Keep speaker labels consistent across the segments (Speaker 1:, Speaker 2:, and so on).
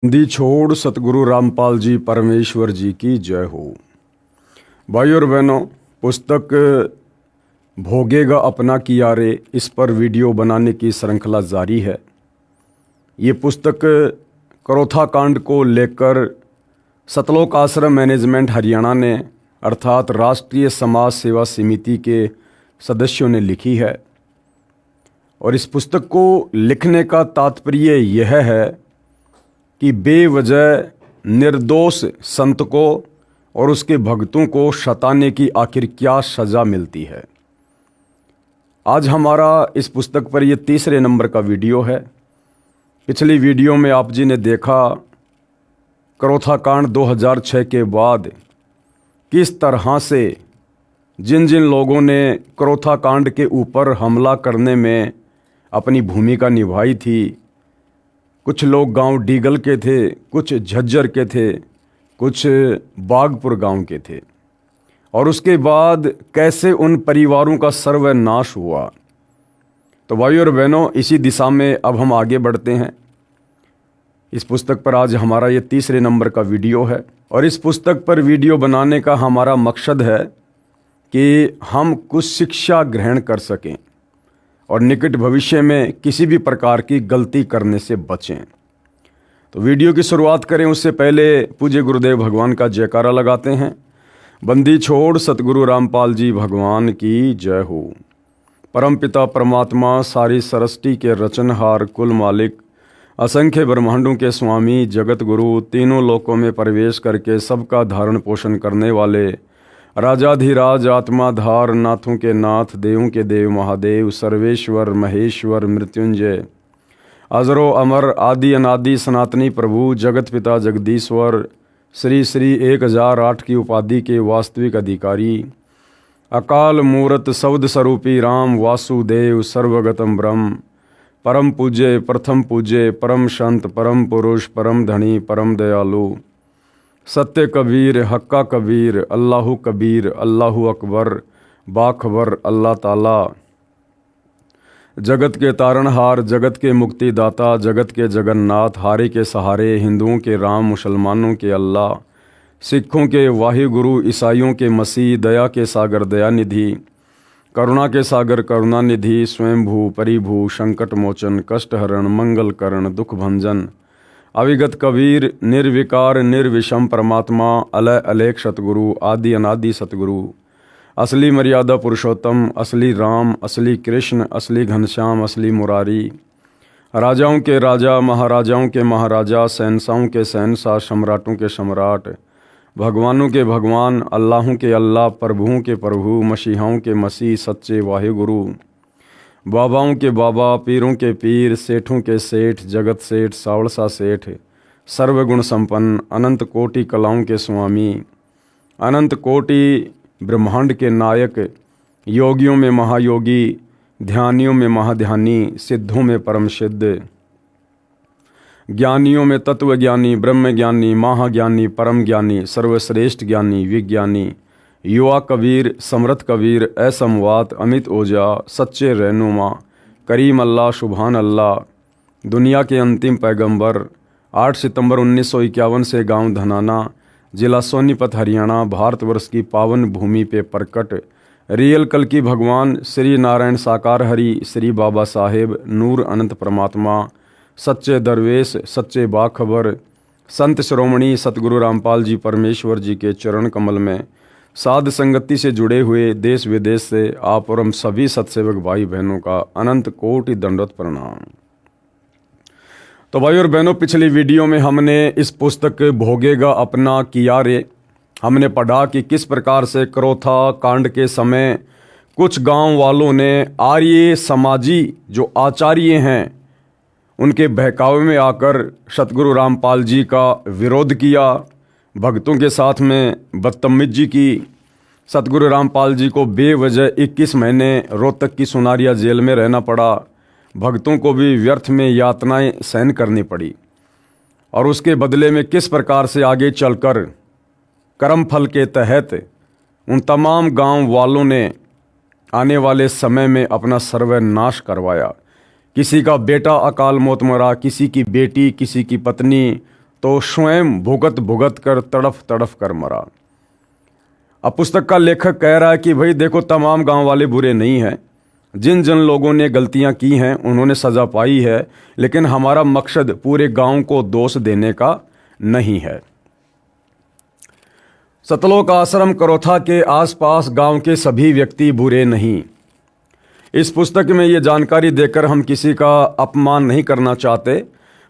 Speaker 1: दी छोड़ सतगुरु रामपाल जी परमेश्वर जी की जय हो। भाई और बहनों, पुस्तक भोगेगा अपना किया रे, इस पर वीडियो बनाने की श्रृंखला जारी है। ये पुस्तक करोथा कांड को लेकर सतलोक आश्रम मैनेजमेंट हरियाणा ने अर्थात राष्ट्रीय समाज सेवा समिति के सदस्यों ने लिखी है। और इस पुस्तक को लिखने का तात्पर्य यह है कि बेवजह निर्दोष संत को और उसके भक्तों को सताने की आखिर क्या सज़ा मिलती है। आज हमारा इस पुस्तक पर यह तीसरे नंबर का वीडियो है। पिछली वीडियो में आप जी ने देखा करोथा कांड 2006 के बाद किस तरह से जिन जिन लोगों ने करोथा कांड के ऊपर हमला करने में अपनी भूमिका निभाई थी, कुछ लोग गांव डीगल के थे, कुछ झज्जर के थे, कुछ बागपुर गांव के थे, और उसके बाद कैसे उन परिवारों का सर्वनाश हुआ। तो भाई और बहनों, इसी दिशा में अब हम आगे बढ़ते हैं। इस पुस्तक पर आज हमारा ये तीसरे नंबर का वीडियो है और इस पुस्तक पर वीडियो बनाने का हमारा मकसद है कि हम कुछ शिक्षा ग्रहण कर सकें और निकट भविष्य में किसी भी प्रकार की गलती करने से बचें। तो वीडियो की शुरुआत करें उससे पहले पूज्य गुरुदेव भगवान का जयकारा लगाते हैं। बंदी छोड़ सतगुरु रामपाल जी भगवान की जय हो। परमपिता परमात्मा सारी सृष्टि के रचनहार, कुल मालिक, असंख्य ब्रह्मांडों के स्वामी, जगत गुरु, तीनों लोकों में प्रवेश करके सबका धारण पोषण करने वाले राजाधिराज, आत्माधार, नाथों के नाथ, देवों के देव महादेव, सर्वेश्वर, महेश्वर, मृत्युंजय, अजरो अमर, आदि अनादि सनातनी प्रभु, जगत पिता जगदीश्वर, श्री श्री 1008 की उपाधि के वास्तविक अधिकारी, अकाल मूरत शब्द स्वरूपी राम वासुदेव, सर्वगतम ब्रह्म, परम पूज्य, प्रथम पूज्य, परम संत, परम पुरुष, परम धनी, परम दयालु, सत्य कबीर, हक्का कबीर, अल्लाहु कबीर, अल्लाहु अकबर, बाखबर, अल्लाह ताला, जगत के तारणहार, जगत के मुक्तिदाता, जगत के जगन्नाथ, हारे के सहारे, हिंदुओं के राम, मुसलमानों के अल्लाह, सिखों के वाहिगुरु, ईसाइयों के मसीह, दया के सागर दयानिधि, करुणा के सागर करुणानिधि, स्वयंभू परिभू, संकट मोचन, कष्ट हरण, मंगल करण, दुख भंजन, अविगत कबीर, निर्विकार निर्विषम परमात्मा, अलय अलेख सतगुरु, आदि अनादि सतगुरु, असली मर्यादा पुरुषोत्तम, असली राम, असली कृष्ण, असली घनश्याम, असली मुरारी, राजाओं के राजा, महाराजाओं के महाराजा, शहंशाहों के शहंशाह, सम्राटों के सम्राट, भगवानों के भगवान, अल्लाहों के अल्लाह, प्रभुओं के प्रभु, मसीहाओं के मसीह, सच्चे वाहिगुरु, बाबाओं के बाबा, पीरों के पीर, सेठों के सेठ, जगत सेठ, सावड़सा सेठ, सर्वगुण संपन्न, अनंत कोटि कलाओं के स्वामी, अनंत कोटि ब्रह्मांड के नायक, योगियों में महायोगी, ध्यानियों में महाध्यानी, सिद्धों में परम सिद्ध, ज्ञानियों में तत्वज्ञानी, ब्रह्मज्ञानी, महाज्ञानी, परम ज्ञानी, सर्वश्रेष्ठ ज्ञानी, विज्ञानी, युवा कबीर, समर्थ कबीर, असमवात, अमित ओजा, सच्चे रहनुमा, करीम अल्लाह, सुभान अल्लाह, दुनिया के अंतिम पैगंबर, 8 सितंबर 1951 से गांव धनाना, जिला सोनीपत, हरियाणा, भारतवर्ष की पावन भूमि पे प्रकट रियल कल की भगवान श्री नारायण साकार हरि, श्री बाबा साहेब, नूर अनंत परमात्मा, सच्चे दरवेश, सच्चे बाखबर, संत श्रोमणी सतगुरु रामपाल जी परमेश्वर जी के चरण कमल में साध संगति से जुड़े हुए देश विदेश से आप और हम सभी सत्सेवक भाई बहनों का अनंत कोटि दंडवत प्रणाम। तो भाई और बहनों, पिछली वीडियो में हमने इस पुस्तक भोगेगा अपना किया रे, हमने पढ़ा कि किस प्रकार से करोथा कांड के समय कुछ गांव वालों ने आर्य समाजी जो आचार्य हैं उनके बहकावे में आकर सतगुरु रामपाल जी का विरोध किया, भक्तों के साथ में बदतमीजी की, सतगुरु रामपाल जी को बेवजह 21 महीने रोहतक की सुनारिया जेल में रहना पड़ा, भक्तों को भी व्यर्थ में यातनाएं सहन करनी पड़ी। और उसके बदले में किस प्रकार से आगे चलकर कर्म फल के तहत उन तमाम गांव वालों ने आने वाले समय में अपना सर्वनाश करवाया। किसी का बेटा अकाल मौत मरा, किसी की बेटी, किसी की पत्नी, तो स्वयं भुगत भुगत कर तड़फ तड़फ कर मरा। अब पुस्तक का लेखक कह रहा है कि भाई देखो, तमाम गांव वाले बुरे नहीं हैं, जिन जिन लोगों ने गलतियां की हैं उन्होंने सज़ा पाई है, लेकिन हमारा मकसद पूरे गांव को दोष देने का नहीं है। सतलोक आश्रम करोथा के आसपास गांव के सभी व्यक्ति बुरे नहीं। इस पुस्तक में ये जानकारी देकर हम किसी का अपमान नहीं करना चाहते,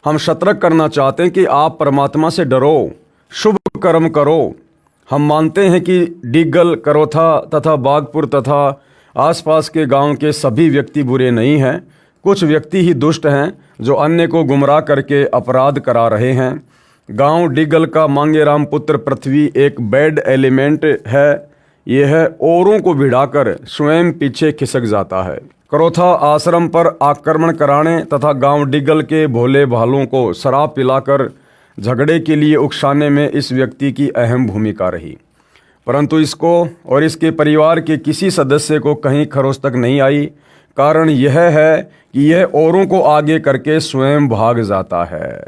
Speaker 1: हम सतर्क करना चाहते हैं कि आप परमात्मा से डरो, शुभ कर्म करो। हम मानते हैं कि डिग्गल, करोथा तथा बागपुर तथा आसपास के गांव के सभी व्यक्ति बुरे नहीं हैं। कुछ व्यक्ति ही दुष्ट हैं जो अन्य को गुमराह करके अपराध करा रहे हैं। गांव डिग्गल का मांगेराम पुत्र पृथ्वी एक बैड एलिमेंट है। यह औरों को भिड़ाकर स्वयं पीछे खिसक जाता है। करोथा आश्रम पर आक्रमण कराने तथा गांव डिग्गल के भोले भालों को शराब पिलाकर झगड़े के लिए उकसाने में इस व्यक्ति की अहम भूमिका रही, परंतु इसको और इसके परिवार के किसी सदस्य को कहीं खरोच तक नहीं आई। कारण यह है कि यह औरों को आगे करके स्वयं भाग जाता है।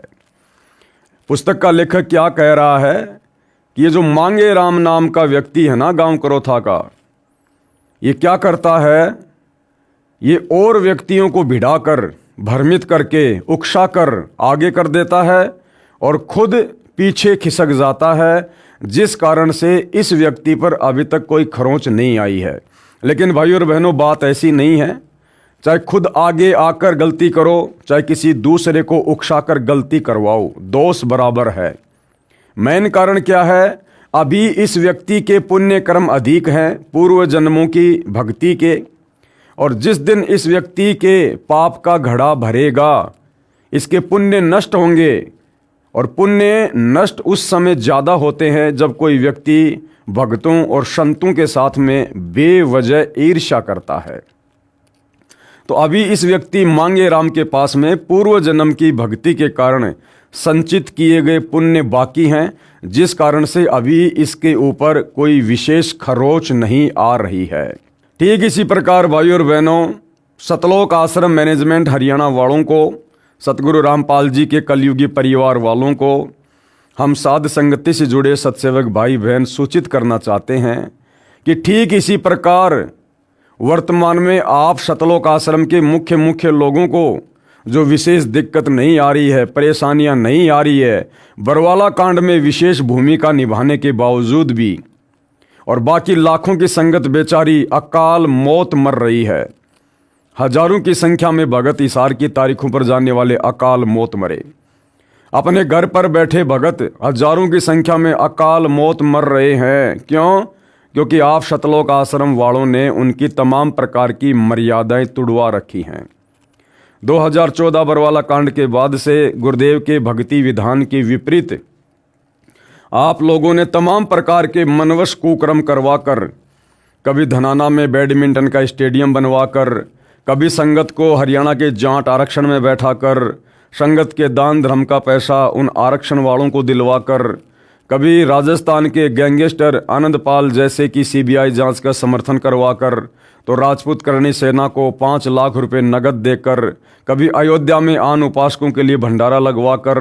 Speaker 1: पुस्तक का लेखक क्या कह रहा है कि ये जो मांगेराम नाम का व्यक्ति है ना गांव करोथा का, ये क्या करता है, ये और व्यक्तियों को भिड़ाकर, भ्रमित करके, उकसाकर आगे कर देता है और खुद पीछे खिसक जाता है, जिस कारण से इस व्यक्ति पर अभी तक कोई खरोंच नहीं आई है। लेकिन भाइयों और बहनों, बात ऐसी नहीं है। चाहे खुद आगे आकर गलती करो, चाहे किसी दूसरे को उकसाकर गलती करवाओ, दोष बराबर है। मेन कारण क्या है, अभी इस व्यक्ति के पुण्य कर्म अधिक हैं पूर्व जन्मों की भक्ति के, और जिस दिन इस व्यक्ति के पाप का घड़ा भरेगा, इसके पुण्य नष्ट होंगे। और पुण्य नष्ट उस समय ज़्यादा होते हैं जब कोई व्यक्ति भक्तों और संतों के साथ में बेवजह ईर्ष्या करता है। तो अभी इस व्यक्ति मांगेराम के पास में पूर्व जन्म की भक्ति के कारण संचित किए गए पुण्य बाकी हैं, जिस कारण से अभी इसके ऊपर कोई विशेष खरोच नहीं आ रही है। ठीक इसी प्रकार भाइयों और बहनों, सतलोक आश्रम मैनेजमेंट हरियाणा वालों को, सतगुरु रामपाल जी के कलयुगी परिवार वालों को, हम साध संगति से जुड़े सत्सेवक भाई बहन सूचित करना चाहते हैं कि ठीक इसी प्रकार वर्तमान में आप सतलोक आश्रम के मुख्य लोगों को जो विशेष दिक्कत नहीं आ रही है, परेशानियां नहीं आ रही है, बरवाला कांड में विशेष भूमिका निभाने के बावजूद भी, और बाकी लाखों की संगत बेचारी अकाल मौत मर रही है। हजारों की संख्या में भगत इसार की तारीखों पर जाने वाले अकाल मौत मरे। अपने घर पर बैठे भगत हजारों की संख्या में अकाल मौत मर रहे हैं। क्यों? क्योंकि आप सतलोक आश्रम वालों ने उनकी तमाम प्रकार की मर्यादाएं तुड़वा रखी हैं। 2014 बरवाला कांड के बाद से गुरुदेव के भक्ति विधान के विपरीत आप लोगों ने तमाम प्रकार के मनवश कुकर्म करवाकर, कभी धनाना में बैडमिंटन का स्टेडियम बनवाकर, कभी संगत को हरियाणा के जाट आरक्षण में बैठाकर, संगत के दान धर्म का पैसा उन आरक्षण वालों को दिलवाकर, कभी राजस्थान के गैंगस्टर आनंदपाल जैसे की सीबीआई जांच का समर्थन करवाकर, तो राजपूत करणी सेना को 5 लाख रुपए नगद देकर, कभी अयोध्या में आन उपासकों के लिए भंडारा लगवाकर,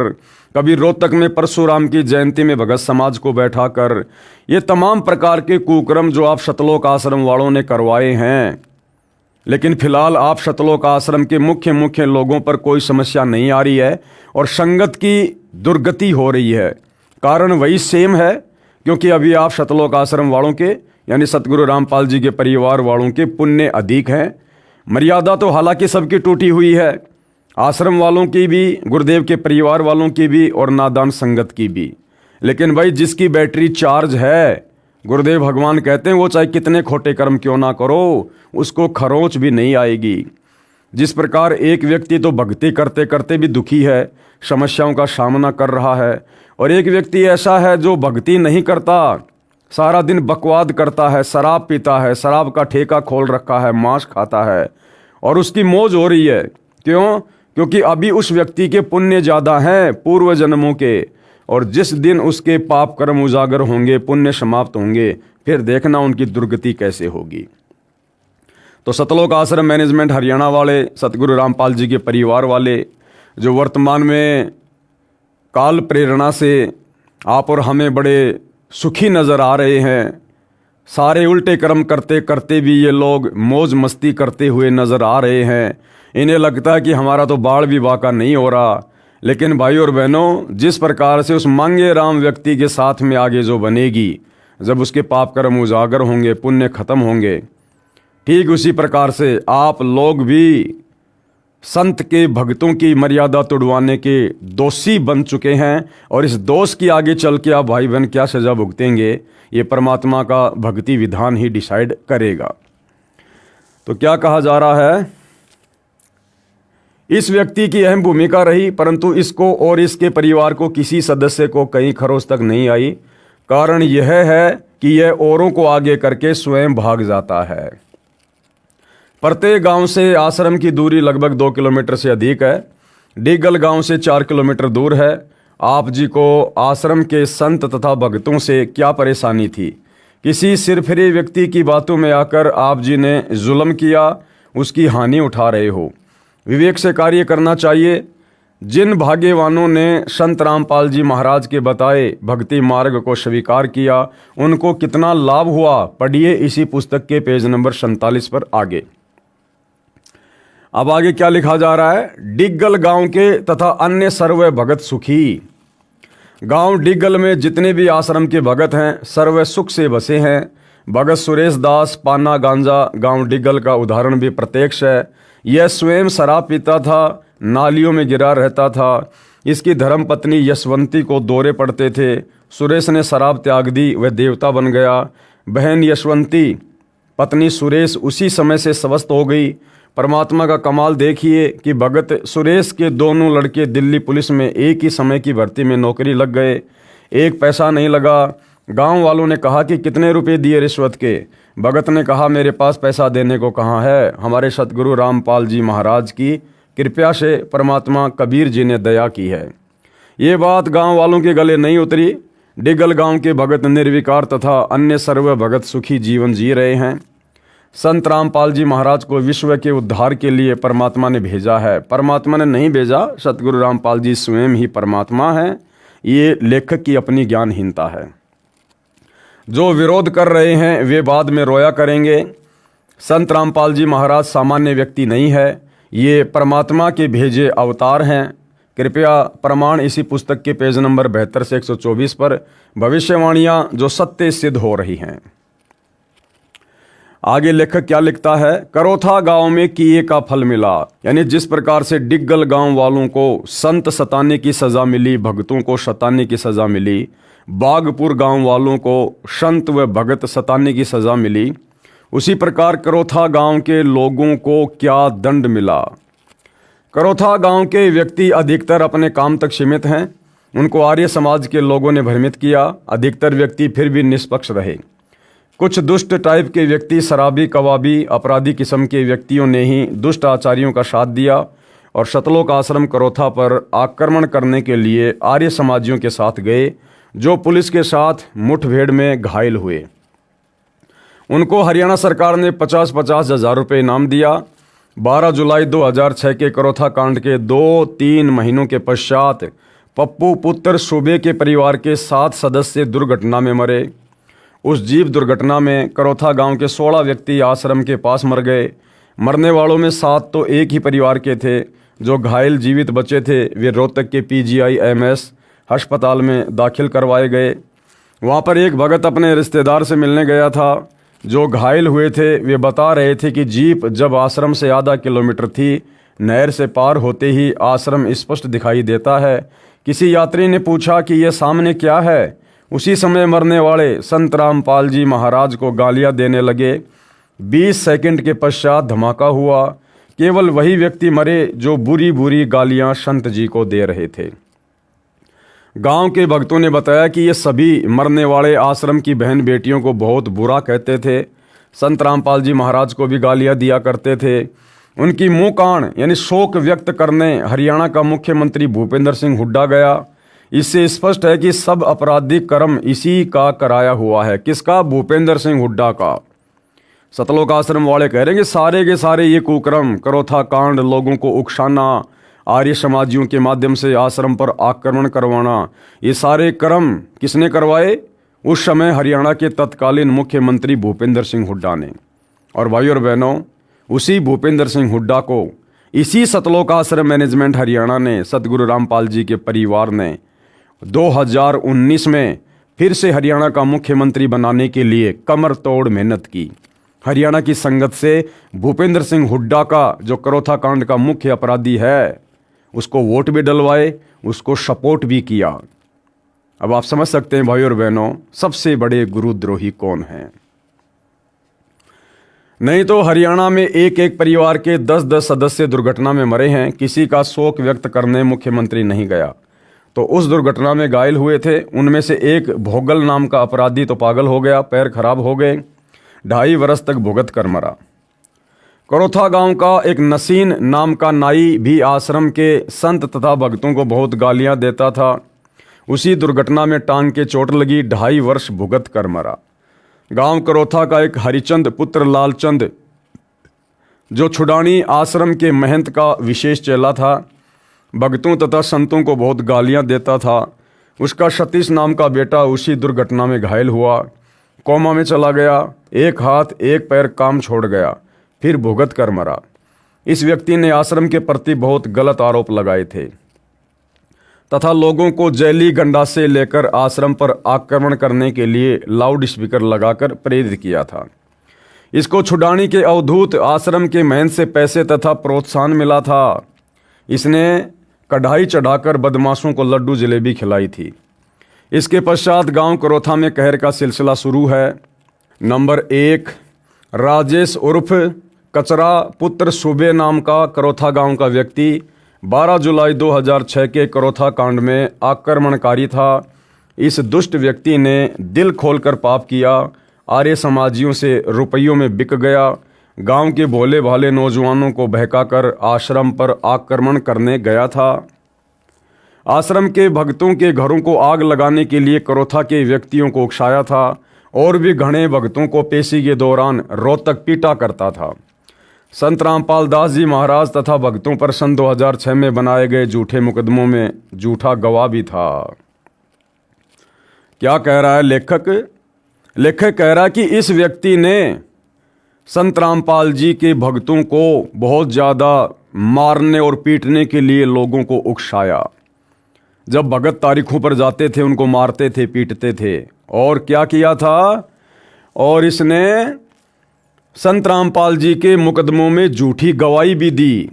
Speaker 1: कभी रोहतक में परशुराम की जयंती में भगत समाज को बैठाकर, ये तमाम प्रकार के कुकर्म जो आप सतलोक आश्रम वालों ने करवाए हैं। लेकिन फिलहाल आप सतलोक आश्रम के मुख्य लोगों पर कोई समस्या नहीं आ रही है और संगत की दुर्गति हो रही है। कारण वही सेम है, क्योंकि अभी आप सतलोक आश्रम वालों के यानी सतगुरु रामपाल जी के परिवार वालों के पुण्य अधिक हैं। मर्यादा तो हालांकि सबकी टूटी हुई है, आश्रम वालों की भी, गुरुदेव के परिवार वालों की भी और नादान संगत की भी। लेकिन भाई जिसकी बैटरी चार्ज है, गुरुदेव भगवान कहते हैं वो चाहे कितने खोटे कर्म क्यों ना करो, उसको खरोंच भी नहीं आएगी। जिस प्रकार एक व्यक्ति तो भक्ति करते करते भी दुखी है, समस्याओं का सामना कर रहा है, और एक व्यक्ति ऐसा है जो भक्ति नहीं करता, सारा दिन बकवाद करता है, शराब पीता है, शराब का ठेका खोल रखा है, मांस खाता है और उसकी मौज हो रही है। क्यों? क्योंकि अभी उस व्यक्ति के पुण्य ज़्यादा हैं पूर्व जन्मों के, और जिस दिन उसके पाप कर्म उजागर होंगे, पुण्य समाप्त होंगे, फिर देखना उनकी दुर्गति कैसे होगी। तो सतलोक आश्रम मैनेजमेंट हरियाणा वाले, सतगुरु रामपाल जी के परिवार वाले जो वर्तमान में काल प्रेरणा से आप और हमें बड़े सुखी नज़र आ रहे हैं। सारे उल्टे कर्म करते करते भी ये लोग मौज मस्ती करते हुए नज़र आ रहे हैं। इन्हें लगता है कि हमारा तो बाढ़ भी वाक़ा नहीं हो रहा। लेकिन भाई और बहनों, जिस प्रकार से उस मांगे राम व्यक्ति के साथ में आगे जो बनेगी, जब उसके पाप कर्म उजागर होंगे, पुण्य खत्म होंगे, ठीक उसी प्रकार से आप लोग भी संत के भक्तों की मर्यादा तोड़वाने के दोषी बन चुके हैं। और इस दोष की आगे चल के आप भाई बहन क्या सज़ा भुगतेंगे, ये परमात्मा का भक्ति विधान ही डिसाइड करेगा। तो क्या कहा जा रहा है, इस व्यक्ति की अहम भूमिका रही, परंतु इसको और इसके परिवार को किसी सदस्य को कहीं खरोच तक नहीं आई। कारण यह है कि यह औरों को आगे करके स्वयं भाग जाता है। प्रत्येक गांव से आश्रम की दूरी लगभग 2 किलोमीटर से अधिक है। डिगल गांव से 4 किलोमीटर दूर है। आप जी को आश्रम के संत तथा भक्तों से क्या परेशानी थी? किसी सिरफिरे व्यक्ति की बातों में आकर आप जी ने जुल्म किया, उसकी हानि उठा रहे हो। विवेक से कार्य करना चाहिए। जिन भाग्यवानों ने संत रामपाल जी महाराज के बताए भक्ति मार्ग को स्वीकार किया, उनको कितना लाभ हुआ, पढ़िए इसी पुस्तक के पेज नंबर 47 पर आगे। अब आगे क्या लिखा जा रहा है, डिग्गल गांव के तथा अन्य सर्व भगत सुखी। गांव डिग्गल में जितने भी आश्रम के भगत हैं, सर्व सुख से बसे हैं। भगत सुरेश दास पाना गांजा गांव डिग्गल का उदाहरण भी प्रत्यक्ष है। यह स्वयं शराब पीता था, नालियों में गिरा रहता था। इसकी धर्मपत्नी यशवंती को दौरे पड़ते थे। सुरेश ने शराब त्याग दी, वह देवता बन गया। बहन यशवंती, पत्नी सुरेश उसी समय से स्वस्थ हो गई। परमात्मा का कमाल देखिए कि भगत सुरेश के दोनों लड़के दिल्ली पुलिस में एक ही समय की भर्ती में नौकरी लग गए। एक पैसा नहीं लगा। गांव वालों ने कहा कि कितने रुपए दिए रिश्वत के? भगत ने कहा मेरे पास पैसा देने को कहाँ है, हमारे सतगुरु रामपाल जी महाराज की कृपया से परमात्मा कबीर जी ने दया की है। ये बात गांव वालों के गले नहीं उतरी। डिगल गांव के भगत निर्विकार तथा अन्य सर्व भगत सुखी जीवन जी रहे हैं। संत रामपाल जी महाराज को विश्व के उद्धार के लिए परमात्मा ने भेजा है। परमात्मा ने नहीं भेजा, सतगुरु रामपाल जी स्वयं ही परमात्मा है। ये लेखक की अपनी ज्ञानहीनता है। जो विरोध कर रहे हैं वे बाद में रोया करेंगे। संत रामपाल जी महाराज सामान्य व्यक्ति नहीं है, ये परमात्मा के भेजे अवतार हैं। कृपया प्रमाण इसी पुस्तक के पेज नंबर 72 से 124 पर भविष्यवाणियाँ जो सत्य सिद्ध हो रही हैं। आगे लेखक क्या लिखता है, करोथा गांव में किए का फल मिला। यानी जिस प्रकार से डिग्गल गांव वालों को संत सताने की सज़ा मिली, भगतों को सताने की सज़ा मिली, बागपुर गांव वालों को संत व भगत सताने की सज़ा मिली, उसी प्रकार करोथा गांव के लोगों को क्या दंड मिला। करोथा गांव के व्यक्ति अधिकतर अपने काम तक सीमित हैं। उनको आर्य समाज के लोगों ने भ्रमित किया। अधिकतर व्यक्ति फिर भी निष्पक्ष रहे। कुछ दुष्ट टाइप के व्यक्ति, शराबी, कबाबी, अपराधी किस्म के व्यक्तियों ने ही दुष्ट आचार्यों का साथ दिया और शतलोक आश्रम करोथा पर आक्रमण करने के लिए आर्य समाजियों के साथ गए, जो पुलिस के साथ मुठभेड़ में घायल हुए। उनको हरियाणा सरकार ने 50-50 हज़ार रुपये इनाम दिया। 12 जुलाई 2006 के करोथा कांड के 2-3 महीनों के पश्चात पप्पू पुत्र सूबे के परिवार के 7 सदस्य दुर्घटना में मरे। उस जीप दुर्घटना में करोथा गांव के 16 व्यक्ति आश्रम के पास मर गए। मरने वालों में 7 तो एक ही परिवार के थे। जो घायल जीवित बचे थे वे रोहतक के PGI-MS अस्पताल में दाखिल करवाए गए। वहां पर एक भगत अपने रिश्तेदार से मिलने गया था। जो घायल हुए थे वे बता रहे थे कि जीप जब आश्रम से आधा किलोमीटर थी, नहर से पार होते ही आश्रम स्पष्ट दिखाई देता है। किसी यात्री ने पूछा कि यह सामने क्या है। उसी समय मरने वाले संत रामपाल जी महाराज को गालियां देने लगे। 20 सेकंड के पश्चात धमाका हुआ। केवल वही व्यक्ति मरे जो बुरी बुरी गालियां संत जी को दे रहे थे। गांव के भक्तों ने बताया कि ये सभी मरने वाले आश्रम की बहन बेटियों को बहुत बुरा कहते थे। संत रामपाल जी महाराज को भी गालियां दिया करते थे। उनकी मुँह कान यानी शोक व्यक्त करने हरियाणा का मुख्यमंत्री भूपेंद्र सिंह हुड्डा गया। इससे स्पष्ट है कि सब आपराधिक कर्म इसी का कराया हुआ है। किसका? भूपेंद्र सिंह हुड्डा का। सतलोक आश्रम वाले कह रहे हैं कि सारे के सारे ये कुकर्म, करोथा कांड, लोगों को उकसाना, आर्य समाजियों के माध्यम से आश्रम पर आक्रमण करवाना, ये सारे कर्म किसने करवाए? उस समय हरियाणा के तत्कालीन मुख्यमंत्री भूपेंद्र सिंह हुड्डा ने। और भाई और बहनों, उसी भूपेंद्र सिंह हुड्डा को इसी सतलोक आश्रम मैनेजमेंट हरियाणा ने, सतगुरु रामपाल जी के परिवार ने 2019 में फिर से हरियाणा का मुख्यमंत्री बनाने के लिए कमर तोड़ मेहनत की। हरियाणा की संगत से भूपेंद्र सिंह हुड्डा का, जो करोथा कांड का मुख्य अपराधी है, उसको वोट भी डलवाए, उसको सपोर्ट भी किया। अब आप समझ सकते हैं भाई और बहनों, सबसे बड़े गुरुद्रोही कौन हैं। नहीं तो हरियाणा में एक एक परिवार के 10-10 सदस्य दुर्घटना में मरे हैं, किसी का शोक व्यक्त करने मुख्यमंत्री नहीं गया। तो उस दुर्घटना में घायल हुए थे, उनमें से एक भोगल नाम का अपराधी तो पागल हो गया, पैर खराब हो गए, 2.5 वर्ष तक भुगत कर मरा। करोथा गांव का एक नसीन नाम का नाई भी आश्रम के संत तथा भक्तों को बहुत गालियां देता था, उसी दुर्घटना में टांग के चोट लगी, 2.5 वर्ष भुगत कर मरा। गांव करोथा का एक हरिचंद पुत्र लालचंद, जो छुडानी आश्रम के महंत का विशेष चेला था, भक्तों तथा संतों को बहुत गालियां देता था, उसका सतीश नाम का बेटा उसी दुर्घटना में घायल हुआ, कोमा में चला गया, एक हाथ एक पैर काम छोड़ गया, फिर भुगत कर मरा। इस व्यक्ति ने आश्रम के प्रति बहुत गलत आरोप लगाए थे तथा लोगों को जैली गंडासे लेकर आश्रम पर आक्रमण करने के लिए लाउड स्पीकर लगाकर प्रेरित किया था। इसको छुड़ाने के अवधूत आश्रम के महंत से पैसे तथा प्रोत्साहन मिला था। इसने कढ़ाई चढ़ाकर बदमाशों को लड्डू जलेबी खिलाई थी। इसके पश्चात गांव करोथा में कहर का सिलसिला शुरू है। नंबर 1, राजेश उर्फ कचरा पुत्र सुबे नाम का करोथा गांव का व्यक्ति 12 जुलाई 2006 के करोथा कांड में आक्रमणकारी था। इस दुष्ट व्यक्ति ने दिल खोलकर पाप किया, आर्य समाजियों से रुपयों में बिक गया, गांव के भोले भाले नौजवानों को बहकाकर आश्रम पर आक्रमण करने गया था। आश्रम के भक्तों के घरों को आग लगाने के लिए करोथा के व्यक्तियों को उकसाया था और भी घने भक्तों को पेशी के दौरान रोहतक पीटा करता था। संत रामपाल दास जी महाराज तथा भक्तों पर सन 2006 में बनाए गए झूठे मुकदमों में झूठा गवाह भी था। क्या कह रहा है लेखक? लेखक कह रहा है कि इस व्यक्ति ने संत रामपाल जी के भक्तों को बहुत ज़्यादा मारने और पीटने के लिए लोगों को उकसाया। जब भगत तारीखों पर जाते थे उनको मारते थे, पीटते थे। और क्या किया था? और इसने संत रामपाल जी के मुकदमों में झूठी गवाही भी दी।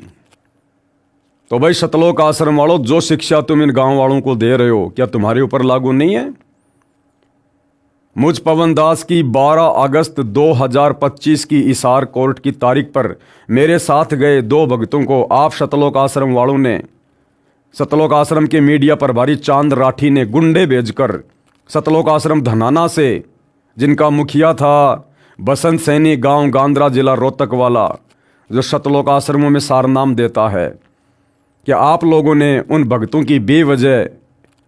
Speaker 1: तो भाई सतलोक आश्रम वालों, जो शिक्षा तुम इन गांव वालों को दे रहे हो, क्या तुम्हारे ऊपर लागू नहीं है? मुझ पवन दास की 12 अगस्त 2025 की इसार कोर्ट की तारीख पर मेरे साथ गए 2 भक्तों को आप सतलोक आश्रम वालों ने, सतलोक आश्रम के मीडिया प्रभारी चांद राठी ने गुंडे भेजकर सतलोक आश्रम धनाना से, जिनका मुखिया था बसंत सैनी गांव गांद्रा जिला रोहतक वाला, जो सतलोक आश्रमों में सारनाम देता है, क्या आप लोगों ने उन भक्तों की बेवजह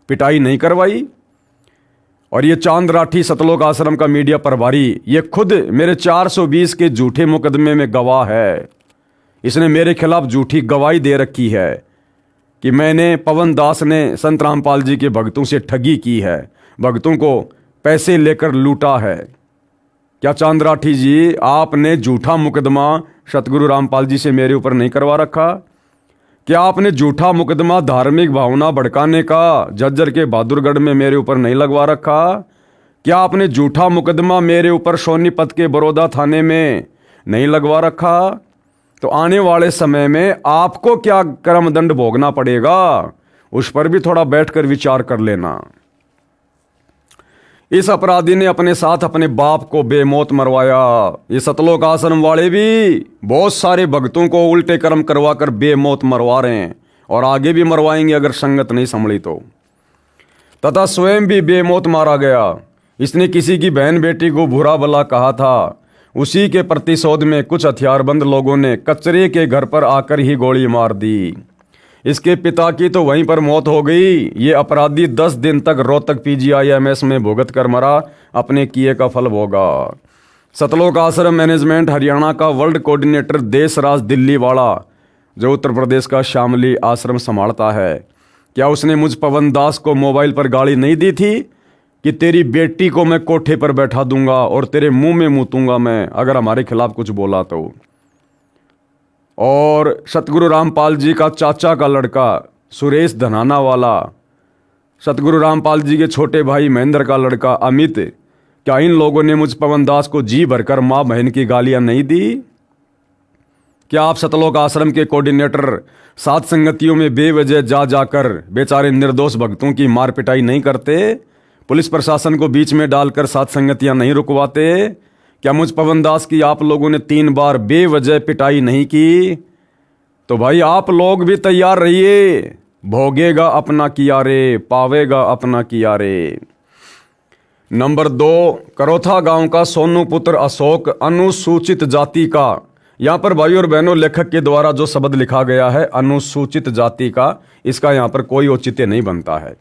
Speaker 1: पिटाई नहीं करवाई? और ये चांद राठी सतलोक आश्रम का मीडिया प्रभारी, ये खुद मेरे 420 के झूठे मुकदमे में गवाह है। इसने मेरे खिलाफ झूठी गवाही दे रखी है कि मैंने, पवन दास ने संत रामपाल जी के भक्तों से ठगी की है, भक्तों को पैसे लेकर लूटा है। क्या चांद राठी जी, आपने झूठा मुकदमा सतगुरु रामपाल जी से मेरे ऊपर नहीं करवा रखा? क्या आपने झूठा मुकदमा धार्मिक भावना भड़काने का झज्जर के बहादुरगढ़ में मेरे ऊपर नहीं लगवा रखा? क्या आपने झूठा मुकदमा मेरे ऊपर सोनीपत के बड़ौदा थाने में नहीं लगवा रखा? तो आने वाले समय में आपको क्या कर्मदंड भोगना पड़ेगा, उस पर भी थोड़ा बैठकर विचार कर लेना। इस अपराधी ने अपने साथ अपने बाप को बेमौत मरवाया। ये सतलोक आश्रम वाले भी बहुत सारे भक्तों को उल्टे कर्म करवाकर बेमौत मरवा रहे हैं और आगे भी मरवाएंगे अगर संगत नहीं संभली तो। तथा स्वयं भी बेमौत मारा गया। इसने किसी की बहन बेटी को बुरा भला कहा था, उसी के प्रतिशोध में कुछ हथियारबंद लोगों ने कचरे के घर पर आकर ही गोली मार दी। इसके पिता की तो वहीं पर मौत हो गई। ये अपराधी 10 दिन तक रोहतक PGIMS में भुगत कर मरा, अपने किए का फल भोगा। सतलोक आश्रम मैनेजमेंट हरियाणा का वर्ल्ड कोऑर्डिनेटर देशराज दिल्ली वाला जो उत्तर प्रदेश का शामली आश्रम संभालता है, क्या उसने मुझ पवन दास को मोबाइल पर गाली नहीं दी थी कि तेरी बेटी को मैं कोठे पर बैठा दूंगा और तेरे मुंह में मूतूंगा मैं अगर हमारे खिलाफ कुछ बोला तो। और सतगुरु रामपाल जी का चाचा का लड़का सुरेश धनाना वाला, सतगुरु रामपाल जी के छोटे भाई महेंद्र का लड़का अमित, क्या इन लोगों ने मुझ पवन दास को जी भरकर माँ बहन की गालियां नहीं दी? क्या आप सतलोक आश्रम के कोऑर्डिनेटर सात संगतियों में बेवजह जा जाकर बेचारे निर्दोष भक्तों की मार पिटाई नहीं करते? पुलिस प्रशासन को बीच में डालकर सात संगतियां नहीं रुकवाते? क्या मुझ पवन दास की आप लोगों ने 3 बार बेवजह पिटाई नहीं की? तो भाई आप लोग भी तैयार रहिए, भोगेगा अपना किया रे, पावेगा अपना किया रे। नंबर 2, करोथा गांव का सोनू पुत्र अशोक अनुसूचित जाति का। यहाँ पर भाई और बहनों लेखक के द्वारा जो शब्द लिखा गया है अनुसूचित जाति का, इसका यहाँ पर कोई औचित्य नहीं बनता है।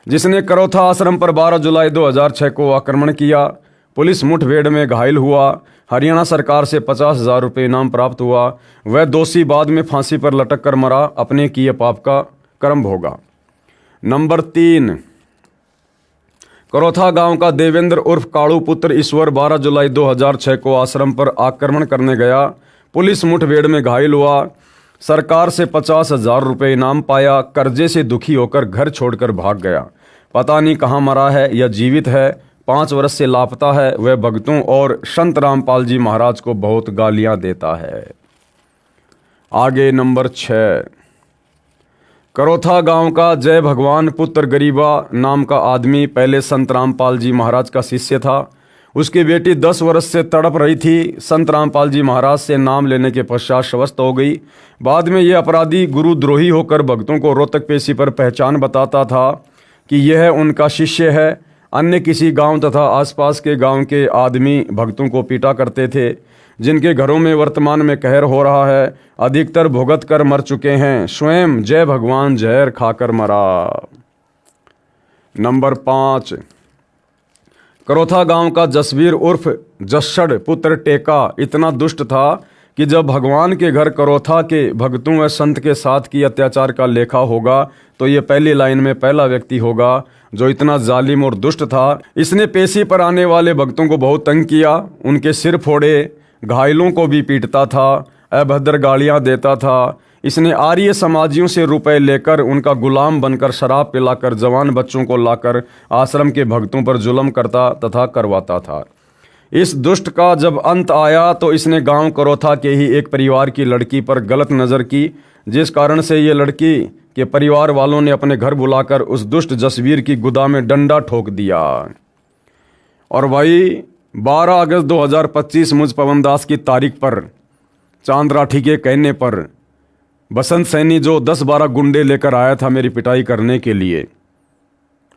Speaker 1: जिसने करोथा आश्रम पर 12 जुलाई 2006 को आक्रमण किया, पुलिस मुठभेड़ में घायल हुआ, हरियाणा सरकार से 50,000 रुपये इनाम प्राप्त हुआ, वह दोषी बाद में फांसी पर लटक कर मरा, अपने किए पाप का कर्म भोगा। नंबर 3, करोथा गांव का देवेंद्र उर्फ काड़ू पुत्र ईश्वर 12 जुलाई 2006 को आश्रम पर आक्रमण करने गया, पुलिस मुठभेड़ में घायल हुआ, सरकार से 50,000 रुपये इनाम पाया, कर्जे से दुखी होकर घर छोड़कर भाग गया। पता नहीं कहाँ मरा है या जीवित है, 5 वर्ष से लापता है। वह भक्तों और संत रामपाल जी महाराज को बहुत गालियां देता है। आगे नंबर 6, करोथा गांव का जय भगवान पुत्र गरीबा नाम का आदमी पहले संत रामपाल जी महाराज का शिष्य था। उसकी बेटी 10 वर्ष से तड़प रही थी। संत रामपाल जी महाराज से नाम लेने के पश्चात स्वस्थ हो गई। बाद में यह अपराधी गुरुद्रोही होकर भक्तों को रोहतक पेशी पर पहचान बताता था कि यह उनका शिष्य है। अन्य किसी गांव तथा आसपास के गांव के आदमी भक्तों को पीटा करते थे। जिनके घरों में वर्तमान में कहर हो रहा है, अधिकतर भुगत कर मर चुके हैं। स्वयं जय भगवान जहर खाकर मरा। नंबर 5, करोथा गांव का जसवीर उर्फ जस्सड़ पुत्र टेका इतना दुष्ट था कि जब भगवान के घर करोथा के भक्तों व संत के साथ की अत्याचार का लेखा होगा तो ये पहली लाइन में पहला व्यक्ति होगा जो इतना जालिम और दुष्ट था। इसने पेशी पर आने वाले भक्तों को बहुत तंग किया, उनके सिर फोड़े, घायलों को भी पीटता था, अभद्र गालियां देता था। इसने आर्य समाजियों से रुपए लेकर उनका गुलाम बनकर शराब पिलाकर जवान बच्चों को लाकर आश्रम के भक्तों पर जुल्म करता तथा करवाता था। इस दुष्ट का जब अंत आया तो इसने गांव करोथा के ही एक परिवार की लड़की पर गलत नज़र की, जिस कारण से ये लड़की के परिवार वालों ने अपने घर बुलाकर उस दुष्ट जसवीर की गुदा में डंडा ठोक दिया। और भाई 12 अगस्त 2025 मुझ पवन दास की तारीख पर चांद राठी के कहने पर बसंत सैनी जो 10-12 गुंडे लेकर आया था मेरी पिटाई करने के लिए,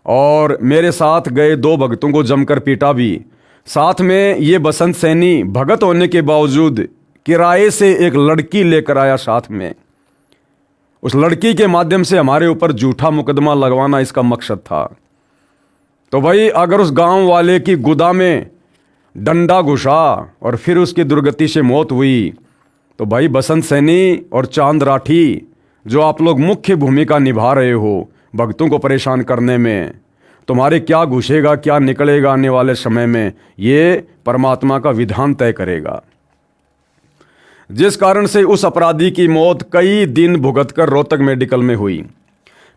Speaker 1: और मेरे साथ गए 2 भक्तों को जमकर पीटा भी। साथ में ये बसंत सैनी भगत होने के बावजूद किराए से एक लड़की लेकर आया साथ में। उस लड़की के माध्यम से हमारे ऊपर झूठा मुकदमा लगवाना इसका मकसद था। तो भाई अगर उस गांव वाले की गुदा में डंडा घुसा और फिर उसकी दुर्गति से मौत हुई तो भाई बसंत सैनी और चांद राठी जो आप लोग मुख्य भूमिका निभा रहे हो भक्तों को परेशान करने में, तुम्हारे क्या घुसेगा क्या निकलेगा आने वाले समय में, ये परमात्मा का विधान तय करेगा। जिस कारण से उस अपराधी की मौत कई दिन भुगतकर रोहतक मेडिकल में हुई।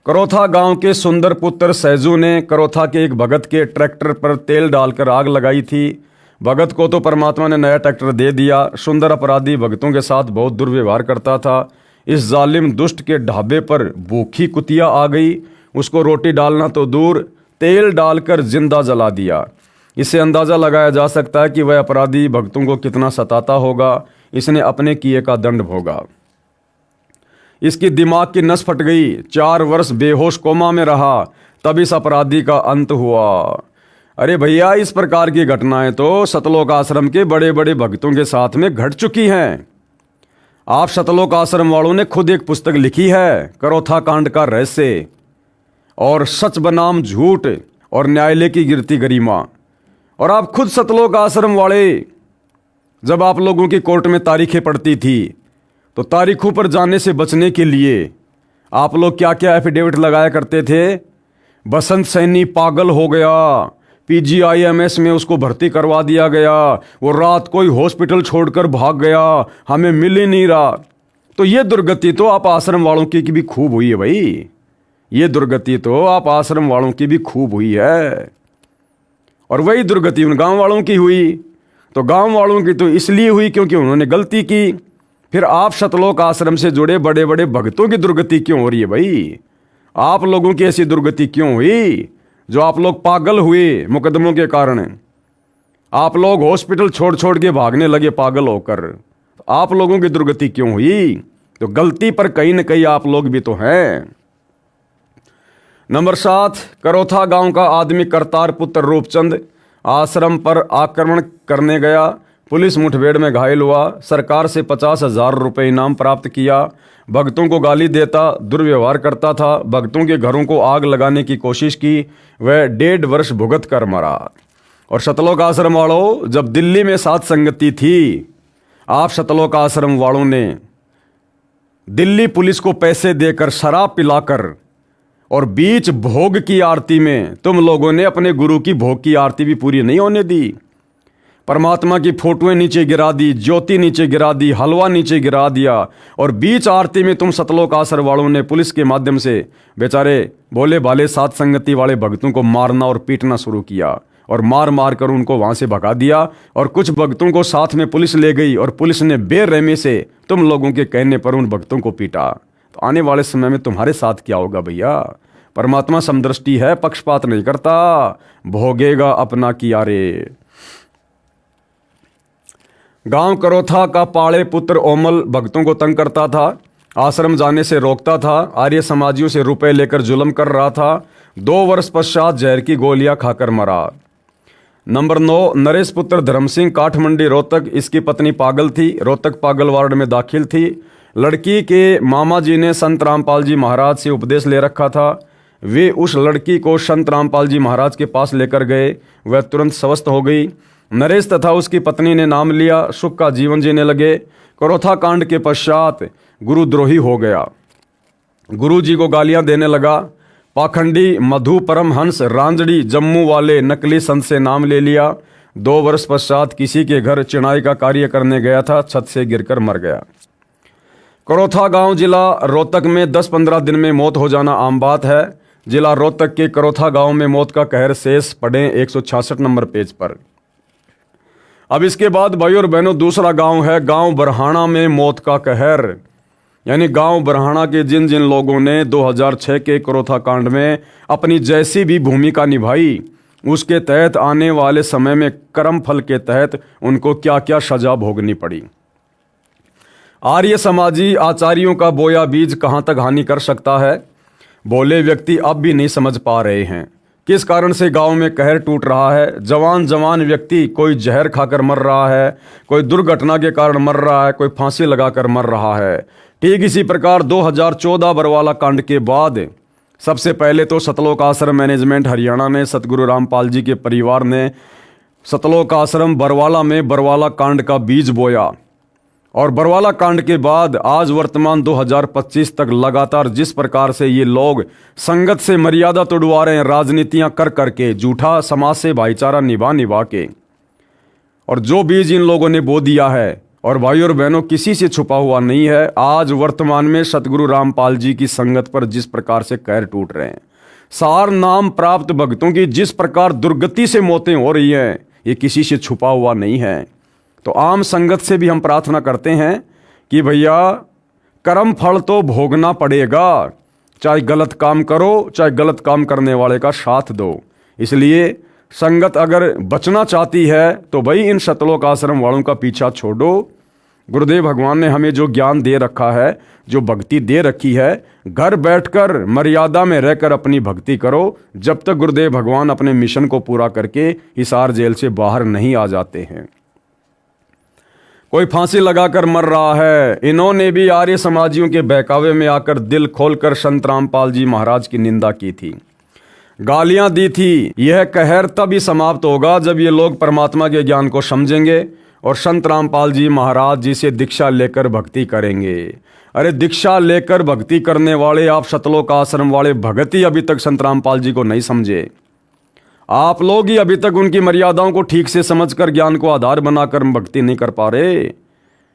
Speaker 1: करोथा गांव के सुंदर पुत्र सैजू ने करोथा के एक भगत के ट्रैक्टर पर तेल डालकर आग लगाई थी। भगत को तो परमात्मा ने नया ट्रैक्टर दे दिया। सुंदर अपराधी भक्तों के साथ बहुत दुर्व्यवहार करता था। इस जालिम दुष्ट के ढाबे पर भूखी कुतिया आ गई। उसको रोटी डालना तो दूर, तेल डालकर जिंदा जला दिया। इससे अंदाज़ा लगाया जा सकता है कि वह अपराधी भक्तों को कितना सताता होगा। इसने अपने किए का दंड भोगा। इसकी दिमाग की नस फट गई, 4 वर्ष बेहोश कोमा में रहा, तब इस अपराधी का अंत हुआ। अरे भैया, इस प्रकार की घटनाएं तो सतलोक आश्रम के बड़े बड़े भक्तों के साथ में घट चुकी हैं। आप सतलोक आश्रम वालों ने खुद एक पुस्तक लिखी है, करोथा कांड का रहस्य, और सच बनाम झूठ और न्यायालय की गिरती गरिमा। और आप खुद सतलोक आश्रम वाले जब आप लोगों की कोर्ट में तारीखें पड़ती थी तो तारीखों पर जाने से बचने के लिए आप लोग क्या क्या एफिडेविट लगाया करते थे। बसंत सैनी पागल हो गया, पीजीआईएमएस में उसको भर्ती करवा दिया गया, वो रात कोई हॉस्पिटल छोड़कर भाग गया, हमें मिल ही नहीं रहा। तो ये दुर्गति तो आप आश्रम वालों की भी खूब हुई है भाई, ये दुर्गति तो आप आश्रम वालों की भी खूब हुई है। और वही दुर्गति उन गांव वालों की हुई। तो गांव वालों की तो इसलिए हुई क्योंकि उन्होंने गलती की। फिर आप सतलोक आश्रम से जुड़े बड़े बड़े भक्तों की दुर्गति क्यों हो रही है भाई? आप लोगों की ऐसी दुर्गति क्यों हुई जो आप लोग पागल हुए मुकदमों के कारण? आप लोग हॉस्पिटल छोड़ छोड़ के भागने लगे पागल होकर। आप लोगों की दुर्गति क्यों हुई? तो गलती पर कहीं न कहीं आप लोग भी तो हैं। नंबर 7, करोथा गांव का आदमी करतार पुत्र रूपचंद आश्रम पर आक्रमण करने गया, पुलिस मुठभेड़ में घायल हुआ, सरकार से 50,000 रुपये इनाम प्राप्त किया, भक्तों को गाली देता, दुर्व्यवहार करता था, भक्तों के घरों को आग लगाने की कोशिश की, वह 1.5 वर्ष भुगत कर मरा। और सतलोक आश्रम वालों, जब दिल्ली में साथ संगति थी, आप सतलोक आश्रम वालों ने दिल्ली पुलिस को पैसे देकर शराब पिलाकर और बीच भोग की आरती में तुम लोगों ने अपने गुरु की भोग की आरती भी पूरी नहीं होने दी। परमात्मा की फोटोएं नीचे गिरा दी, ज्योति नीचे गिरा दी, हलवा नीचे गिरा दिया, और बीच आरती में तुम सतलोक आश्रम वालों ने पुलिस के माध्यम से बेचारे भोले भाले सात संगति वाले भक्तों को मारना और पीटना शुरू किया, और मार मार कर उनको वहां से भगा दिया। और कुछ भक्तों को साथ में पुलिस ले गई और पुलिस ने बेरहमी से तुम लोगों के कहने पर उन भक्तों को पीटा। तो आने वाले समय में तुम्हारे साथ क्या होगा भैया? परमात्मा समदृष्टि है, पक्षपात नहीं करता, भोगेगा अपना किया रे। गांव करोथा का पाड़े पुत्र ओमल भक्तों को तंग करता था, आश्रम जाने से रोकता था, आर्य समाजियों से रुपए लेकर जुल्म कर रहा था। 2 वर्ष पश्चात जहर की गोलियां खाकर मरा। नंबर 9, नरेश पुत्र धर्म सिंह काठमंडी रोहतक, इसकी पत्नी पागल थी, रोहतक पागल वार्ड में दाखिल थी। लड़की के मामा जी ने संत रामपाल जी महाराज से उपदेश ले रखा था। वे उस लड़की को संत रामपाल जी महाराज के पास लेकर गए, वह तुरंत स्वस्थ हो गई। नरेश तथा उसकी पत्नी ने नाम लिया, सुख का जीवन जीने लगे। करोथा कांड के पश्चात गुरुद्रोही हो गया, गुरु जी को गालियां देने लगा। पाखंडी मधु परमहंस रांजड़ी जम्मू वाले नकली संत से नाम ले लिया। 2 वर्ष पश्चात किसी के घर चिनाई का कार्य करने गया था, छत से गिरकर मर गया। करोथा गांव जिला रोहतक में 10-15 दिन में मौत हो जाना आम बात है। जिला रोहतक के करोथा गांव में मौत का कहर शेष पढ़ें 166 नंबर पेज पर। अब इसके बाद भाई और बहनों दूसरा गांव है गांव बरहाना में मौत का कहर। यानी गांव बरहाना के जिन जिन लोगों ने 2006 के करोथा कांड में अपनी जैसी भी भूमिका निभाई, उसके तहत आने वाले समय में कर्म फल के तहत उनको क्या क्या सजा भोगनी पड़ी। आर्य समाजी आचार्यों का बोया बीज कहां तक हानि कर सकता है, भोले व्यक्ति अब भी नहीं समझ पा रहे हैं। किस कारण से गांव में कहर टूट रहा है। जवान जवान व्यक्ति कोई जहर खाकर मर रहा है, कोई दुर्घटना के कारण मर रहा है, कोई फांसी लगाकर मर रहा है। ठीक इसी प्रकार 2014 बरवाला कांड के बाद सबसे पहले तो सतलोक आश्रम मैनेजमेंट हरियाणा ने, सतगुरु रामपाल जी के परिवार ने सतलोक आश्रम बरवाला में बरवाला कांड का बीज बोया। और बरवाला कांड के बाद आज वर्तमान 2025 तक लगातार जिस प्रकार से ये लोग संगत से मर्यादा तोड़वा रहे हैं, राजनीतियां कर करके, झूठा समाज से भाईचारा निभा निभा के, और जो बीज इन लोगों ने बो दिया है, और भाई और बहनों किसी से छुपा हुआ नहीं है। आज वर्तमान में सतगुरु रामपाल जी की संगत पर जिस प्रकार से कहर टूट रहे हैं, सार नाम प्राप्त भक्तों की जिस प्रकार दुर्गति से मौतें हो रही हैं, ये किसी से छुपा हुआ नहीं है। तो आम संगत से भी हम प्रार्थना करते हैं कि भैया कर्म फल तो भोगना पड़ेगा, चाहे गलत काम करो, चाहे गलत काम करने वाले का साथ दो। इसलिए संगत अगर बचना चाहती है तो भाई इन सतलोक आश्रम वालों का पीछा छोड़ो। गुरुदेव भगवान ने हमें जो ज्ञान दे रखा है, जो भक्ति दे रखी है, घर बैठकर मर्यादा में रहकर अपनी भक्ति करो, जब तक गुरुदेव भगवान अपने मिशन को पूरा करके हिसार जेल से बाहर नहीं आ जाते हैं। कोई फांसी लगाकर मर रहा है। इन्होंने भी आर्य समाजियों के बहकावे में आकर दिल खोलकर संत रामपाल जी महाराज की निंदा की थी, गालियां दी थी। यह कहर तभी समाप्त होगा जब ये लोग परमात्मा के ज्ञान को समझेंगे, और संत रामपाल जी महाराज जी से दीक्षा लेकर भक्ति करेंगे। अरे दीक्षा लेकर भक्ति करने वाले आप सतलोक आश्रम वाले भगत ही अभी तक संत रामपाल जी को नहीं समझे। आप लोग ही अभी तक उनकी मर्यादाओं को ठीक से समझकर ज्ञान को आधार बनाकर भक्ति नहीं कर पा रहे।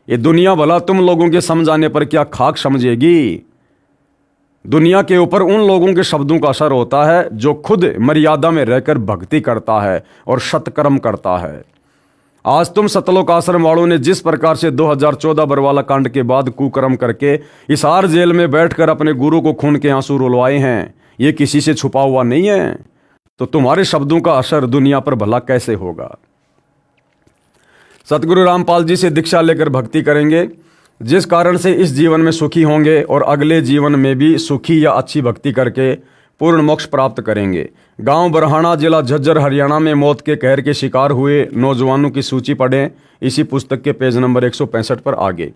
Speaker 1: ये दुनिया भला तुम लोगों के समझाने पर क्या खाक समझेगी। दुनिया के ऊपर उन लोगों के शब्दों का असर होता है जो खुद मर्यादा में रहकर भक्ति करता है और सत्कर्म करता है। आज तुम सतलोक आश्रम वालों ने जिस प्रकार से 2014 बरवाला कांड के बाद कुकर्म करके हिसार जेल में बैठकर अपने गुरु को खून के आंसू रुलवाए हैं, ये किसी से छुपा हुआ नहीं है। तो तुम्हारे शब्दों का असर दुनिया पर भला कैसे होगा। सतगुरु रामपाल जी से दीक्षा लेकर भक्ति करेंगे, जिस कारण से इस जीवन में सुखी होंगे और अगले जीवन में भी सुखी या अच्छी भक्ति करके पूर्ण मोक्ष प्राप्त करेंगे। गांव बरहाना, जिला झज्जर, हरियाणा में मौत के कहर के शिकार हुए नौजवानों की सूची पढ़ें इसी पुस्तक के पेज नंबर 165 पर आगे।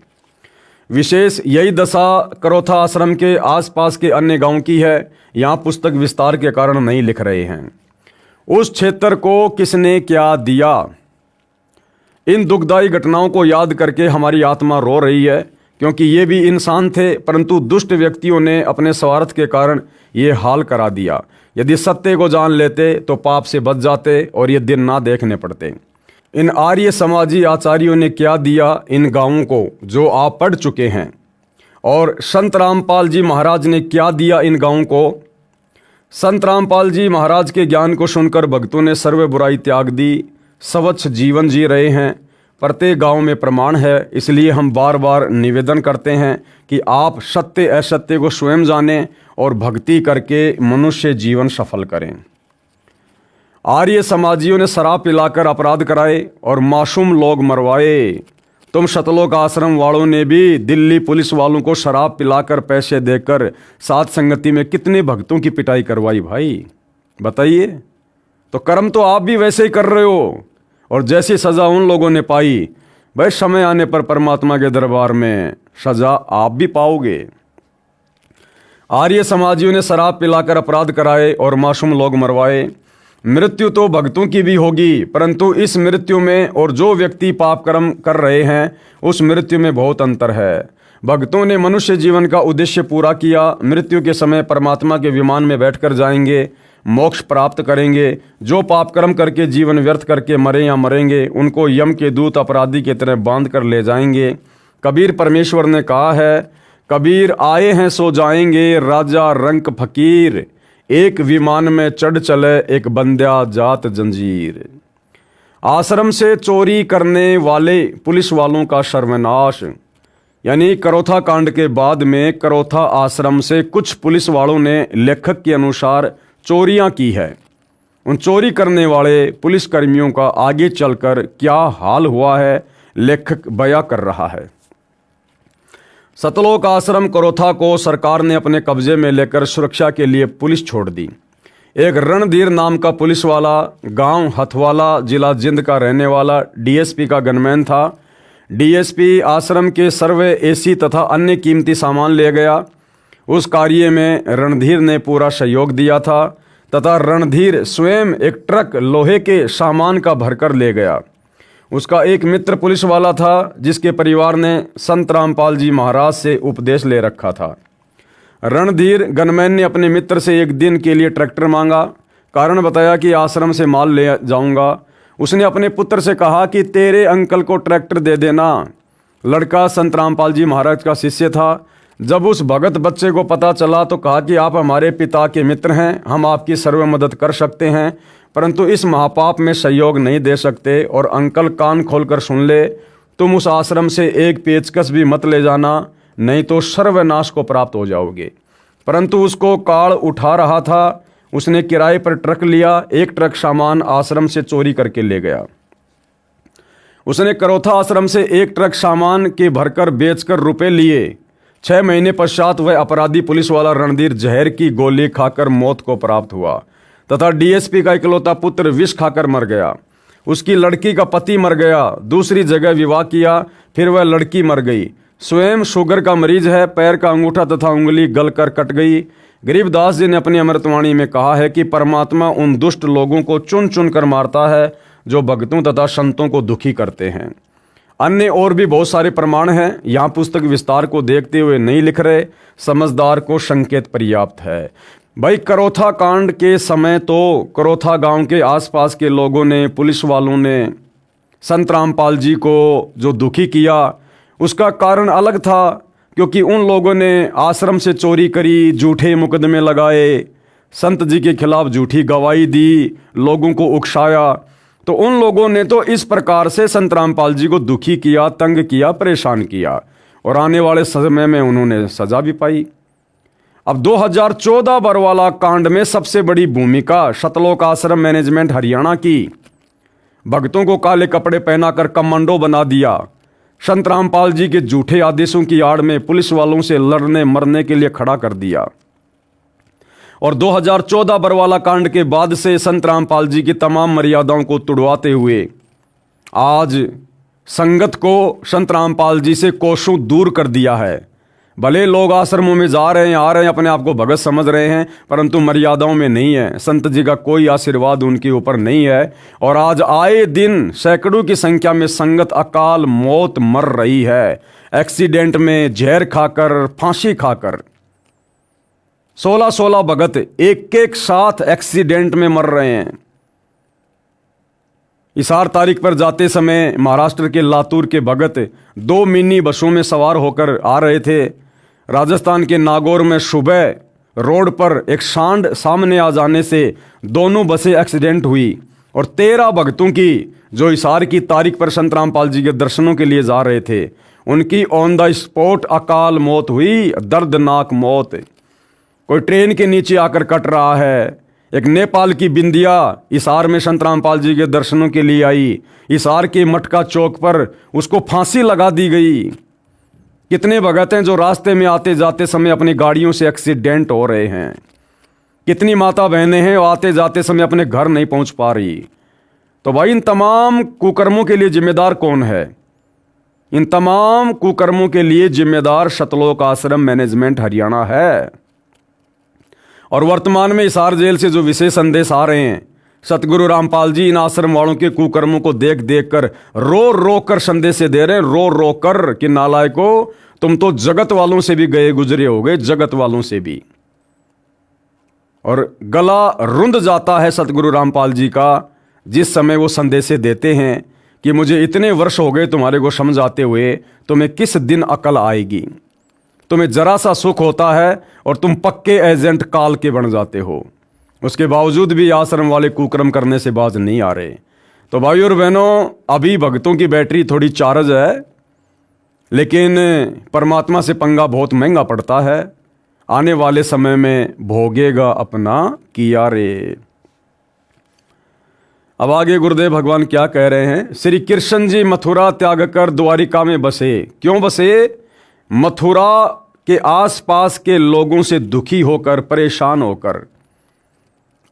Speaker 1: विशेष यही दशा करोथा आश्रम के आसपास के अन्य गांव की है। यहाँ पुस्तक विस्तार के कारण नहीं लिख रहे हैं। उस क्षेत्र को किसने क्या दिया, इन दुखदायी घटनाओं को याद करके हमारी आत्मा रो रही है, क्योंकि ये भी इंसान थे, परंतु दुष्ट व्यक्तियों ने अपने स्वार्थ के कारण ये हाल करा दिया। यदि सत्य को जान लेते तो पाप से बच जाते और ये दिन ना देखने पड़ते। इन आर्य समाजी आचार्यों ने क्या दिया इन गांवों को, जो आप पढ़ चुके हैं, और संत रामपाल जी महाराज ने क्या दिया इन गांवों को। संत रामपाल जी महाराज के ज्ञान को सुनकर भक्तों ने सर्व बुराई त्याग दी, स्वच्छ जीवन जी रहे हैं। प्रत्येक गांव में प्रमाण है, इसलिए हम बार बार निवेदन करते हैं कि आप सत्य असत्य को स्वयं जानें और भक्ति करके मनुष्य जीवन सफल करें। आर्य समाजियों ने शराब पिलाकर अपराध कराए और मासूम लोग मरवाए। तुम सतलोक आश्रम वालों ने भी दिल्ली पुलिस वालों को शराब पिलाकर पैसे देकर साथ संगति में कितने भक्तों की पिटाई करवाई भाई, बताइए। तो कर्म तो आप भी वैसे ही कर रहे हो, और जैसी सज़ा उन लोगों ने पाई, भाई समय आने पर परमात्मा के दरबार में सज़ा आप भी पाओगे। आर्य समाजियों ने शराब पिलाकर अपराध कराए और मासूम लोग मरवाए। मृत्यु तो भक्तों की भी होगी, परंतु इस मृत्यु में और जो व्यक्ति पाप कर्म कर रहे हैं उस मृत्यु में बहुत अंतर है। भक्तों ने मनुष्य जीवन का उद्देश्य पूरा किया, मृत्यु के समय परमात्मा के विमान में बैठकर जाएंगे, मोक्ष प्राप्त करेंगे। जो पाप कर्म करके जीवन व्यर्थ करके मरे या मरेंगे, उनको यम के दूत अपराधी की तरह बांध कर ले जाएंगे। कबीर परमेश्वर ने कहा है, कबीर आए हैं सो जाएंगे, राजा रंक फकीर, एक विमान में चढ़ चले एक बंध्या जात जंजीर। आश्रम से चोरी करने वाले पुलिस वालों का सर्वनाश। यानी करोथा कांड के बाद में करोथा आश्रम से कुछ पुलिस वालों ने लेखक के अनुसार चोरियां की है। उन चोरी करने वाले पुलिसकर्मियों का आगे चलकर क्या हाल हुआ है लेखक बयां कर रहा है। सतलोक आश्रम करोथा को सरकार ने अपने कब्जे में लेकर सुरक्षा के लिए पुलिस छोड़ दी। एक रणधीर नाम का पुलिस वाला गांव हथवाला जिला जिंद का रहने वाला डीएसपी का गनमैन था। डीएसपी आश्रम के सर्वे एसी तथा अन्य कीमती सामान ले गया। उस कार्य में रणधीर ने पूरा सहयोग दिया था तथा रणधीर स्वयं एक ट्रक लोहे के सामान का भरकर ले गया। उसका एक मित्र पुलिस वाला था जिसके परिवार ने संत रामपाल जी महाराज से उपदेश ले रखा था। रणधीर गनमैन ने अपने मित्र से एक दिन के लिए ट्रैक्टर मांगा। कारण बताया कि आश्रम से माल ले जाऊंगा। उसने अपने पुत्र से कहा कि तेरे अंकल को ट्रैक्टर दे देना। लड़का संत रामपाल जी महाराज का शिष्य था। जब उस भगत बच्चे को पता चला तो कहा कि आप हमारे पिता के मित्र हैं, हम आपकी सर्व मदद कर सकते हैं, परंतु इस महापाप में सहयोग नहीं दे सकते। और अंकल कान खोलकर सुन ले, तुम उस आश्रम से एक पेचकस भी मत ले जाना, नहीं तो सर्वनाश को प्राप्त हो जाओगे। परंतु उसको काल उठा रहा था। उसने किराए पर ट्रक लिया, एक ट्रक सामान आश्रम से चोरी करके ले गया। उसने करोथा आश्रम से एक ट्रक सामान के भरकर बेचकर रुपए लिए। 6 महीने पश्चात वह अपराधी पुलिस वाला रणधीर जहर की गोली खाकर मौत को प्राप्त हुआ तथा डीएसपी का इकलौता पुत्र विष खाकर मर गया। उसकी लड़की का पति मर गया, दूसरी जगह विवाह किया, फिर वह लड़की मर गई। स्वयं शुगर का मरीज है, पैर का अंगूठा तथा उंगली गलकर कट गई। गरीबदास जी ने अपनी अमृतवाणी में कहा है कि परमात्मा उन दुष्ट लोगों को चुन चुन कर मारता है जो भक्तों तथा संतों को दुखी करते हैं। अन्य और भी बहुत सारे प्रमाण हैं। यहाँ पुस्तक विस्तार को देखते हुए नहीं लिख रहे, समझदार को संकेत पर्याप्त है। भाई करौथा कांड के समय तो करौथा गांव के आसपास के लोगों ने, पुलिस वालों ने संत रामपाल जी को जो दुखी किया, उसका कारण अलग था, क्योंकि उन लोगों ने आश्रम से चोरी करी, झूठे मुकदमे लगाए, संत जी के खिलाफ झूठी गवाही दी, लोगों को उकसाया। तो उन लोगों ने तो इस प्रकार से संत रामपाल जी को दुखी किया, तंग किया, परेशान किया, और आने वाले समय में उन्होंने सजा भी पाई। अब 2014 बरवाला कांड में सबसे बड़ी भूमिका सतलोक आश्रम मैनेजमेंट हरियाणा की। भक्तों को काले कपड़े पहनाकर कमांडो बना दिया, संत रामपाल जी के झूठे आदेशों की आड़ में पुलिस वालों से लड़ने मरने के लिए खड़ा कर दिया। और 2014 बरवाला कांड के बाद से संत रामपाल जी की तमाम मर्यादाओं को तुड़वाते हुए आज संगत को संत रामपाल जी से कोसों दूर कर दिया है। भले लोग आश्रमों में जा रहे हैं, आ रहे हैं, अपने आप को भगत समझ रहे हैं, परंतु मर्यादाओं में नहीं है। संत जी का कोई आशीर्वाद उनके ऊपर नहीं है। और आज आए दिन सैकड़ों की संख्या में संगत अकाल मौत मर रही है, एक्सीडेंट में, जहर खाकर, फांसी खाकर। 16-16 भगत एक एक साथ एक्सीडेंट में मर रहे हैं। इसार तारीख पर जाते समय महाराष्ट्र के लातूर के भगत 2 मिनी बसों में सवार होकर आ रहे थे। राजस्थान के नागौर में सुबह रोड पर एक सांड सामने आ जाने से दोनों बसें एक्सीडेंट हुई और 13 भक्तों की, जो इसार की तारीख पर संत रामपाल जी के दर्शनों के लिए जा रहे थे, उनकी ऑन द स्पॉट अकाल मौत हुई, दर्दनाक मौत। कोई ट्रेन के नीचे आकर कट रहा है। एक नेपाल की बिंदिया इसार में संत रामपाल जी के दर्शनों के लिए आई। इसार के मटका चौक पर उसको फांसी लगा दी गई। कितने भगत हैं जो रास्ते में आते जाते समय अपनी गाड़ियों से एक्सीडेंट हो रहे हैं। कितनी माता बहनें हैं आते जाते समय अपने घर नहीं पहुंच पा रही। तो भाई इन तमाम कुकर्मों के लिए जिम्मेदार कौन है? इन तमाम कुकर्मों के लिए जिम्मेदार सतलोक आश्रम मैनेजमेंट हरियाणा है। और वर्तमान में इसार जेल से जो विशेष संदेश आ रहे हैं, सतगुरु रामपाल जी इन आश्रम वालों के कुकर्मों को देख देख कर रो रो कर संदेश दे रहे हैं, रो रो कर कि नालायको, तुम तो जगत वालों से भी गए गुजरे हो गए, जगत वालों से भी। और गला रुंध जाता है सतगुरु रामपाल जी का जिस समय वो संदेश देते हैं कि मुझे इतने वर्ष हो गए तुम्हारे को समझाते हुए, तुम्हें किस दिन अकल आएगी। तुम्हें जरा सा सुख होता है और तुम पक्के एजेंट काल के बन जाते हो। उसके बावजूद भी आश्रम वाले कुकर्म करने से बाज नहीं आ रहे। तो भाइयों और बहनों, अभी भक्तों की बैटरी थोड़ी चार्ज है, लेकिन परमात्मा से पंगा बहुत महंगा पड़ता है। आने वाले समय में भोगेगा अपना किया रे। अब आगे गुरुदेव भगवान क्या कह रहे हैं। श्री कृष्ण जी मथुरा त्याग कर द्वारिका में बसे। क्यों बसे? मथुरा के आसपास के लोगों से दुखी होकर, परेशान होकर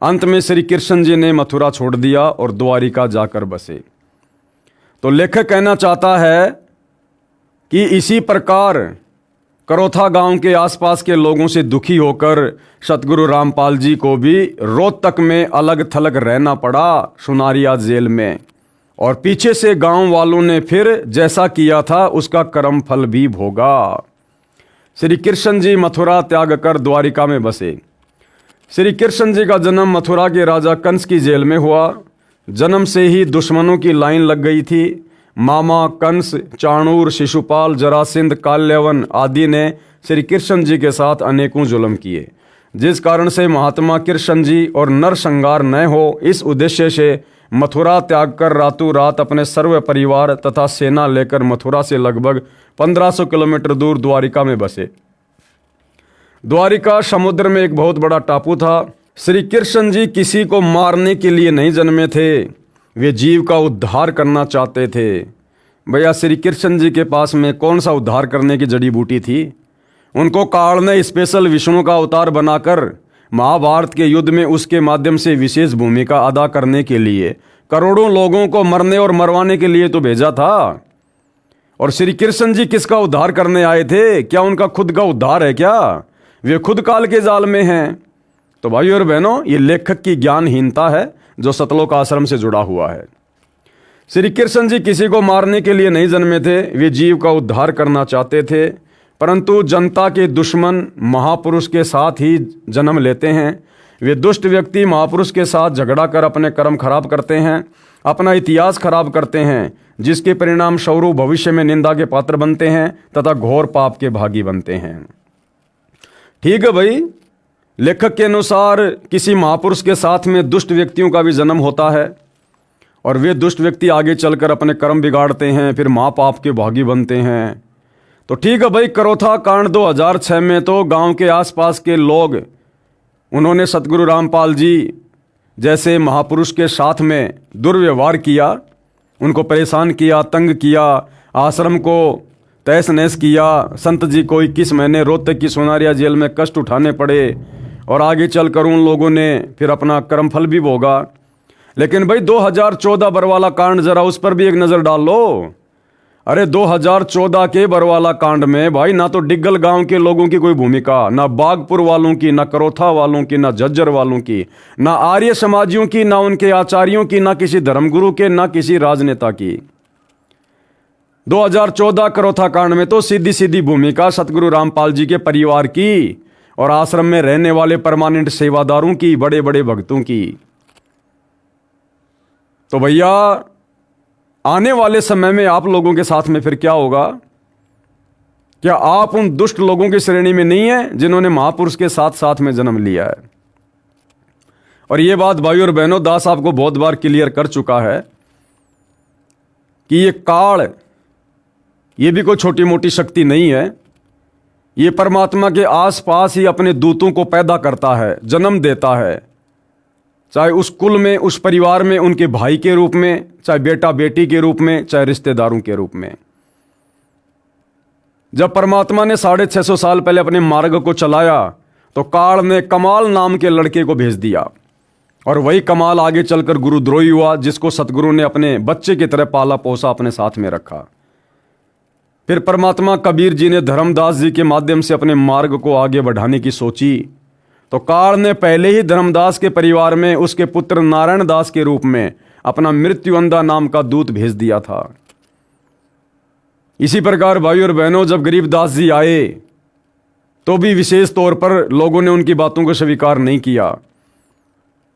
Speaker 1: अंत में श्री कृष्ण जी ने मथुरा छोड़ दिया और द्वारिका जाकर बसे। तो लेखक कहना चाहता है कि इसी प्रकार करौथा गांव के आसपास के लोगों से दुखी होकर सतगुरु रामपाल जी को भी रोहतक में अलग थलग रहना पड़ा, सुनारिया जेल में। और पीछे से गांव वालों ने फिर जैसा किया था उसका कर्म फल भी भोगा। श्री कृष्ण जी मथुरा त्याग कर द्वारिका में बसे। श्री कृष्ण जी का जन्म मथुरा के राजा कंस की जेल में हुआ। जन्म से ही दुश्मनों की लाइन लग गई थी। मामा कंस, चाणूर, शिशुपाल, जरासिंध, काल्यवन आदि ने श्री कृष्ण जी के साथ अनेकों जुल्म किए, जिस कारण से महात्मा कृष्ण जी और नरसंहार न हो, इस उद्देश्य से मथुरा त्याग कर रातों रात अपने सर्व परिवार तथा सेना लेकर मथुरा से लगभग 1500 किलोमीटर दूर द्वारिका में बसे। द्वारिका समुद्र में एक बहुत बड़ा टापू था। श्री कृष्ण जी किसी को मारने के लिए नहीं जन्मे थे, वे जीव का उद्धार करना चाहते थे। भैया श्री कृष्ण जी के पास में कौन सा उद्धार करने की जड़ी बूटी थी? उनको काल ने स्पेशल विष्णु का अवतार बनाकर महाभारत के युद्ध में उसके माध्यम से विशेष भूमिका अदा करने के लिए करोड़ों लोगों को मरने और मरवाने के लिए तो भेजा था। और श्री कृष्ण जी किसका उद्धार करने आए थे? क्या उनका खुद का उद्धार है क्या? वे खुद काल के जाल में हैं। तो भाइयों और बहनों, ये लेखक की ज्ञानहीनता है जो सतलोक आश्रम से जुड़ा हुआ है। श्री कृष्ण जी किसी को मारने के लिए नहीं जन्मे थे, वे जीव का उद्धार करना चाहते थे। परंतु जनता के दुश्मन महापुरुष के साथ ही जन्म लेते हैं। वे दुष्ट व्यक्ति महापुरुष के साथ झगड़ा कर अपने कर्म खराब करते हैं, अपना इतिहास खराब करते हैं, जिसके परिणाम स्वरूप भविष्य में निंदा के पात्र बनते हैं तथा घोर पाप के भागी बनते हैं। ठीक है भाई, लेखक के अनुसार किसी महापुरुष के साथ में दुष्ट व्यक्तियों का भी जन्म होता है और वे दुष्ट व्यक्ति आगे चलकर अपने कर्म बिगाड़ते हैं, फिर महापाप के भागी बनते हैं। तो ठीक है भाई, करोथा कांड 2006 में तो गांव के आसपास के लोग उन्होंने सतगुरु रामपाल जी जैसे महापुरुष के साथ में दुर्व्यवहार किया, उनको परेशान किया, तंग किया, आश्रम को तहस नहस किया। संत जी को 21 महीने रोहतक की सोनारिया जेल में कष्ट उठाने पड़े और आगे चलकर उन लोगों ने फिर अपना कर्मफल भी भोगा। लेकिन भाई 2014 बरवाला कांड, जरा उस पर भी एक नज़र डाल लो। अरे 2014 के बरवाला कांड में भाई ना तो डिग्गल गांव के लोगों की कोई भूमिका, ना बागपुर वालों की, ना करोथा वालों की, ना झज्जर वालों की, ना आर्य समाजियों की, ना उनके आचार्यों की, ना किसी धर्मगुरु के, ना किसी राजनेता की। 2014 करोथा कांड में तो सीधी सीधी भूमिका सतगुरु रामपाल जी के परिवार की और आश्रम में रहने वाले परमानेंट सेवादारों की, बड़े बड़े भक्तों की। तो भैया आने वाले समय में आप लोगों के साथ में फिर क्या होगा? क्या आप उन दुष्ट लोगों की श्रेणी में नहीं है जिन्होंने महापुरुष के साथ साथ में जन्म लिया है? और ये बात भाई और बहनों दास आपको बहुत बार क्लियर कर चुका है कि ये काल, ये भी कोई छोटी मोटी शक्ति नहीं है। ये परमात्मा के आसपास ही अपने दूतों को पैदा करता है, जन्म देता है, चाहे उस कुल में, उस परिवार में उनके भाई के रूप में, चाहे बेटा बेटी के रूप में, चाहे रिश्तेदारों के रूप में। जब परमात्मा ने 650 साल पहले अपने मार्ग को चलाया तो काल ने कमाल नाम के लड़के को भेज दिया और वही कमाल आगे चलकर गुरुद्रोही हुआ, जिसको सतगुरु ने अपने बच्चे की तरह पाला पोसा, अपने साथ में रखा। फिर परमात्मा कबीर जी ने धर्मदास जी के माध्यम से अपने मार्ग को आगे बढ़ाने की सोची तो काल ने पहले ही धर्मदास के परिवार में उसके पुत्र नारायण दास के रूप में अपना मृत्युअंधा नाम का दूत भेज दिया था। इसी प्रकार भाई और बहनों, जब गरीबदास जी आए तो भी विशेष तौर पर लोगों ने उनकी बातों को स्वीकार नहीं किया।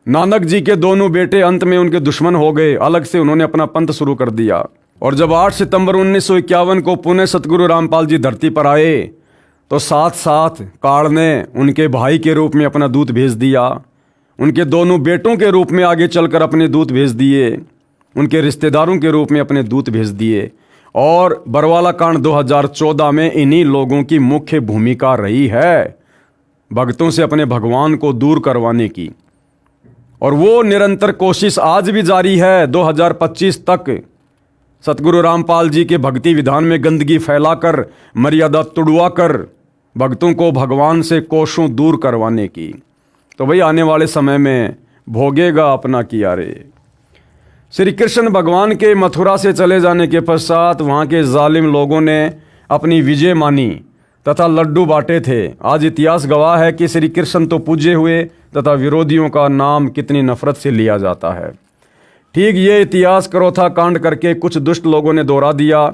Speaker 1: नानक जी के दोनों बेटे अंत में उनके दुश्मन हो गए, अलग से उन्होंने अपना पंथ शुरू कर दिया। और जब 8 सितंबर 1951 को पुणे सतगुरु रामपाल जी धरती पर आए तो साथ साथ काल ने उनके भाई के रूप में अपना दूत भेज दिया, उनके दोनों बेटों के रूप में आगे चलकर अपने दूत भेज दिए, उनके रिश्तेदारों के रूप में अपने दूत भेज दिए। और बरवाला कांड 2014 में इन्हीं लोगों की मुख्य भूमिका रही है भक्तों से अपने भगवान को दूर करवाने की। और वो निरंतर कोशिश आज भी जारी है। 2025 तक सतगुरु रामपाल जी के भक्ति विधान में गंदगी फैलाकर, मर्यादा तुड़वाकर भक्तों को भगवान से कोसों दूर करवाने की। तो भाई आने वाले समय में भोगेगा अपना किया रे। श्री कृष्ण भगवान के मथुरा से चले जाने के पश्चात वहाँ के जालिम लोगों ने अपनी विजय मानी तथा लड्डू बांटे थे। आज इतिहास गवाह है कि श्री कृष्ण तो पूजे हुए तथा विरोधियों का नाम कितनी नफरत से लिया जाता है। ठीक ये इतिहास करोथा कांड करके कुछ दुष्ट लोगों ने दोहरा दिया।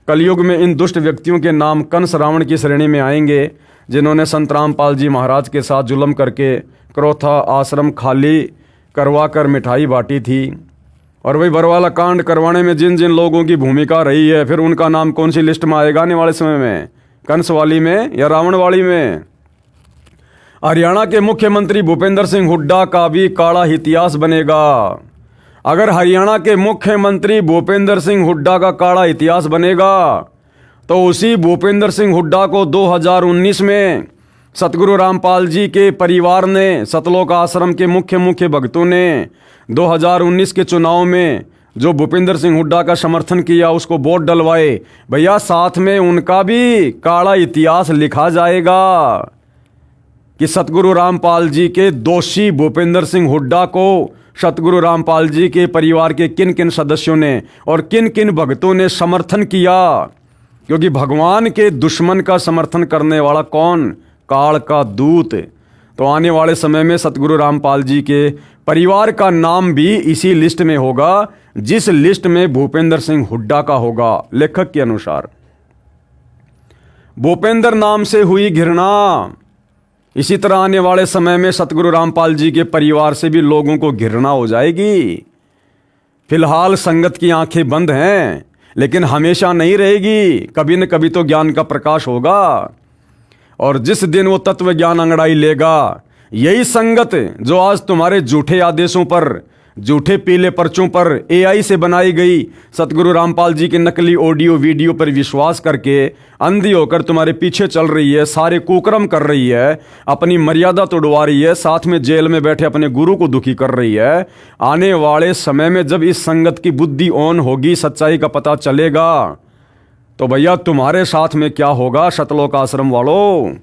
Speaker 1: कलयुग में इन दुष्ट व्यक्तियों के नाम कंस रावण की श्रेणी में आएंगे, जिन्होंने संत रामपाल जी महाराज के साथ जुल्म करके करोथा आश्रम खाली करवा कर मिठाई बांटी थी। और वही बरवाला कांड करवाने में जिन जिन लोगों की भूमिका रही है, फिर उनका नाम कौन सी लिस्ट में आएगा आने वाले समय में? कंस वाली में या रावण वाली में? हरियाणा के मुख्यमंत्री भूपेंद्र सिंह हुड्डा का भी काला इतिहास बनेगा। अगर हरियाणा के मुख्यमंत्री भूपेंद्र सिंह हुड्डा का काला इतिहास बनेगा तो उसी भूपेंद्र सिंह हुड्डा को 2019 में सतगुरु रामपाल जी के परिवार ने, सतलोक आश्रम के मुख्य भक्तों ने 2019 के चुनाव में जो भूपेंद्र सिंह हुड्डा का समर्थन किया, उसको वोट डलवाए। भैया साथ में उनका भी काला इतिहास लिखा जाएगा कि सतगुरु रामपाल जी के दोषी भूपेंद्र सिंह हुड्डा को सतगुरु रामपाल जी के परिवार के किन किन सदस्यों ने और किन किन भक्तों ने समर्थन किया। क्योंकि भगवान के दुश्मन का समर्थन करने वाला कौन? काल का दूत। तो आने वाले समय में सतगुरु रामपाल जी के परिवार का नाम भी इसी लिस्ट में होगा जिस लिस्ट में भूपेंद्र सिंह हुड्डा का होगा। लेखक के अनुसार भूपेंद्र नाम से हुई घृणा। इसी तरह आने वाले समय में सतगुरु रामपाल जी के परिवार से भी लोगों को घृणा हो जाएगी। फिलहाल संगत की आंखें बंद हैं, लेकिन हमेशा नहीं रहेगी। कभी न कभी तो ज्ञान का प्रकाश होगा, और जिस दिन वो तत्व ज्ञान अंगड़ाई लेगा, यही संगत जो आज तुम्हारे झूठे आदेशों पर, झूठे पीले पर्चों पर एआई से बनाई गई सतगुरु रामपाल जी के नकली ऑडियो वीडियो पर विश्वास करके अंधी होकर तुम्हारे पीछे चल रही है, सारे कुकर्म कर रही है, अपनी मर्यादा तोड़वा रही है, साथ में जेल में बैठे अपने गुरु को दुखी कर रही है। आने वाले समय में जब इस संगत की बुद्धि ऑन होगी, सच्चाई का पता चलेगा, तो भैया तुम्हारे साथ में क्या होगा सतलोक आश्रम वालों।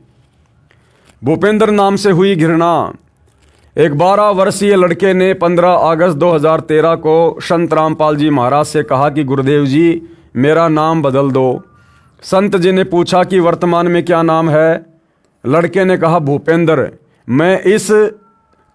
Speaker 1: भूपेंद्र नाम से हुई घृणा। एक 12 वर्षीय लड़के ने 15 अगस्त 2013 को संत रामपाल जी महाराज से कहा कि गुरुदेव जी मेरा नाम बदल दो। संत जी ने पूछा कि वर्तमान में क्या नाम है। लड़के ने कहा भूपेंद्र। मैं इस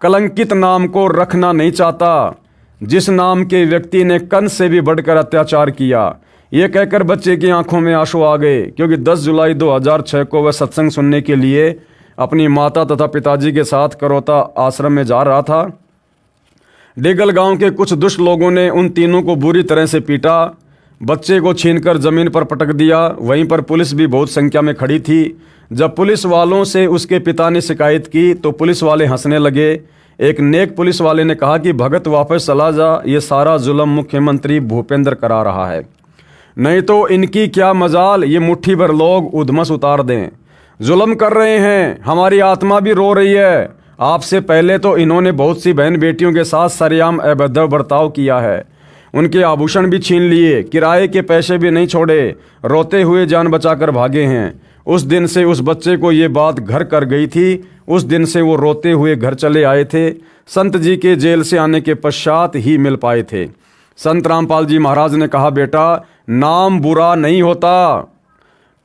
Speaker 1: कलंकित नाम को रखना नहीं चाहता जिस नाम के व्यक्ति ने कंस से भी बढ़कर अत्याचार किया। ये कहकर बच्चे की आंखों में आंसू आ गए, क्योंकि 10 जुलाई 2006 को वह सत्संग सुनने के लिए अपनी माता तथा पिताजी के साथ करोता आश्रम में जा रहा था। डेगल गांव के कुछ दुष्ट लोगों ने उन तीनों को बुरी तरह से पीटा, बच्चे को छीनकर जमीन पर पटक दिया। वहीं पर पुलिस भी बहुत संख्या में खड़ी थी। जब पुलिस वालों से उसके पिता ने शिकायत की तो पुलिस वाले हंसने लगे। एक नेक पुलिस वाले ने कहा कि भगत वापस चला जा, ये सारा जुल्म मुख्यमंत्री भूपेंद्र करा रहा है, नहीं तो इनकी क्या मजाल ये मुट्ठी भर लोग उधमस उतार दें। जुल्म कर रहे हैं, हमारी आत्मा भी रो रही है। आपसे पहले तो इन्होंने बहुत सी बहन बेटियों के साथ सरेआम अभद्र बर्ताव किया है, उनके आभूषण भी छीन लिए, किराए के पैसे भी नहीं छोड़े, रोते हुए जान बचाकर भागे हैं। उस दिन से उस बच्चे को ये बात घर कर गई थी। उस दिन से वो रोते हुए घर चले आए थे। संत जी के जेल से आने के पश्चात ही मिल पाए थे। संत रामपाल जी महाराज ने कहा बेटा नाम बुरा नहीं होता,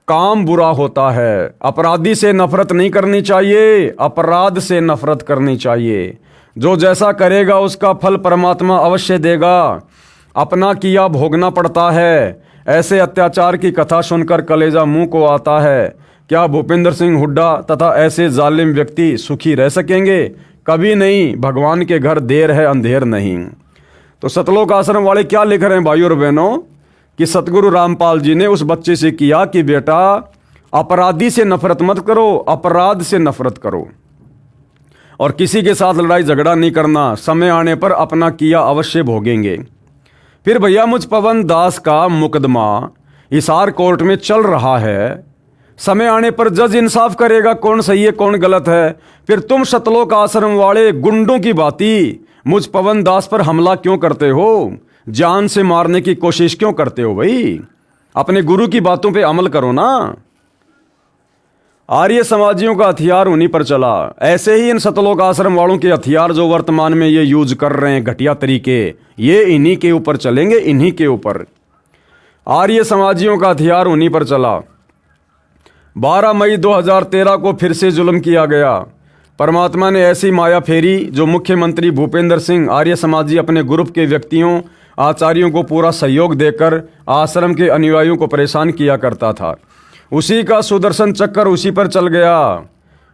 Speaker 1: काम बुरा होता है। अपराधी से नफरत नहीं करनी चाहिए, अपराध से नफरत करनी चाहिए। जो जैसा करेगा उसका फल परमात्मा अवश्य देगा। अपना किया भोगना पड़ता है। ऐसे अत्याचार की कथा सुनकर कलेजा मुंह को आता है। क्या भूपेंद्र सिंह हुड्डा तथा ऐसे जालिम व्यक्ति सुखी रह सकेंगे? कभी नहीं। भगवान के घर देर है अंधेर नहीं। तो सतलोक आश्रम वाले क्या लिख रहे हैं भाइयों और बहनों कि सतगुरु रामपाल जी ने उस बच्चे से किया कि बेटा अपराधी से नफरत मत करो, अपराध से नफरत करो, और किसी के साथ लड़ाई झगड़ा नहीं करना। समय आने पर अपना किया अवश्य भोगेंगे। फिर भैया मुझ पवन दास का मुकदमा हिसार कोर्ट में चल रहा है। समय आने पर जज इंसाफ करेगा कौन सही है कौन गलत है। फिर तुम सतलोक आश्रम वाले गुंडों की भांति मुझ पवन दास पर हमला क्यों करते हो? जान से मारने की कोशिश क्यों करते हो भाई? अपने गुरु की बातों पे अमल करो ना। आर्य समाजियों का हथियार उन्हीं पर चला। ऐसे ही इन सतलोक आश्रम वालों के हथियार जो वर्तमान में ये यूज कर रहे हैं घटिया तरीके, ये इन्हीं के ऊपर चलेंगे, इन्हीं के ऊपर। आर्य समाजियों का हथियार उन्हीं पर चला। 12 मई 2013 को फिर से जुल्म किया गया। परमात्मा ने ऐसी माया फेरी जो मुख्यमंत्री भूपेंद्र सिंह आर्य समाजी अपने ग्रुप के व्यक्तियों आचार्यों को पूरा सहयोग देकर आश्रम के अनुयायियों को परेशान किया करता था। उसी का सुदर्शन चक्कर उसी पर चल गया।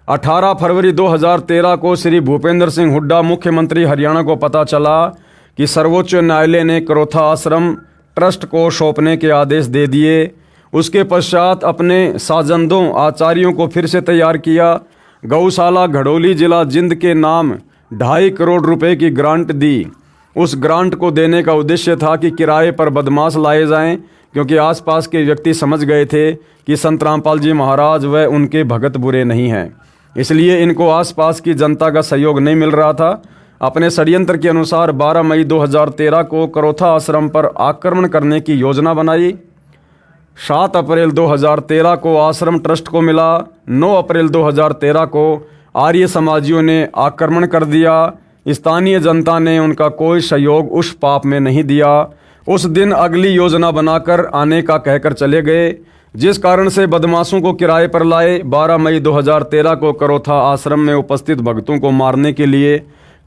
Speaker 1: 18 फरवरी 2013 को श्री भूपेंद्र सिंह हुड्डा मुख्यमंत्री हरियाणा को पता चला कि सर्वोच्च न्यायालय ने करोथा आश्रम ट्रस्ट को सौंपने के आदेश दे दिए। उसके पश्चात अपने साजंदों आचार्यों को फिर से तैयार किया। गौशाला घड़ोली जिला जिंद के नाम 2.5 करोड़ रुपए की ग्रांट दी। उस ग्रांट को देने का उद्देश्य था कि किराए पर बदमाश लाए जाएं, क्योंकि आसपास के व्यक्ति समझ गए थे कि संत रामपाल जी महाराज व उनके भगत बुरे नहीं हैं, इसलिए इनको आसपास की जनता का सहयोग नहीं मिल रहा था। अपने षड्यंत्र के अनुसार 12 मई 2013 को करोथा आश्रम पर आक्रमण करने की योजना बनाई। 7 अप्रैल 2013 को आश्रम ट्रस्ट को मिला। 9 अप्रैल 2013 को आर्य समाजियों ने आक्रमण कर दिया। स्थानीय जनता ने उनका कोई सहयोग उस पाप में नहीं दिया। उस दिन अगली योजना बनाकर आने का कहकर चले गए, जिस कारण से बदमाशों को किराए पर लाए। 12 मई 2013 को करोथा आश्रम में उपस्थित भक्तों को मारने के लिए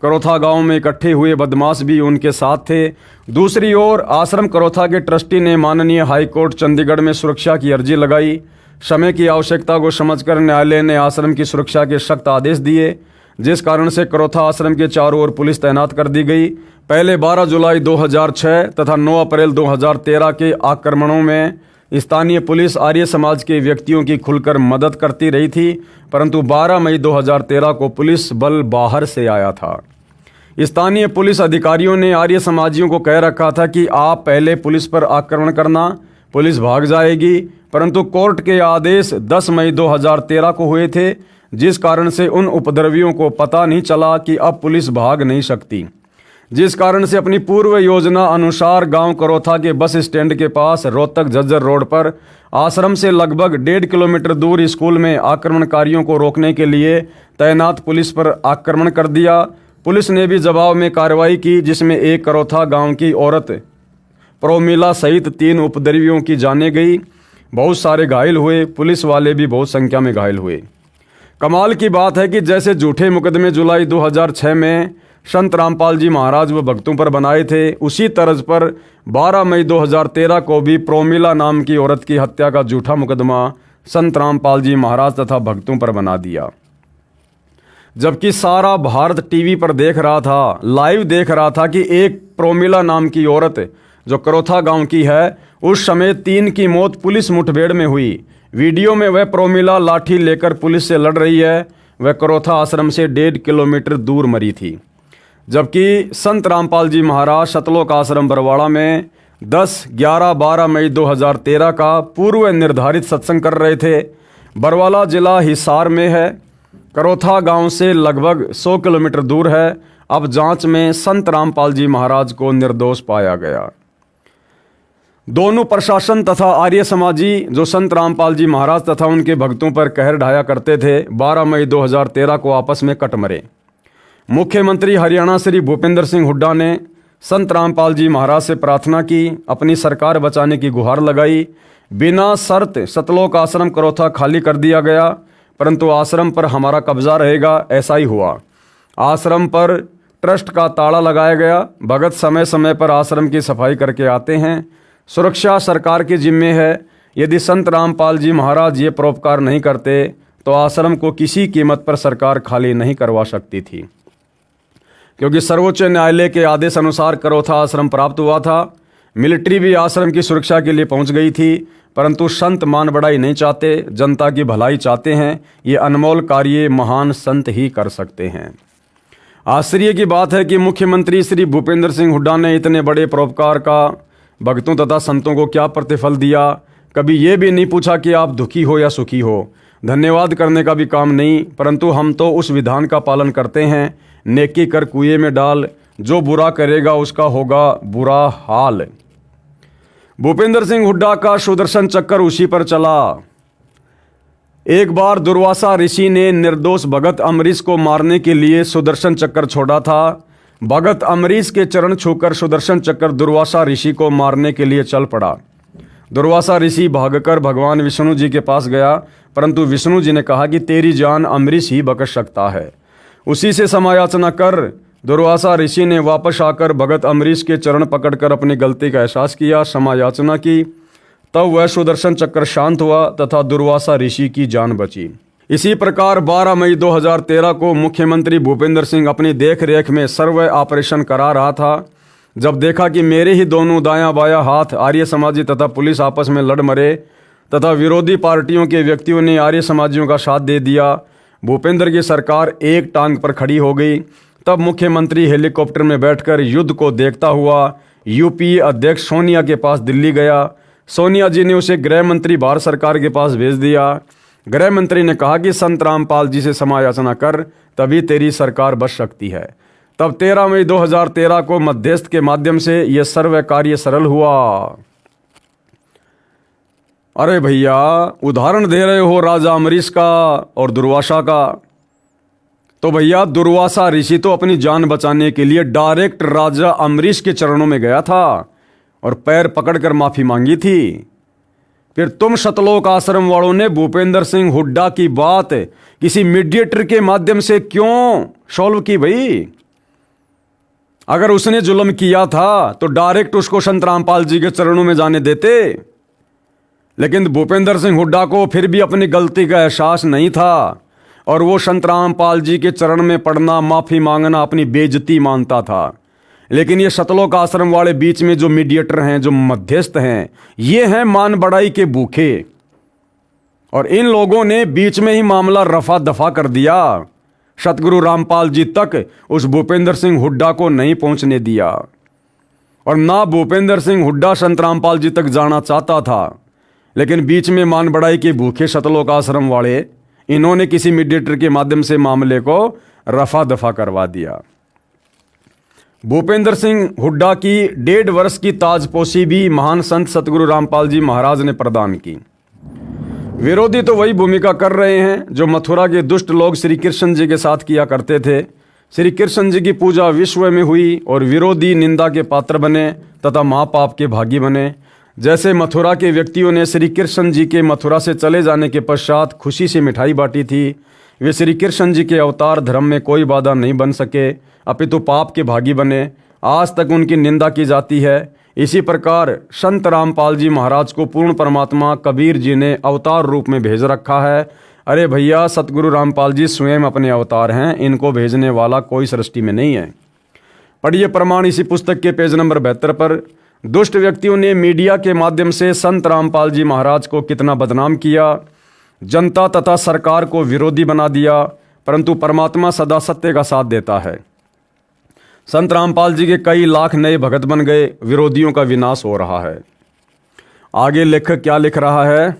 Speaker 1: करोथा गांव में इकट्ठे हुए बदमाश भी उनके साथ थे। दूसरी ओर आश्रम करोथा के ट्रस्टी ने माननीय हाईकोर्ट चंडीगढ़ में सुरक्षा की अर्जी लगाई। समय की आवश्यकता को समझकर न्यायालय ने आश्रम की सुरक्षा के सख्त आदेश दिए, जिस कारण से करोथा आश्रम के चारों ओर पुलिस तैनात कर दी गई। पहले 12 जुलाई 2006 तथा 9 अप्रैल 2013 के आक्रमणों में स्थानीय पुलिस आर्य समाज के व्यक्तियों की खुलकर मदद करती रही थी, परंतु 12 मई 2013 को पुलिस बल बाहर से आया था। स्थानीय पुलिस अधिकारियों ने आर्य समाजियों को कह रखा था कि आप पहले पुलिस पर आक्रमण करना, पुलिस भाग जाएगी, परंतु कोर्ट के आदेश 10 मई 2013 को हुए थे, जिस कारण से उन उपद्रवियों को पता नहीं चला कि अब पुलिस भाग नहीं सकती, जिस कारण से अपनी पूर्व योजना अनुसार गांव करोथा के बस स्टैंड के पास रोहतक झज्जर रोड पर आश्रम से लगभग 1.5 किलोमीटर दूर स्कूल में आक्रमणकारियों को रोकने के लिए तैनात पुलिस पर आक्रमण कर दिया। पुलिस ने भी जवाब में कार्रवाई की, जिसमें एक करोथा गांव की औरत प्रोमिला सहित 3 उपद्रवियों की जाने गई। बहुत सारे घायल हुए, पुलिस वाले भी बहुत संख्या में घायल हुए। कमाल की बात है कि जैसे झूठे मुकदमे जुलाई 2006 में संत रामपाल जी महाराज व भक्तों पर बनाए थे, उसी तर्ज पर 12 मई 2013 को भी प्रोमिला नाम की औरत की हत्या का झूठा मुकदमा संत रामपाल जी महाराज तथा भक्तों पर बना दिया। जबकि सारा भारत टीवी पर देख रहा था, लाइव देख रहा था कि एक प्रोमिला नाम की औरत जो करोथा गांव की है, उस समय 3 की मौत पुलिस मुठभेड़ में हुई। वीडियो में वह प्रोमिला लाठी लेकर पुलिस से लड़ रही है, वह करोथा आश्रम से 1.5 किलोमीटर दूर मरी थी। जबकि संत रामपाल जी महाराज सतलोक आश्रम बरवाड़ा में 10, 11, 12 मई 2013 का पूर्व निर्धारित सत्संग कर रहे थे। बरवाला जिला हिसार में है, करोथा गांव से लगभग 100 किलोमीटर दूर है। अब जांच में संत रामपाल जी महाराज को निर्दोष पाया गया। दोनों प्रशासन तथा आर्य समाजी जो संत रामपाल जी महाराज तथा उनके भक्तों पर कहर ढाया करते थे, 12 मई 2013 को आपस में कट मरे। मुख्यमंत्री हरियाणा श्री भूपेंद्र सिंह हुड्डा ने संत रामपाल जी महाराज से प्रार्थना की, अपनी सरकार बचाने की गुहार लगाई। बिना शर्त सतलोक आश्रम करोथा खाली कर दिया गया, परंतु आश्रम पर हमारा कब्जा रहेगा, ऐसा ही हुआ। आश्रम पर ट्रस्ट का ताला लगाया गया। भगत समय समय पर आश्रम की सफाई करके आते हैं। सुरक्षा सरकार की जिम्मे है। यदि संत रामपाल जी महाराज ये परोपकार नहीं करते तो आश्रम को किसी कीमत पर सरकार खाली नहीं करवा सकती थी, क्योंकि सर्वोच्च न्यायालय के आदेश अनुसार करोथा आश्रम प्राप्त हुआ था। मिलिट्री भी आश्रम की सुरक्षा के लिए पहुंच गई थी, परंतु संत मान बढ़ाई नहीं चाहते, जनता की भलाई चाहते हैं। ये अनमोल कार्य महान संत ही कर सकते हैं। आश्चर्य की बात है कि मुख्यमंत्री श्री भूपेंद्र सिंह हुड्डा ने इतने बड़े परोपकार का भक्तों तथा संतों को क्या प्रतिफल दिया। कभी ये भी नहीं पूछा कि आप दुखी हो या सुखी हो। धन्यवाद करने का भी काम नहीं, परंतु हम तो उस विधान का पालन करते हैं, नेकी कर कुएं में डाल, जो बुरा करेगा उसका होगा बुरा हाल। भूपेंद्र सिंह हुड्डा का सुदर्शन चक्कर उसी पर चला। एक बार दुर्वासा ऋषि ने निर्दोष भगत अम्बरीश को मारने के लिए सुदर्शन चक्कर छोड़ा था। भगत अम्बरीश के चरण छूकर सुदर्शन चक्कर दुर्वासा ऋषि को मारने के लिए चल पड़ा। दुर्वासा ऋषि भागकर भगवान विष्णु जी के पास गया, परंतु विष्णु जी ने कहा कि तेरी जान अम्बरीश ही बख्श सकता है। उसी से क्षमायाचना कर दुर्वासा ऋषि ने वापस आकर भगत अम्बरीश के चरण पकड़कर अपनी गलती का एहसास किया, क्षमायाचना की। तब वह सुदर्शन चक्र शांत हुआ तथा दुर्वासा ऋषि की जान बची। इसी प्रकार 12 मई 2013 को मुख्यमंत्री भूपेंद्र सिंह अपनी देख रेख में सर्वे ऑपरेशन करा रहा था। जब देखा कि मेरे ही दोनों दायां बायां हाथ आर्य समाजी तथा पुलिस आपस में लड़ मरे तथा विरोधी पार्टियों के व्यक्तियों ने आर्य समाजियों का साथ दे दिया, भूपेंद्र की सरकार एक टांग पर खड़ी हो गई। तब मुख्यमंत्री हेलीकॉप्टर में बैठकर युद्ध को देखता हुआ यूपीए अध्यक्ष सोनिया के पास दिल्ली गया। सोनिया जी ने उसे गृह मंत्री भारत सरकार के पास भेज दिया। गृह मंत्री ने कहा कि संत रामपाल जी से क्षमायाचना कर, तभी तेरी सरकार बच सकती है। तब 13 मई 2013 को मध्यस्थ के माध्यम से यह सर्व कार्य सरल हुआ। अरे भैया, उदाहरण दे रहे हो राजा अम्बरीश का और दुर्वासा का, तो भैया दुर्वासा ऋषि तो अपनी जान बचाने के लिए डायरेक्ट राजा अम्बरीश के चरणों में गया था और पैर पकड़कर माफी मांगी थी। फिर तुम सतलोक आश्रम वालों ने भूपेंद्र सिंह हुड्डा की बात किसी मीडिएटर के माध्यम से क्यों सॉल्व की भाई? अगर उसने जुल्म किया था तो डायरेक्ट उसको संत रामपाल जी के चरणों में जाने देते। लेकिन भूपेंद्र सिंह हुड्डा को फिर भी अपनी गलती का एहसास नहीं था और वो संत रामपाल जी के चरण में पड़ना, माफी मांगना अपनी बेइज्जती मानता था। लेकिन ये सतलोक आश्रम वाले बीच में जो मीडिएटर हैं, जो मध्यस्थ हैं, ये हैं मान बढ़ाई के भूखे, और इन लोगों ने बीच में ही मामला रफा दफा कर दिया। सतगुरु रामपाल जी तक उस भूपेंद्र सिंह हुड्डा को नहीं पहुंचने दिया और ना भूपेंद्र सिंह हुड्डा संत रामपाल जी तक जाना चाहता था। लेकिन बीच में मान बढ़ाई के भूखे सतलोक आश्रम वाले, इन्होंने किसी मीडिएटर के माध्यम से मामले को रफा दफा करवा दिया। भूपेंद्र सिंह हुड्डा की 1.5 वर्ष की ताजपोशी भी महान संत सतगुरु रामपाल जी महाराज ने प्रदान की। विरोधी तो वही भूमिका कर रहे हैं जो मथुरा के दुष्ट लोग श्री कृष्ण जी के साथ किया करते थे। श्री कृष्ण जी की पूजा विश्व में हुई और विरोधी निंदा के पात्र बने तथा महापाप के भागी बने। जैसे मथुरा के व्यक्तियों ने श्री कृष्ण जी के मथुरा से चले जाने के पश्चात खुशी से मिठाई बांटी थी, वे श्री कृष्ण जी के अवतार धर्म में कोई बाधा नहीं बन सके, अपितु पाप के भागी बने। आज तक उनकी निंदा की जाती है। इसी प्रकार संत रामपाल जी महाराज को पूर्ण परमात्मा कबीर जी ने अवतार रूप में भेज रखा है। अरे भैया, सतगुरु रामपाल जी स्वयं अपने अवतार हैं, इनको भेजने वाला कोई सृष्टि में नहीं है। पढ़िए प्रमाण इसी पुस्तक के पेज नंबर 72 पर। दुष्ट व्यक्तियों ने मीडिया के माध्यम से संत रामपाल जी महाराज को कितना बदनाम किया, जनता तथा सरकार को विरोधी बना दिया, परंतु परमात्मा सदा सत्य का साथ देता है। संत रामपाल जी के कई लाख नए भगत बन गए, विरोधियों का विनाश हो रहा है। आगे लेखक क्या लिख रहा है?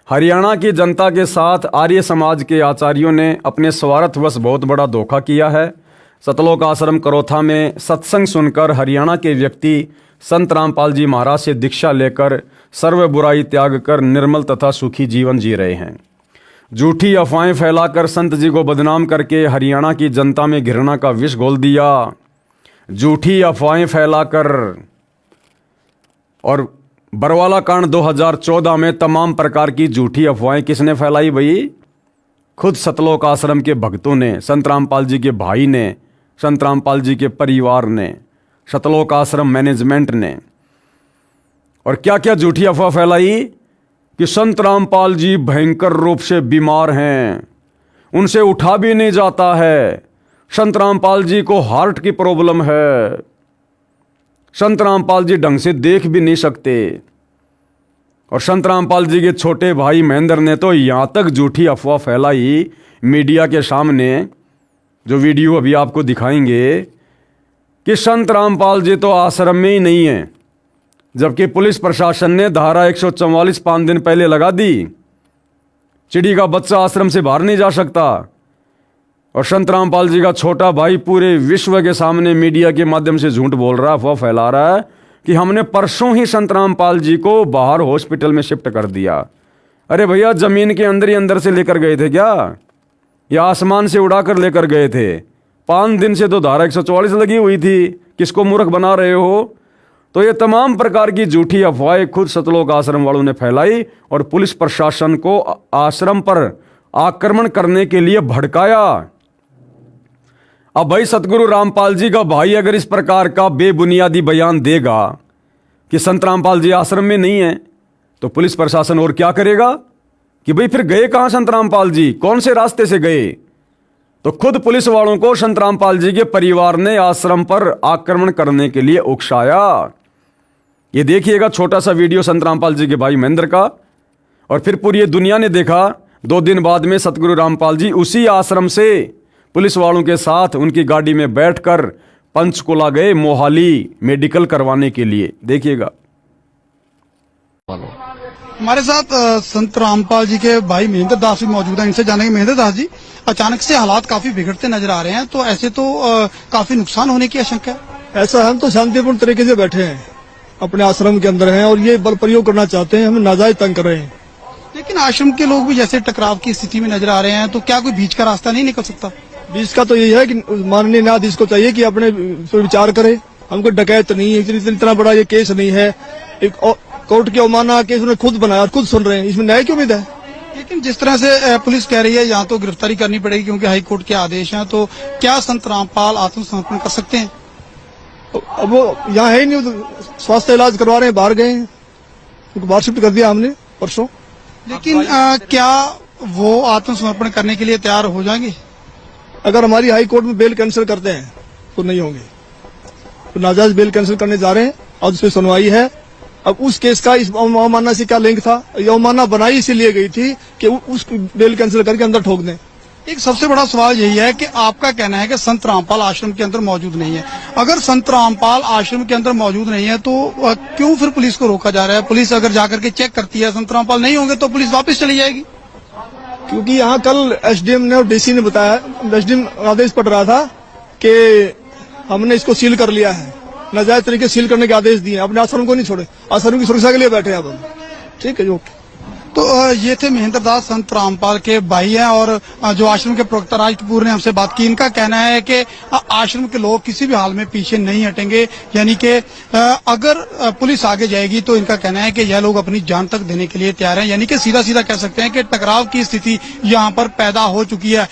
Speaker 1: हरियाणा की जनता के साथ आर्य समाज के आचार्यों ने अपने स्वार्थवश बहुत बड़ा धोखा किया है। सतलोक आश्रम करोथा में सत्संग सुनकर हरियाणा के व्यक्ति संत रामपाल जी महाराज से दीक्षा लेकर सर्व बुराई त्याग कर निर्मल तथा सुखी जीवन जी रहे हैं। झूठी अफवाहें फैलाकर संत जी को बदनाम करके हरियाणा की जनता में घृणा का विष घोल दिया। झूठी अफवाहें फैलाकर, और बरवाला कांड 2014 में तमाम प्रकार की झूठी अफवाहें किसने फैलाई भाई? खुद सतलोक आश्रम के भक्तों ने, संत रामपाल जी के भाई ने, संत रामपाल जी के परिवार ने, सतलोक आश्रम मैनेजमेंट ने। और क्या क्या झूठी अफवाह फैलाई कि संत रामपाल जी भयंकर रूप से बीमार हैं, उनसे उठा भी नहीं जाता है, संत रामपाल जी को हार्ट की प्रॉब्लम है, संत रामपाल जी ढंग से देख भी नहीं सकते। और संत रामपाल जी के छोटे भाई महेंद्र ने तो यहां तक झूठी अफवाह फैलाई मीडिया के सामने, जो वीडियो अभी आपको दिखाएंगे, कि संत रामपाल जी तो आश्रम में ही नहीं है, जबकि पुलिस प्रशासन ने धारा 144 5 दिन पहले लगा दी। चिड़ी का बच्चा आश्रम से बाहर नहीं जा सकता। और संत रामपाल जी का छोटा भाई पूरे विश्व के सामने मीडिया के माध्यम से झूठ बोल रहा है, अफवाह फैला रहा है कि हमने परसों ही संत रामपाल जी को बाहर हॉस्पिटल में शिफ्ट कर दिया। अरे भैया, जमीन के अंदर ही अंदर से लेकर गए थे क्या, या आसमान से उड़ाकर लेकर गए थे? 5 दिन से तो धारा 144 लगी हुई थी, किसको मूर्ख बना रहे हो? तो ये तमाम प्रकार की झूठी अफवाहें खुद सतलोक आश्रम वालों ने फैलाई और पुलिस प्रशासन को आश्रम पर आक्रमण करने के लिए भड़काया। अब भाई, सतगुरु रामपाल जी का भाई अगर इस प्रकार का बेबुनियादी बयान देगा कि संत रामपाल जी आश्रम में नहीं है, तो पुलिस प्रशासन और क्या करेगा कि भाई फिर गए कहां संत रामपाल जी, कौन से रास्ते से गए? तो खुद पुलिस वालों को संत रामपाल जी के परिवार ने आश्रम पर आक्रमण करने के लिए उकसाया। ये देखिएगा छोटा सा वीडियो संत रामपाल जी के भाई महेंद्र का। और फिर पूरी दुनिया ने देखा, 2 दिन बाद में सतगुरु रामपाल जी उसी आश्रम से पुलिस वालों के साथ उनकी गाड़ी में बैठकर पंचकुला गए मोहाली मेडिकल करवाने के लिए। देखिएगा।
Speaker 2: हमारे साथ संत रामपाल जी के भाई महेंद्र दास भी मौजूद हैं। इनसे जानेंगे, महेंद्र दास जी, अचानक से हालात काफी बिगड़ते नजर आ रहे हैं, तो ऐसे तो काफी नुकसान होने की आशंका है।
Speaker 3: ऐसा हम तो शांतिपूर्ण तरीके से बैठे हैं, अपने आश्रम के अंदर हैं और ये बल प्रयोग करना चाहते हैं, हमें नाजायज तंग कर रहे हैं।
Speaker 2: लेकिन आश्रम के लोग भी जैसे टकराव की स्थिति में नजर आ रहे हैं, तो क्या कोई बीच का रास्ता नहीं निकल सकता?
Speaker 3: बीच का तो यही है कि माननीय न्यायाधीश को चाहिए कि अपने पर विचार करे। हमको डकैत नहीं है, इतना बड़ा ये केस नहीं है, एक कोर्ट की अवमानना केस उन्होंने खुद बनाया, खुद सुन रहे हैं, इसमें न्याय की उम्मीद है।
Speaker 2: लेकिन जिस तरह से पुलिस कह रही है यहाँ तो गिरफ्तारी करनी पड़ेगी क्योंकि हाईकोर्ट के आदेश हैं, तो क्या संत रामपाल आत्मसमर्पण कर सकते हैं?
Speaker 3: अब वो यहाँ है ही नहीं, तो स्वास्थ्य इलाज करवा रहे हैं, बाहर गए हैं, उनको बाहर शिफ्ट कर दिया हमने परसों।
Speaker 2: लेकिन क्या वो आत्मसमर्पण करने के लिए तैयार हो जाएंगे?
Speaker 3: अगर हमारी हाई कोर्ट में बेल कैंसिल करते हैं तो नहीं होंगे, तो नाजायज बेल कैंसिल करने जा रहे हैं। आज उस पर सुनवाई है। अब उस केस का इस अवमानना से क्या लिंक था? ये अवमानना बनाई इसीलिए गई थी कि उस बेल कैंसिल करके अंदर ठोक दें।
Speaker 2: एक सबसे बड़ा सवाल यही है कि आपका कहना है कि संत रामपाल आश्रम के अंदर मौजूद नहीं है। अगर संत रामपाल आश्रम के अंदर मौजूद नहीं है तो क्यों फिर पुलिस को रोका जा रहा है? पुलिस अगर जाकर के चेक करती है संत रामपाल नहीं होंगे तो पुलिस वापस चली जाएगी।
Speaker 3: क्योंकि यहाँ कल एसडीएम ने और डीसी ने बताया, एसडीएम आदेश पड़ रहा था कि हमने इसको सील कर लिया है, नाजायज तरीके से सील करने के आदेश दिए, अपने आश्रम को नहीं छोड़े, आश्रम की सुरक्षा के लिए बैठे हैं अब हम। ठीक है जो।
Speaker 2: तो ये थे महेंद्र दास, संत रामपाल के भाई हैं और जो आश्रम के प्रवक्ता राज कपूर ने हमसे बात की। इनका कहना है कि आश्रम के लोग किसी भी हाल में पीछे नहीं हटेंगे, यानी कि अगर पुलिस आगे जाएगी तो इनका कहना है कि यह लोग अपनी जान तक देने के लिए तैयार हैं। यानी कि सीधा सीधा कह सकते हैं कि टकराव की स्थिति यहाँ पर पैदा हो चुकी है।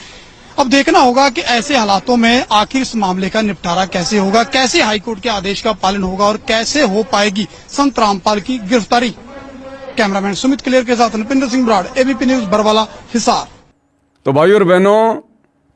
Speaker 2: अब देखना होगा कि ऐसे हालातों में आखिर इस मामले का निपटारा कैसे होगा, कैसे हाईकोर्ट के आदेश का पालन होगा और कैसे हो पाएगी संत रामपाल की गिरफ्तारी। कैमरामैन सुमित क्लियर के साथ नृपिंदर सिंह ब्राड, एबीपी न्यूज, बरवाला, हिसार।
Speaker 1: तो भाई और बहनों,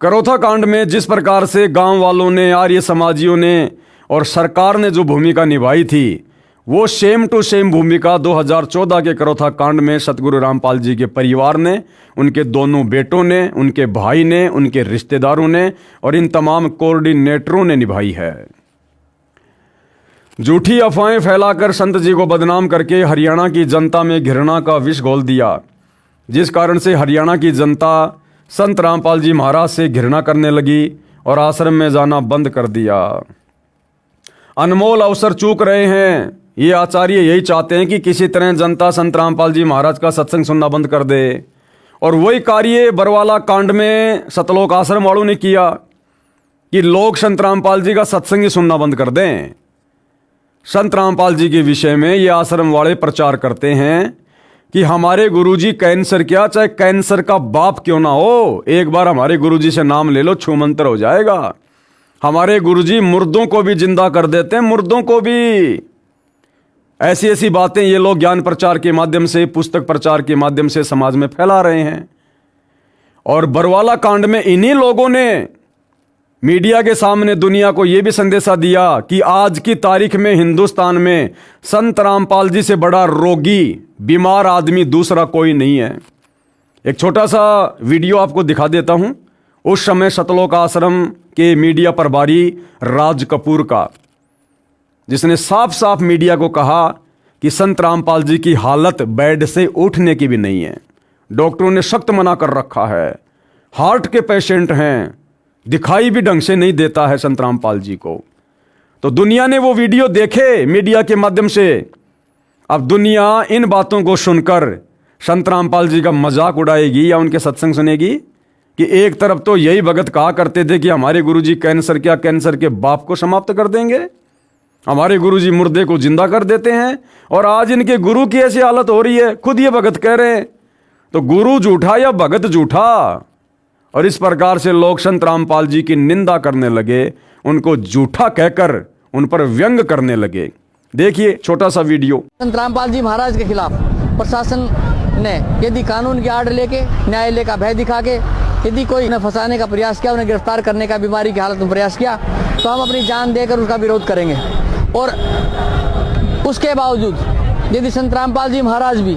Speaker 1: करोथा कांड में जिस प्रकार से गांव वालों ने, आर्य समाजियों ने और सरकार ने जो भूमिका निभाई थी, वो सेम टू सेम भूमिका 2014 के करोथा कांड में सतगुरु रामपाल जी के परिवार ने, उनके दोनों बेटों ने, उनके भाई ने, उनके रिश्तेदारों ने और इन तमाम कोऑर्डिनेटरों ने निभाई है। झूठी अफवाहें फैलाकर संत जी को बदनाम करके हरियाणा की जनता में घृणा का विष घोल दिया, जिस कारण से हरियाणा की जनता संत रामपाल जी महाराज से घृणा करने लगी और आश्रम में जाना बंद कर दिया। अनमोल अवसर चूक रहे हैं। ये आचार्य यही चाहते हैं कि किसी तरह जनता संत रामपाल जी महाराज का सत्संग सुनना बंद कर दे, और वही कार्य बरवाला कांड में सतलोक आश्रम वालों ने किया कि लोग संत रामपाल जी का सत्संग ही सुनना बंद कर दें। संत रामपाल जी के विषय में ये आश्रम वाले प्रचार करते हैं कि हमारे गुरुजी कैंसर क्या, चाहे कैंसर का बाप क्यों ना हो, एक बार हमारे गुरुजी से नाम ले लो, छूमंतर हो जाएगा। हमारे गुरुजी मुर्दों को भी जिंदा कर देते हैं, मुर्दों को भी। ऐसी ऐसी बातें ये लोग ज्ञान प्रचार के माध्यम से, पुस्तक प्रचार के माध्यम से समाज में फैला रहे हैं। और बरवाला कांड में इन्हीं लोगों ने मीडिया के सामने दुनिया को यह भी संदेशा दिया कि आज की तारीख में हिंदुस्तान में संत रामपाल जी से बड़ा रोगी, बीमार आदमी दूसरा कोई नहीं है। एक छोटा सा वीडियो आपको दिखा देता हूं। उस समय सतलोक आश्रम के मीडिया प्रभारी राज कपूर का, जिसने साफ साफ मीडिया को कहा कि संत रामपाल जी की हालत बेड से उठने की भी नहीं है। डॉक्टरों ने सख्त मना कर रखा है, हार्ट के पेशेंट हैं, दिखाई भी ढंग से नहीं देता है संत रामपाल जी को। तो दुनिया ने वो वीडियो देखे मीडिया के माध्यम से। अब दुनिया इन बातों को सुनकर संत रामपाल जी का मजाक उड़ाएगी या उनके सत्संग सुनेगी कि एक तरफ तो यही भगत कहा करते थे कि हमारे गुरुजी कैंसर क्या, कैंसर के बाप को समाप्त कर देंगे, हमारे गुरुजी मुर्दे को जिंदा कर देते हैं, और आज इनके गुरु की ऐसी हालत हो रही है। खुद ये भगत कह रहे हैं, तो गुरु झूठा या भगत झूठा। और इस प्रकार से लोग संत रामपाल जी की निंदा करने लगे, उनको झूठा कहकर उन पर व्यंग करने लगे। देखिए छोटा सा वीडियो।
Speaker 4: संत रामपाल जी महाराज के खिलाफ प्रशासन ने यदि कानून की आड़ लेके, न्यायालय का भय दिखा के यदि कोई उन्हें फंसाने का प्रयास किया, उन्हें गिरफ्तार करने का बीमारी की हालत में प्रयास किया, तो हम अपनी जान देकर उसका विरोध करेंगे। और उसके बावजूद यदि संत रामपाल जी महाराज भी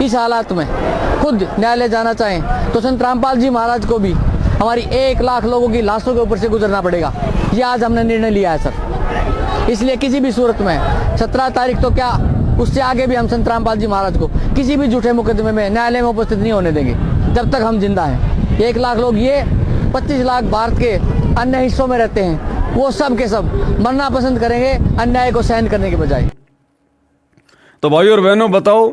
Speaker 4: इस हालात में खुद न्यायालय जाना चाहें, तो संत रामपाल जी महाराज को भी हमारी 1 लाख लोगों की लाशों के ऊपर से गुजरना पड़ेगा। ये आज हमने निर्णय लिया है सर। इसलिए किसी भी सूरत में 17 तारीख तो क्या, उससे आगे भी हम संत रामपाल जी महाराज को किसी भी झूठे मुकदमे में न्यायालय में उपस्थित नहीं होने देंगे जब तक हम जिंदा हैं। 1 लाख लोग, ये 25 लाख भारत के अन्य हिस्सों में रहते हैं, वो सब के सब मरना पसंद करेंगे अन्याय को सहन करने के बजाय।
Speaker 1: तो भाई और बहनों, बताओ,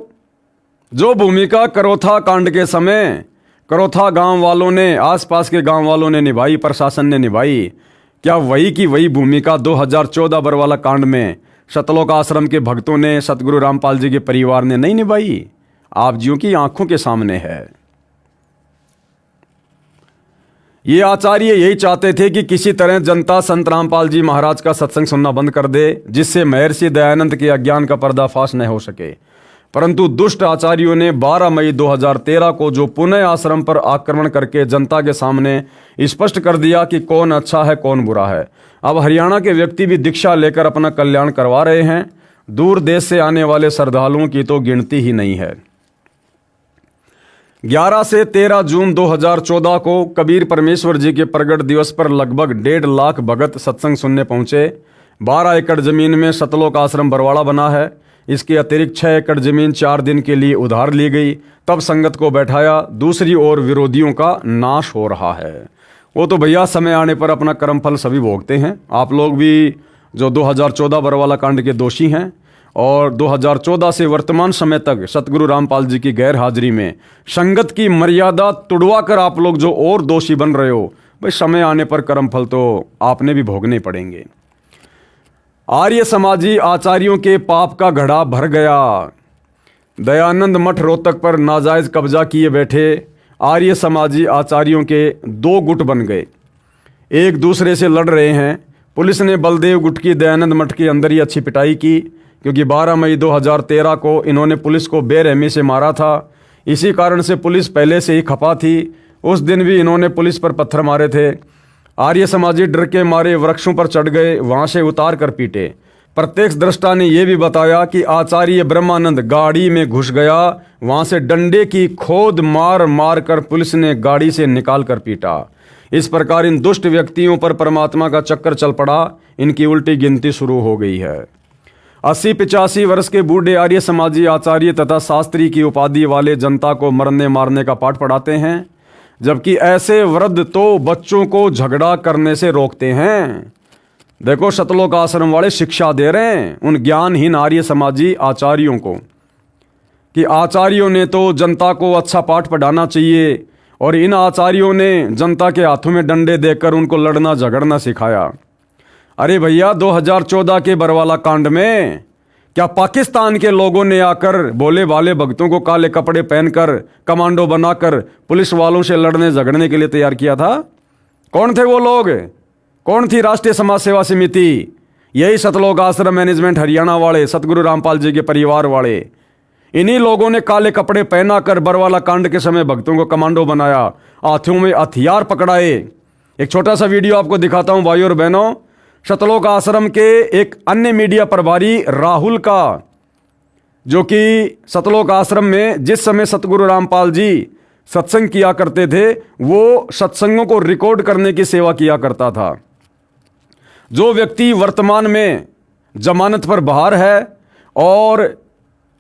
Speaker 1: जो भूमिका करोथा कांड के समय करोथा गांव वालों ने, आसपास के गांव वालों ने निभाई, प्रशासन ने निभाई, क्या वही की वही भूमिका 2014 बरवाला कांड में सतलोक आश्रम के भक्तों ने, सतगुरु रामपाल जी के परिवार ने नहीं निभाई? आप जियों की आंखों के सामने है। ये आचार्य यही चाहते थे कि किसी तरह जनता संत रामपाल जी महाराज का सत्संग सुनना बंद कर दे, जिससे महर्षि दयानंद के अज्ञान का पर्दाफाश न हो सके। परंतु दुष्ट आचार्यों ने 12 मई 2013 को जो पुनः आश्रम पर आक्रमण करके जनता के सामने स्पष्ट कर दिया कि कौन अच्छा है कौन बुरा है। अब हरियाणा के व्यक्ति भी दीक्षा लेकर अपना कल्याण करवा रहे हैं। दूर देश से आने वाले श्रद्धालुओं की तो गिनती ही नहीं है। 11 से 13 जून 2014 को कबीर परमेश्वर जी के प्रगट दिवस पर लगभग 1.5 लाख भगत सत्संग सुनने पहुंचे। 12 एकड़ जमीन में सतलोक आश्रम बरवाड़ा बना है। इसके अतिरिक्त 6 एकड़ जमीन 4 दिन के लिए उधार ली गई। तब संगत को बैठाया। दूसरी ओर विरोधियों का नाश हो रहा है। वो तो भैया समय आने पर अपना कर्मफल सभी भोगते हैं। आप लोग भी जो 2014 बरवाला कांड के दोषी हैं और 2014 से वर्तमान समय तक सतगुरु रामपाल जी की गैर हाजिरी में संगत की मर्यादा तुड़वा कर आप लोग जो और दोषी बन रहे हो, भाई समय आने पर कर्मफल तो आपने भी भोगने पड़ेंगे। आर्य समाजी आचार्यों के पाप का घड़ा भर गया। दयानंद मठ रोहतक पर नाजायज कब्जा किए बैठे आर्य समाजी आचार्यों के 2 गुट बन गए, एक दूसरे से लड़ रहे हैं। पुलिस ने बलदेव गुट की दयानंद मठ के अंदर ही अच्छी पिटाई की, क्योंकि 12 मई 2013 को इन्होंने पुलिस को बेरहमी से मारा था। इसी कारण से पुलिस पहले से ही खपा थी। उस दिन भी इन्होंने पुलिस पर पत्थर मारे थे। आर्य समाजी डर के मारे वृक्षों पर चढ़ गए, वहां से उतार कर पीटे। प्रत्यक्ष दृष्टा ने यह भी बताया कि आचार्य ब्रह्मानंद गाड़ी में घुस गया, वहां से डंडे की खोद मार मार कर पुलिस ने गाड़ी से निकाल कर पीटा। इस प्रकार इन दुष्ट व्यक्तियों पर परमात्मा का चक्कर चल पड़ा। इनकी उल्टी गिनती शुरू हो गई है। 80-85 वर्ष के बूढ़े आर्य समाजी आचार्य तथा शास्त्री की उपाधि वाले जनता को मरने मारने का पाठ पढ़ाते हैं, जबकि ऐसे वृद्ध तो बच्चों को झगड़ा करने से रोकते हैं। देखो, सतलोक आश्रम वाले शिक्षा दे रहे हैं उन ज्ञानहीन आर्य समाजी आचार्यों को कि आचार्यों ने तो जनता को अच्छा पाठ पढ़ाना चाहिए, और इन आचार्यों ने जनता के हाथों में डंडे देकर उनको लड़ना झगड़ना सिखाया। अरे भैया, 2014 के बरवाला कांड में क्या पाकिस्तान के लोगों ने आकर भोले भाले भक्तों को काले कपड़े पहनकर कमांडो बनाकर पुलिस वालों से लड़ने झगड़ने के लिए तैयार किया था? कौन थे वो लोग? कौन थी राष्ट्रीय समाज सेवा समिति? यही सतलोक आश्रम मैनेजमेंट हरियाणा वाले, सतगुरु रामपाल जी के परिवार वाले। इन्हीं लोगों ने काले कपड़े पहना कर बरवाला कांड के समय भक्तों को कमांडो बनाया, हाथों में हथियार पकड़ाए। एक छोटा सा वीडियो आपको दिखाता हूं भाइयों और बहनों। सतलोक आश्रम के एक अन्य मीडिया प्रभारी राहुल का, जो कि सतलोक आश्रम में जिस समय सतगुरु रामपाल जी सत्संग किया करते थे, वो सत्संगों को रिकॉर्ड करने की सेवा किया करता था। जो व्यक्ति वर्तमान में जमानत पर बाहर है और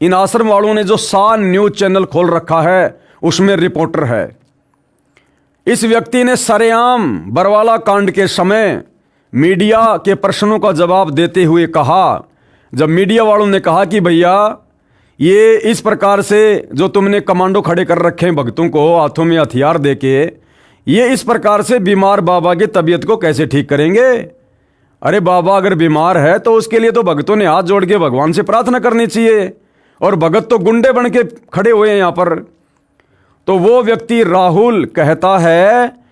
Speaker 1: इन आश्रम वालों ने जो सान न्यूज चैनल खोल रखा है उसमें रिपोर्टर है। इस व्यक्ति ने सरेआम बरवाला कांड के समय मीडिया के प्रश्नों का जवाब देते हुए कहा, जब मीडिया वालों ने कहा कि भैया ये इस प्रकार से जो तुमने कमांडो खड़े कर रखे हैं भक्तों को हाथों में हथियार देके, ये इस प्रकार से बीमार बाबा की तबीयत को कैसे ठीक करेंगे? अरे बाबा अगर बीमार है तो उसके लिए तो भक्तों ने हाथ जोड़ के भगवान से प्रार्थना करनी चाहिए, और भगत तो गुंडे बन के खड़े हुए हैं यहां पर। तो वो व्यक्ति राहुल कहता है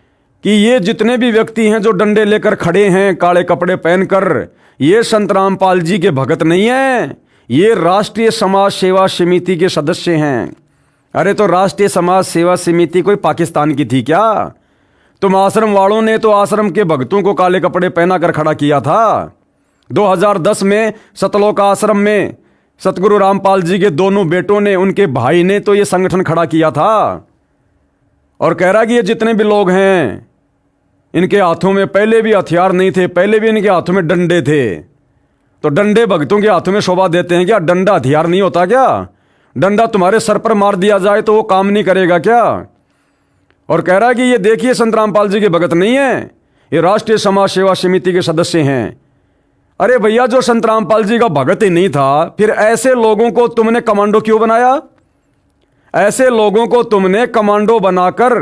Speaker 1: कि ये जितने भी व्यक्ति हैं जो डंडे लेकर खड़े हैं काले कपड़े पहनकर, ये संत रामपाल जी के भगत नहीं हैं, ये राष्ट्रीय समाज सेवा समिति के सदस्य हैं। अरे तो राष्ट्रीय समाज सेवा समिति कोई पाकिस्तान की थी क्या? तुम आश्रम वालों ने तो आश्रम के भक्तों को काले कपड़े पहना कर खड़ा किया था। 2010 में सतलोक आश्रम में सतगुरु रामपाल जी के दोनों बेटों ने, उनके भाई ने तो ये संगठन खड़ा किया था, और कह रहा कि ये जितने भी लोग हैं इनके हाथों में पहले भी हथियार नहीं थे, पहले भी इनके हाथों में डंडे थे। तो डंडे भक्तों के हाथों में शोभा देते हैं क्या? डंडा हथियार नहीं होता क्या? डंडा तुम्हारे सर पर मार दिया जाए तो वो काम नहीं करेगा क्या? और कह रहा है कि ये देखिए संत रामपाल जी के भगत नहीं है, ये राष्ट्रीय समाज सेवा समिति के सदस्य हैं। अरे भैया, जो संत रामपाल जी का भगत ही नहीं था, फिर ऐसे लोगों को तुमने कमांडो क्यों बनाया? ऐसे लोगों को तुमने कमांडो बनाकर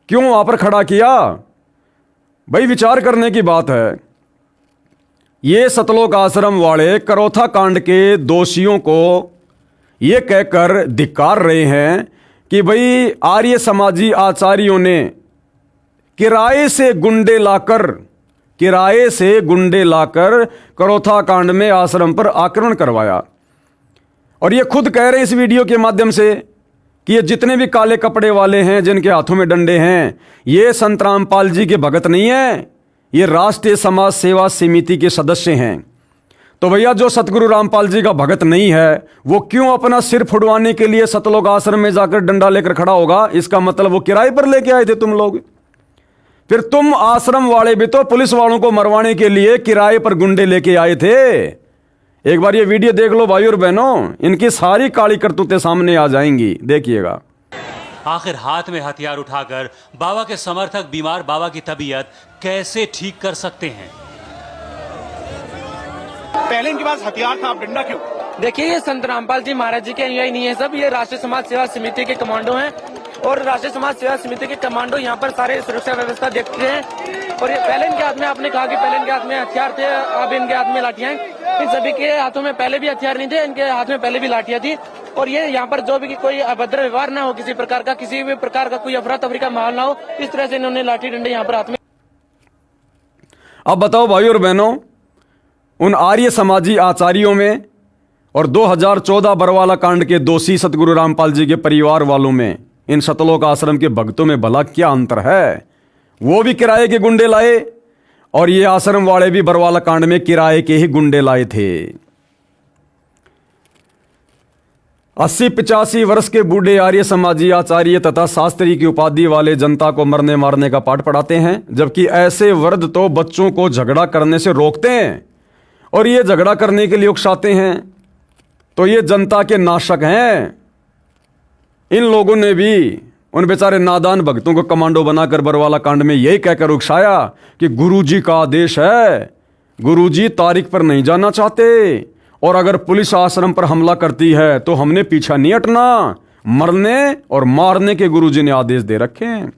Speaker 1: क्यों वहां पर खड़ा किया? भाई विचार करने की बात है। ये सतलोक आश्रम वाले करोथा कांड के दोषियों को ये कहकर धिक्कार रहे हैं कि भाई आर्य समाजी आचार्यों ने किराए से गुंडे लाकर करोथा कांड में आश्रम पर आक्रमण करवाया। और ये खुद कह रहे हैं इस वीडियो के माध्यम से कि ये जितने भी काले कपड़े वाले हैं जिनके हाथों में डंडे हैं, ये संत रामपाल जी के भगत नहीं है, ये राष्ट्रीय समाज सेवा समिति के सदस्य हैं। तो भैया जो सतगुरु रामपाल जी का भगत नहीं है वो क्यों अपना सिर फुड़वाने के लिए सतलोक आश्रम में जाकर डंडा लेकर खड़ा होगा? इसका मतलब वो किराए पर लेके आए थे तुम लोग। फिर तुम आश्रम वाले भी तो पुलिस वालों को मरवाने के लिए किराए पर गुंडे लेके आए थे। एक बार ये वीडियो देख लो भाई और बहनों, इनकी सारी काली करतूतें सामने आ जाएंगी, देखिएगा।
Speaker 5: आखिर हाथ में हथियार उठाकर बाबा के समर्थक बीमार बाबा की तबीयत कैसे ठीक कर सकते हैं?
Speaker 6: पहले इनके पास हथियार था, अब डंडा क्यों?
Speaker 7: देखिए, ये संत रामपाल जी महाराज जी के अनुयायी नहीं है सब, ये राष्ट्रीय समाज सेवा समिति के कमांडो हैं। और राष्ट्रीय समाज सेवा समिति के कमांडो यहाँ पर सारे सुरक्षा व्यवस्था देखते हैं। और ये पहले इनके हाथ में, आपने कहा कि पहले इनके हाथ में हथियार थे, अब इनके हाथ में लाठियां हैं। इन सभी के हाथों में पहले भी हथियार नहीं थे, इनके हाथ में पहले भी लाठियां थी। और ये यहाँ पर जो भी कोई अभद्र व्यवहार ना हो, किसी प्रकार का कोई अफरा तफरी का माहौल ना हो, इस तरह से इन्होंने लाठी डंडे यहाँ पर हाथ में।
Speaker 1: अब बताओ भाई और बहनों, उन आर्य समाजी आचार्यों में और 2014 बरवाला कांड के दोषी सतगुरु रामपाल जी के परिवार वालों में, इन सतलोक आश्रम के भक्तों में भला क्या अंतर है? वो भी किराए के गुंडे लाए और ये आश्रम वाले भी बरवाला कांड में किराए के ही गुंडे लाए थे। 80-85 वर्ष के बूढ़े आर्य समाजी आचार्य तथा शास्त्री की उपाधि वाले जनता को मरने मारने का पाठ पढ़ाते हैं, जबकि ऐसे वृद्ध तो बच्चों को झगड़ा करने से रोकते हैं और ये झगड़ा करने के लिए उकसाते हैं। तो ये जनता के नाशक हैं। इन लोगों ने भी उन बेचारे नादान भक्तों को कमांडो बनाकर बरवाला कांड में यही कहकर उकसाया कि गुरुजी का आदेश है, गुरुजी तारीख पर नहीं जाना चाहते, और अगर पुलिस आश्रम पर हमला करती है तो हमने पीछा नहीं हटना, मरने और मारने के गुरुजी ने आदेश दे रखे हैं।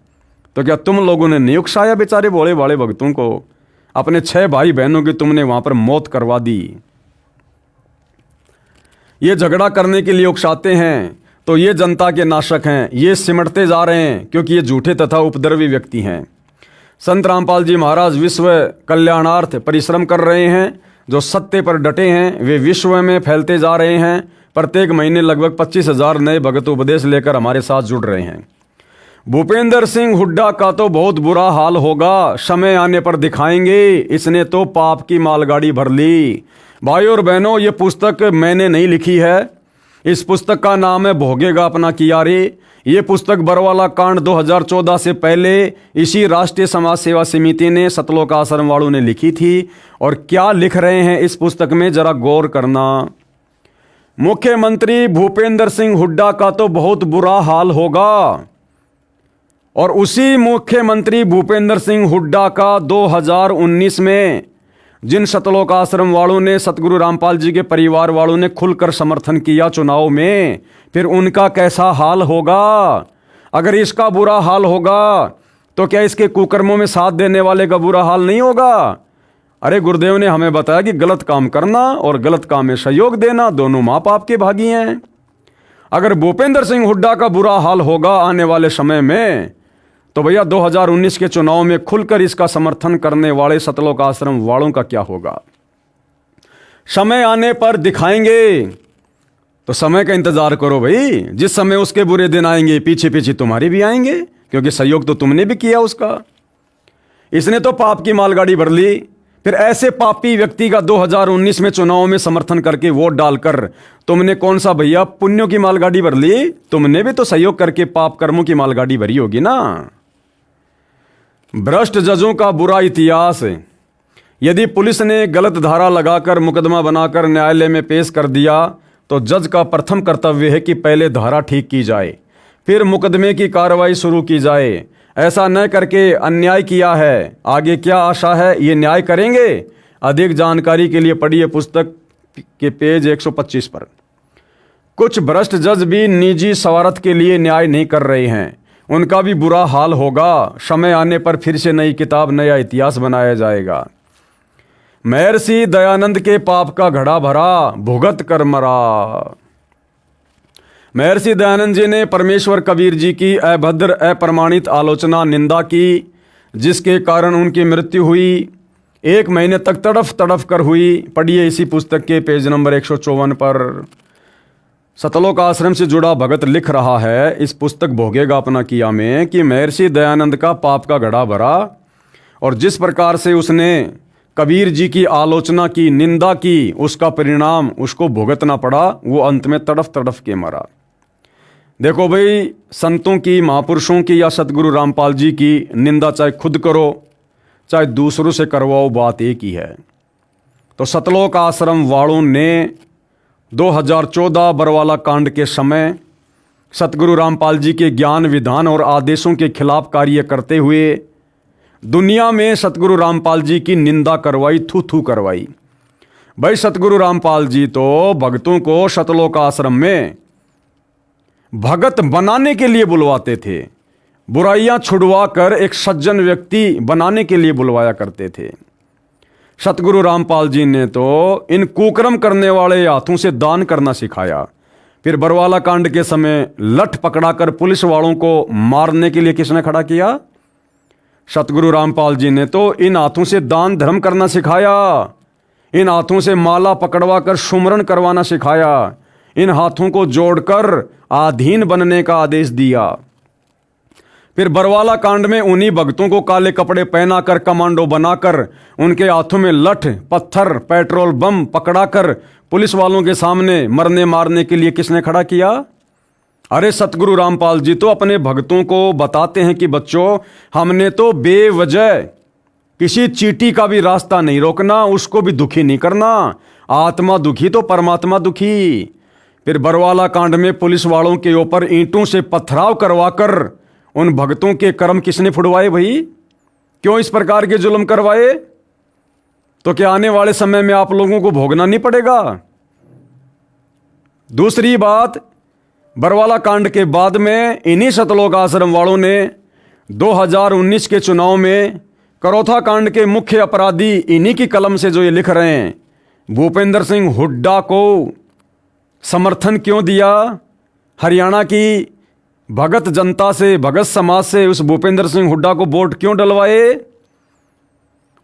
Speaker 1: तो क्या तुम लोगों ने नहीं उकसाया बेचारे भोले भाले भक्तों को? अपने 6 भाई बहनों की तुमने वहां पर मौत करवा दी। ये झगड़ा करने के लिए उकसाते हैं तो ये जनता के नाशक हैं, ये सिमटते जा रहे हैं क्योंकि ये झूठे तथा उपद्रवी व्यक्ति हैं। संत रामपाल जी महाराज विश्व कल्याणार्थ परिश्रम कर रहे हैं, जो सत्य पर डटे हैं वे विश्व में फैलते जा रहे हैं। प्रत्येक महीने लगभग 25,000 नए भगत उपदेश लेकर हमारे साथ जुड़ रहे हैं। भूपेंद्र सिंह हुड्डा का तो बहुत बुरा हाल होगा, समय आने पर दिखाएंगे, इसने तो पाप की मालगाड़ी भर ली। भाई और बहनों, ये पुस्तक मैंने नहीं लिखी है, इस पुस्तक का नाम है भोगेगा अपना किया रे। ये पुस्तक बरवाला कांड 2014 से पहले इसी राष्ट्रीय समाज सेवा समिति ने सतलोक आश्रम वालों ने लिखी थी। और क्या लिख रहे हैं इस पुस्तक में जरा गौर करना। मुख्यमंत्री भूपेंद्र सिंह हुड्डा का तो बहुत बुरा हाल होगा, और उसी मुख्यमंत्री भूपेंद्र सिंह हुड्डा का 2019 में जिन सतलोक आश्रम वालों ने सतगुरु रामपाल जी के परिवार वालों ने खुलकर समर्थन किया चुनाव में, फिर उनका कैसा हाल होगा। अगर इसका बुरा हाल होगा तो क्या इसके कुकर्मों में साथ देने वाले का बुरा हाल नहीं होगा? अरे गुरुदेव ने हमें बताया कि गलत काम करना और गलत काम में सहयोग देना दोनों माँ बाप के भागी हैं। अगर भूपेंद्र सिंह हुड्डा का बुरा हाल होगा आने वाले समय में, तो भैया 2019 के चुनाव में खुलकर इसका समर्थन करने वाले सतलोक आश्रम वालों का क्या होगा? समय आने पर दिखाएंगे। तो समय का इंतजार करो भाई, जिस समय उसके बुरे दिन आएंगे पीछे पीछे तुम्हारे भी आएंगे, क्योंकि सहयोग तो तुमने भी किया उसका। इसने तो पाप की मालगाड़ी भर ली। फिर ऐसे पापी व्यक्ति का 2019 में चुनाव में समर्थन करके वोट डालकर तुमने कौन सा भैया पुण्यों की मालगाड़ी भर ली? तुमने भी तो सहयोग करके पाप कर्मों की मालगाड़ी भरी होगी ना। भ्रष्ट जजों का बुरा इतिहास। यदि पुलिस ने गलत धारा लगाकर मुकदमा बनाकर न्यायालय में पेश कर दिया तो जज का प्रथम कर्तव्य है कि पहले धारा ठीक की जाए, फिर मुकदमे की कार्रवाई शुरू की जाए। ऐसा न करके अन्याय किया है, आगे क्या आशा है ये न्याय करेंगे? अधिक जानकारी के लिए पढ़िए पुस्तक के पेज 125 पर। कुछ भ्रष्ट जज भी निजी स्वार्थ के लिए न्याय नहीं कर रहे हैं, उनका भी बुरा हाल होगा। समय आने पर फिर से नई किताब, नया इतिहास बनाया जाएगा। महर्षि दयानंद के पाप का घड़ा भरा, भुगत कर मरा। महर्षि दयानंद जी ने परमेश्वर कबीर जी की अभद्र अप्रमाणित आलोचना, निंदा की। जिसके कारण उनकी मृत्यु हुई। 1 महीने तक तड़फ तड़फ कर हुई। पढ़िए इसी पुस्तक के पेज नंबर 154 पर। सतलोक आश्रम से जुड़ा भगत लिख रहा है इस पुस्तक भोगेगा अपना किया में कि महर्षि दयानंद का पाप का घड़ा भरा और जिस प्रकार से उसने कबीर जी की आलोचना की, निंदा की, उसका परिणाम उसको भुगतना पड़ा। वो अंत में तड़फ तड़फ के मरा। देखो भाई, संतों की, महापुरुषों की या सतगुरु रामपाल जी की निंदा चाहे खुद करो चाहे दूसरों से करवाओ, बात एक ही है। तो सतलोक आश्रम वालों ने 2014 बरवाला कांड के समय सतगुरु रामपाल जी के ज्ञान, विधान और आदेशों के खिलाफ कार्य करते हुए दुनिया में सतगुरु रामपाल जी की निंदा करवाई, थू थू करवाई। भाई सतगुरु रामपाल जी तो भक्तों को सतलोक आश्रम में भगत बनाने के लिए बुलवाते थे, बुराइयां छुड़वा कर एक सज्जन व्यक्ति बनाने के लिए बुलवाया करते थे। सतगुरु रामपाल जी ने तो इन कुकर्म करने वाले हाथों से दान करना सिखाया। फिर बरवाला कांड के समय लठ पकड़ाकर पुलिस वालों को मारने के लिए किसने खड़ा किया? सतगुरु रामपाल जी ने तो इन हाथों से दान धर्म करना सिखाया। इन हाथों से माला पकड़वा कर सुमरण करवाना सिखाया। इन हाथों को जोड़कर अधीन बनने का आदेश दिया। फिर बरवाला कांड में उन्हीं भक्तों को काले कपड़े पहनाकर, कमांडो बनाकर, उनके हाथों में लठ, पत्थर, पेट्रोल बम पकड़ाकर पुलिस वालों के सामने मरने मारने के लिए किसने खड़ा किया? अरे सतगुरु रामपाल जी तो अपने भक्तों को बताते हैं कि बच्चों, हमने तो बेवजह किसी चींटी का भी रास्ता नहीं रोकना, उसको भी दुखी नहीं करना। आत्मा दुखी तो परमात्मा दुखी। फिर बरवाला कांड में पुलिस वालों के ऊपर ईंटों से पथराव करवाकर उन भक्तों के कर्म किसने फुड़वाए भाई? क्यों इस प्रकार के जुल्म करवाए? तो क्या आने वाले समय में आप लोगों को भोगना नहीं पड़ेगा? दूसरी बात, बरवाला कांड के बाद में इन्हीं सतलोक आश्रम वालों ने 2019 के चुनाव में करौथा कांड के मुख्य अपराधी इन्हीं की कलम से जो ये लिख रहे हैं, भूपेंद्र सिंह हुड्डा को समर्थन क्यों दिया? हरियाणा की भगत जनता से, भगत समाज से उस भूपेंद्र सिंह हुड्डा को वोट क्यों डलवाए?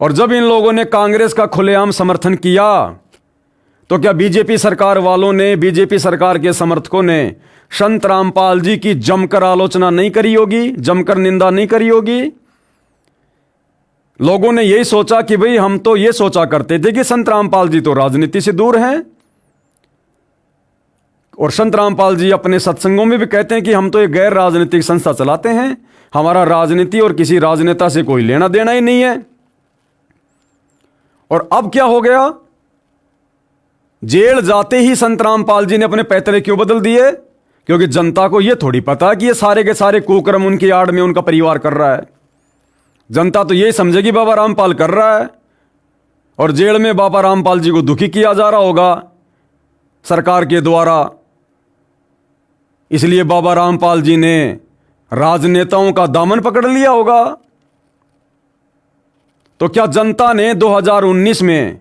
Speaker 1: और जब इन लोगों ने कांग्रेस का खुलेआम समर्थन किया तो क्या बीजेपी सरकार वालों ने, बीजेपी सरकार के समर्थकों ने संत रामपाल जी की जमकर आलोचना नहीं करी होगी, जमकर निंदा नहीं करी होगी? लोगों ने यही सोचा कि भाई, हम तो ये सोचा करते थे कि संत रामपाल जी तो राजनीति से दूर हैं, और संत रामपाल जी अपने सत्संगों में भी कहते हैं कि हम तो एक गैर राजनीतिक संस्था चलाते हैं, हमारा राजनीति और किसी राजनेता से कोई लेना देना ही नहीं है। और अब क्या हो गया? जेल जाते ही संत रामपाल जी ने अपने पैतरे क्यों बदल दिए? क्योंकि जनता को यह थोड़ी पता कि ये सारे के सारे कुकर्म उनकी आड़ में उनका परिवार कर रहा है। जनता तो यही समझेगी बाबा रामपाल कर रहा है, और जेल में बाबा रामपाल जी को दुखी किया जा रहा होगा सरकार के द्वारा। इसलिए बाबा रामपाल जी ने राजनेताओं का दामन पकड़ लिया होगा। तो क्या जनता ने 2019 में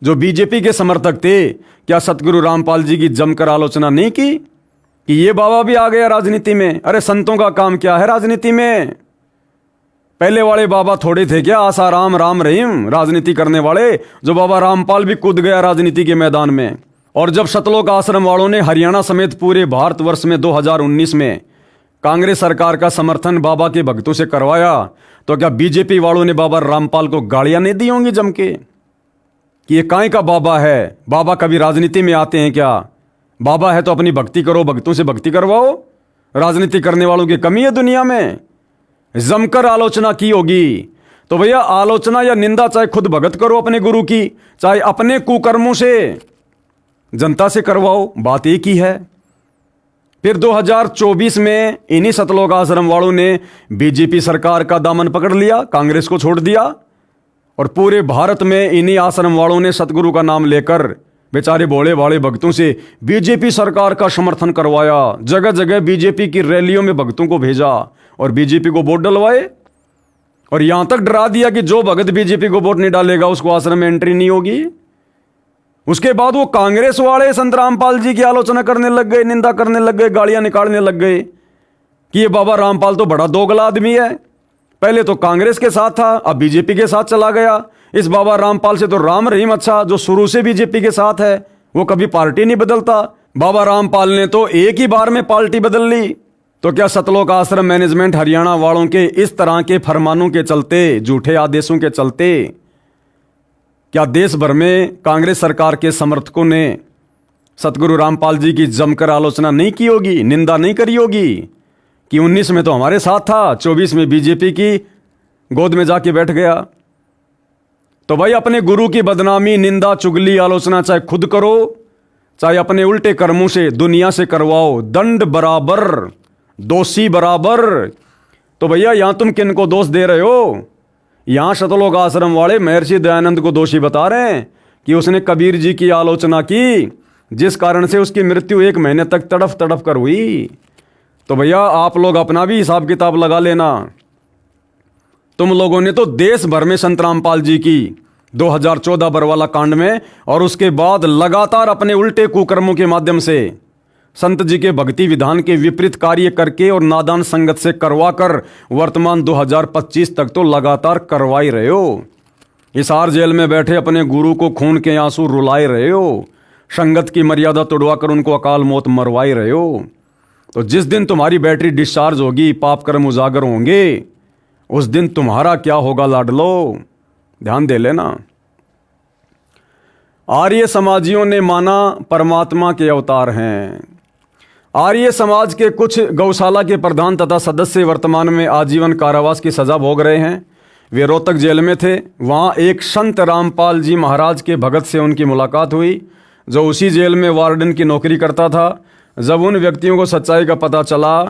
Speaker 1: जो बीजेपी के समर्थक थे, क्या सतगुरु रामपाल जी की जमकर आलोचना नहीं की कि ये बाबा भी आ गया राजनीति में? अरे संतों का काम क्या है राजनीति में? पहले वाले बाबा थोड़े थे क्या? आसाराम, राम रहीम राजनीति करने वाले, जो बाबा रामपाल भी कूद गया राजनीति के मैदान में। और जब सतलोक आश्रम वालों ने हरियाणा समेत पूरे भारतवर्ष में 2019 में कांग्रेस सरकार का समर्थन बाबा के भक्तों से करवाया, तो क्या बीजेपी वालों ने बाबा रामपाल को गालियां नहीं दी होंगी जम के कि ये काहे का बाबा है? बाबा कभी राजनीति में आते हैं क्या? बाबा है तो अपनी भक्ति करो, भक्तों से भक्ति करवाओ। राजनीति करने वालों की कमी है दुनिया में? जमकर आलोचना की होगी तो भैया आलोचना या निंदा चाहे खुद भगत करो अपने गुरु की, चाहे अपने कुकर्मों से जनता से करवाओ, बात एक ही है। फिर 2024 में इन्हीं सतलोक आश्रम वालों ने बीजेपी सरकार का दामन पकड़ लिया, कांग्रेस को छोड़ दिया, और पूरे भारत में इन्हीं आश्रम वालों ने सतगुरु का नाम लेकर बेचारे भोले भाले भक्तों से बीजेपी सरकार का समर्थन करवाया। जगह जगह बीजेपी की रैलियों में भक्तों को भेजा और बीजेपी को वोट डलवाए, और यहां तक डरा दिया कि जो भगत बीजेपी को वोट नहीं डालेगा उसको आश्रम में एंट्री नहीं होगी। उसके बाद वो कांग्रेस वाले संत रामपाल जी की आलोचना करने लग गए, निंदा करने लग गए, गालियां निकालने लग गए कि ये बाबा रामपाल तो बड़ा दोगला आदमी है, पहले तो कांग्रेस के साथ था, अब बीजेपी के साथ चला गया। इस बाबा रामपाल से तो राम रहीम अच्छा, जो शुरू से बीजेपी के साथ है, वो कभी पार्टी नहीं बदलता। बाबा रामपाल ने तो एक ही बार में पार्टी बदल ली। तो क्या सतलोक आश्रम मैनेजमेंट हरियाणा वालों के इस तरह के फरमानों के चलते, झूठे आदेशों के चलते, क्या देश भर में कांग्रेस सरकार के समर्थकों ने सतगुरु रामपाल जी की जमकर आलोचना नहीं की होगी, निंदा नहीं करी होगी कि 19 में तो हमारे साथ था, 24 में बीजेपी की गोद में जाके बैठ गया? तो भाई अपने गुरु की बदनामी, निंदा, चुगली, आलोचना चाहे खुद करो, चाहे अपने उल्टे कर्मों से दुनिया से करवाओ, दंड बराबर, दोषी बराबर। तो भैया यहां तुम किन को दोष दे रहे हो? यहां सतलोक आश्रम वाले महर्षि दयानंद को दोषी बता रहे हैं कि उसने कबीर जी की आलोचना की, जिस कारण से उसकी मृत्यु 1 महीने तक तड़फ तड़फ कर हुई। तो भैया आप लोग अपना भी हिसाब किताब लगा लेना। तुम लोगों ने तो देश भर में संत रामपाल जी की 2014 बरवाला कांड में और उसके बाद लगातार अपने उल्टे कुकर्मों के माध्यम से संत जी के भक्ति विधान के विपरीत कार्य करके और नादान संगत से करवाकर वर्तमान 2025 तक तो लगातार करवा ही रहे हो। हिसार जेल में बैठे अपने गुरु को खून के आंसू रुलाए रहे हो, संगत की मर्यादा तोड़वाकर उनको अकाल मौत मरवाए रहे हो। तो जिस दिन तुम्हारी बैटरी डिस्चार्ज होगी, पाप कर्म उजागर होंगे, उस दिन तुम्हारा क्या होगा लाडलो, ध्यान दे लेना। आर्य समाजियों ने माना परमात्मा के अवतार हैं। आर्य समाज के कुछ गौशाला के प्रधान तथा सदस्य वर्तमान में आजीवन कारावास की सजा भोग रहे हैं। वे रोहतक जेल में थे। वहाँ एक संत रामपाल जी महाराज के भगत से उनकी मुलाकात हुई, जो उसी जेल में वार्डन की नौकरी करता था। जब उन व्यक्तियों को सच्चाई का पता चला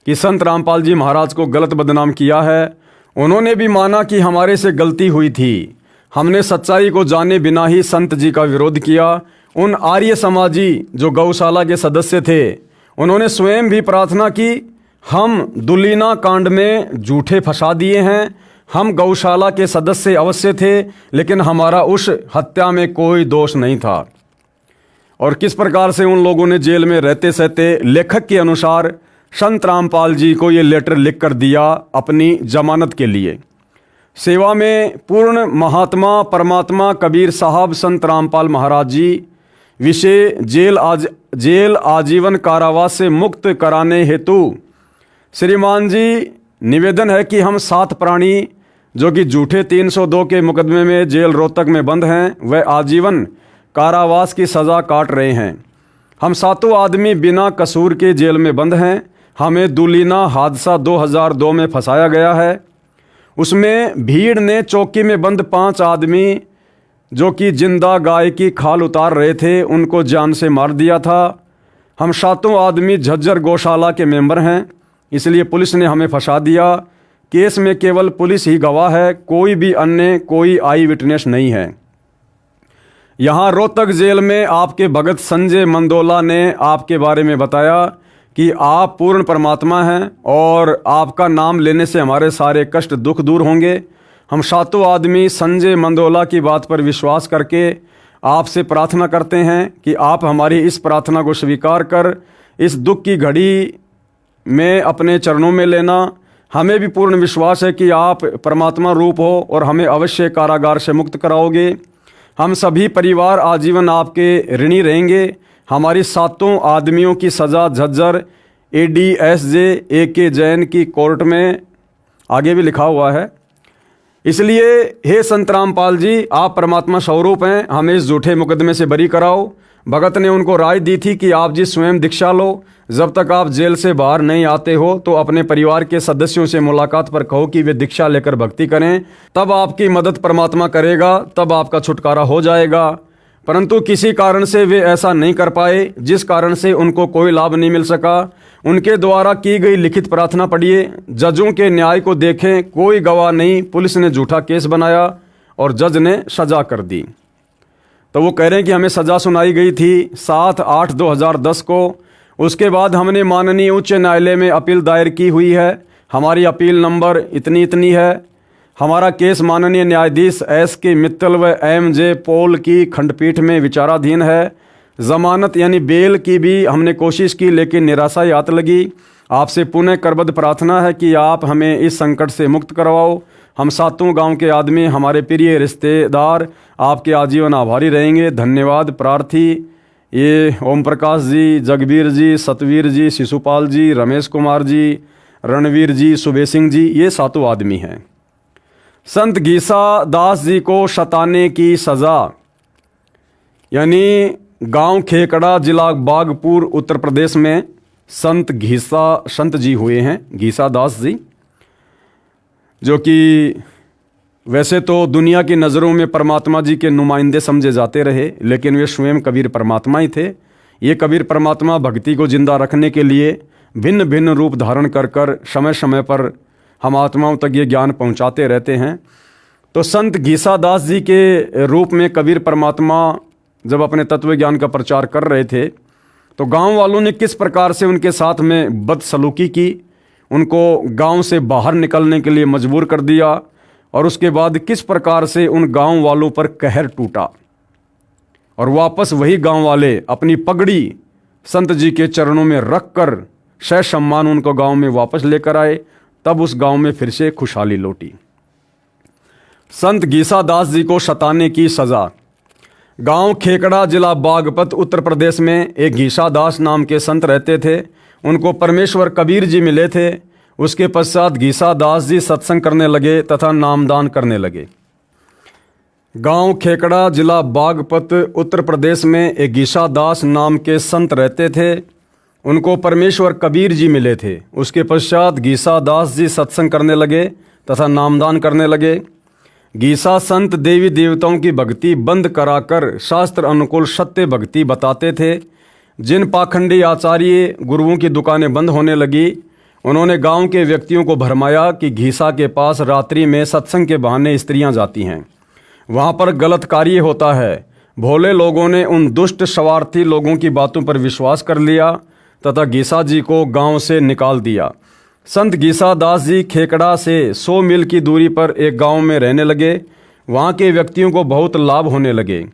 Speaker 1: कि संत रामपाल जी महाराज को गलत बदनाम किया है, उन्होंने भी माना कि हमारे से गलती हुई थी, हमने सच्चाई को जाने बिना ही संत जी का विरोध किया। उन आर्य समाजी जो गौशाला के सदस्य थे, उन्होंने स्वयं भी प्रार्थना की, हम दुलीना कांड में झूठे फंसा दिए हैं, हम गौशाला के सदस्य अवश्य थे, लेकिन हमारा उस हत्या में कोई दोष नहीं था। और किस प्रकार से उन लोगों ने जेल में रहते सहते लेखक के अनुसार संत रामपाल जी को ये लेटर लिख कर दिया अपनी जमानत के लिए। सेवा में पूर्ण महात्मा परमात्मा कबीर साहब संत रामपाल महाराज जी विषय जेल आजीवन कारावास से मुक्त कराने हेतु श्रीमान जी निवेदन है कि हम 7 प्राणी जो कि झूठे 302 के मुकदमे में जेल रोहतक में बंद हैं, वह आजीवन कारावास की सज़ा काट रहे हैं। हम 7 आदमी बिना कसूर के जेल में बंद हैं। हमें दुलीना हादसा 2002 में फंसाया गया है। उसमें भीड़ ने चौकी में बंद 5 आदमी जो कि जिंदा गाय की खाल उतार रहे थे, उनको जान से मार दिया था। हम 7 आदमी झज्जर गौशाला के मेंबर हैं, इसलिए पुलिस ने हमें फंसा दिया। केस में केवल पुलिस ही गवाह है, कोई भी अन्य कोई आई विटनेस नहीं है। यहाँ रोहतक जेल में आपके भगत संजय मंदोला ने आपके बारे में बताया कि आप पूर्ण परमात्मा हैं और आपका नाम लेने से हमारे सारे कष्ट दुख दूर होंगे। हम 7 आदमी संजय मंदोला की बात पर विश्वास करके आपसे प्रार्थना करते हैं कि आप हमारी इस प्रार्थना को स्वीकार कर इस दुख की घड़ी में अपने चरणों में लेना। हमें भी पूर्ण विश्वास है कि आप परमात्मा रूप हो और हमें अवश्य कारागार से मुक्त कराओगे। हम सभी परिवार आजीवन आपके ऋणी रहेंगे। हमारी 7 आदमियों की सज़ा झज्जर ADSJ AK जैन की कोर्ट में आगे भी लिखा हुआ है। इसलिए हे संत रामपाल जी, आप परमात्मा स्वरूप हैं, हमें इस झूठे मुकदमे से बरी कराओ। भगत ने उनको राय दी थी कि आप जी स्वयं दीक्षा लो। जब तक आप जेल से बाहर नहीं आते हो तो अपने परिवार के सदस्यों से मुलाकात पर कहो कि वे दीक्षा लेकर भक्ति करें, तब आपकी मदद परमात्मा करेगा, तब आपका छुटकारा हो जाएगा। परंतु किसी कारण से वे ऐसा नहीं कर पाए, जिस कारण से उनको कोई लाभ नहीं मिल सका। उनके द्वारा की गई लिखित प्रार्थना पढ़िए। जजों के न्याय को देखें, कोई गवाह नहीं, पुलिस ने झूठा केस बनाया और जज ने सजा कर दी। तो वो कह रहे हैं कि हमें सज़ा सुनाई गई थी 7/8/2010 को। उसके बाद हमने माननीय उच्च न्यायालय में अपील दायर की हुई है। हमारी अपील नंबर इतनी है। हमारा केस माननीय न्यायाधीश SK मित्तल व MJ पॉल की खंडपीठ में विचाराधीन है। जमानत यानी बेल की भी हमने कोशिश की, लेकिन निराशा ही हाथ लगी। आपसे पुनः करबद्ध प्रार्थना है कि आप हमें इस संकट से मुक्त करवाओ। हम सातों गांव के आदमी, हमारे प्रिय रिश्तेदार आपके आजीवन आभारी रहेंगे। धन्यवाद। प्रार्थी ये ओम प्रकाश जी, जगबीर जी, सतवीर जी, शिशुपाल जी, रमेश कुमार जी, रणवीर जी, सुबे सिंह जी, ये सातों आदमी हैं। संत घीसा दास जी को सताने की सज़ा, यानी गांव खेकड़ा, जिला बागपुर, उत्तर प्रदेश में संत जी हुए हैं, घीसा दास जी, जो कि वैसे तो दुनिया की नज़रों में परमात्मा जी के नुमाइंदे समझे जाते रहे, लेकिन वे स्वयं कबीर परमात्मा ही थे। ये कबीर परमात्मा भक्ति को जिंदा रखने के लिए भिन्न भिन्न रूप धारण कर कर समय समय पर हम आत्माओं तक ये ज्ञान पहुंचाते रहते हैं। तो संत घीसा दास जी के रूप में कबीर परमात्मा जब अपने तत्व ज्ञान का प्रचार कर रहे थे, तो गांव वालों ने किस प्रकार से उनके साथ में बदसलूकी की, उनको गांव से बाहर निकलने के लिए मजबूर कर दिया, और उसके बाद किस प्रकार से उन गांव वालों पर कहर टूटा, और वापस वही गांव वाले अपनी पगड़ी संत जी के चरणों में रख कर सह सम्मान उनको गांव में वापस लेकर आए। तब उस गांव में फिर से खुशहाली लौटी। संत घीसा दास जी को सताने की सज़ा। गांव खेकड़ा, जिला बागपत, उत्तर प्रदेश में एक घीसा दास नाम के संत रहते थे। उनको परमेश्वर कबीर जी मिले थे। उसके पश्चात घीसा दास जी सत्संग करने लगे तथा नामदान करने लगे। गांव खेकड़ा, जिला बागपत, उत्तर प्रदेश में एक घीसा दास नाम के संत रहते थे। उनको परमेश्वर कबीर जी मिले थे। उसके पश्चात घीसा दास जी सत्संग करने लगे तथा नामदान करने लगे। घीसा संत देवी देवताओं की भक्ति बंद कराकर शास्त्र अनुकूल सत्य भक्ति बताते थे। जिन पाखंडी आचार्य गुरुओं की दुकानें बंद होने लगी, उन्होंने गांव के व्यक्तियों को भरमाया कि घीसा के पास रात्रि में सत्संग के बहाने स्त्रियां जाती हैं, वहां पर गलत कार्य होता है। भोले लोगों ने उन दुष्ट स्वार्थी लोगों की बातों पर विश्वास कर लिया तथा घीसा जी को गांव से निकाल दिया। संत घीसा दास जी खेकड़ा से 100 मील की दूरी पर एक गांव में रहने लगे। वहां के व्यक्तियों को बहुत लाभ होने लगे।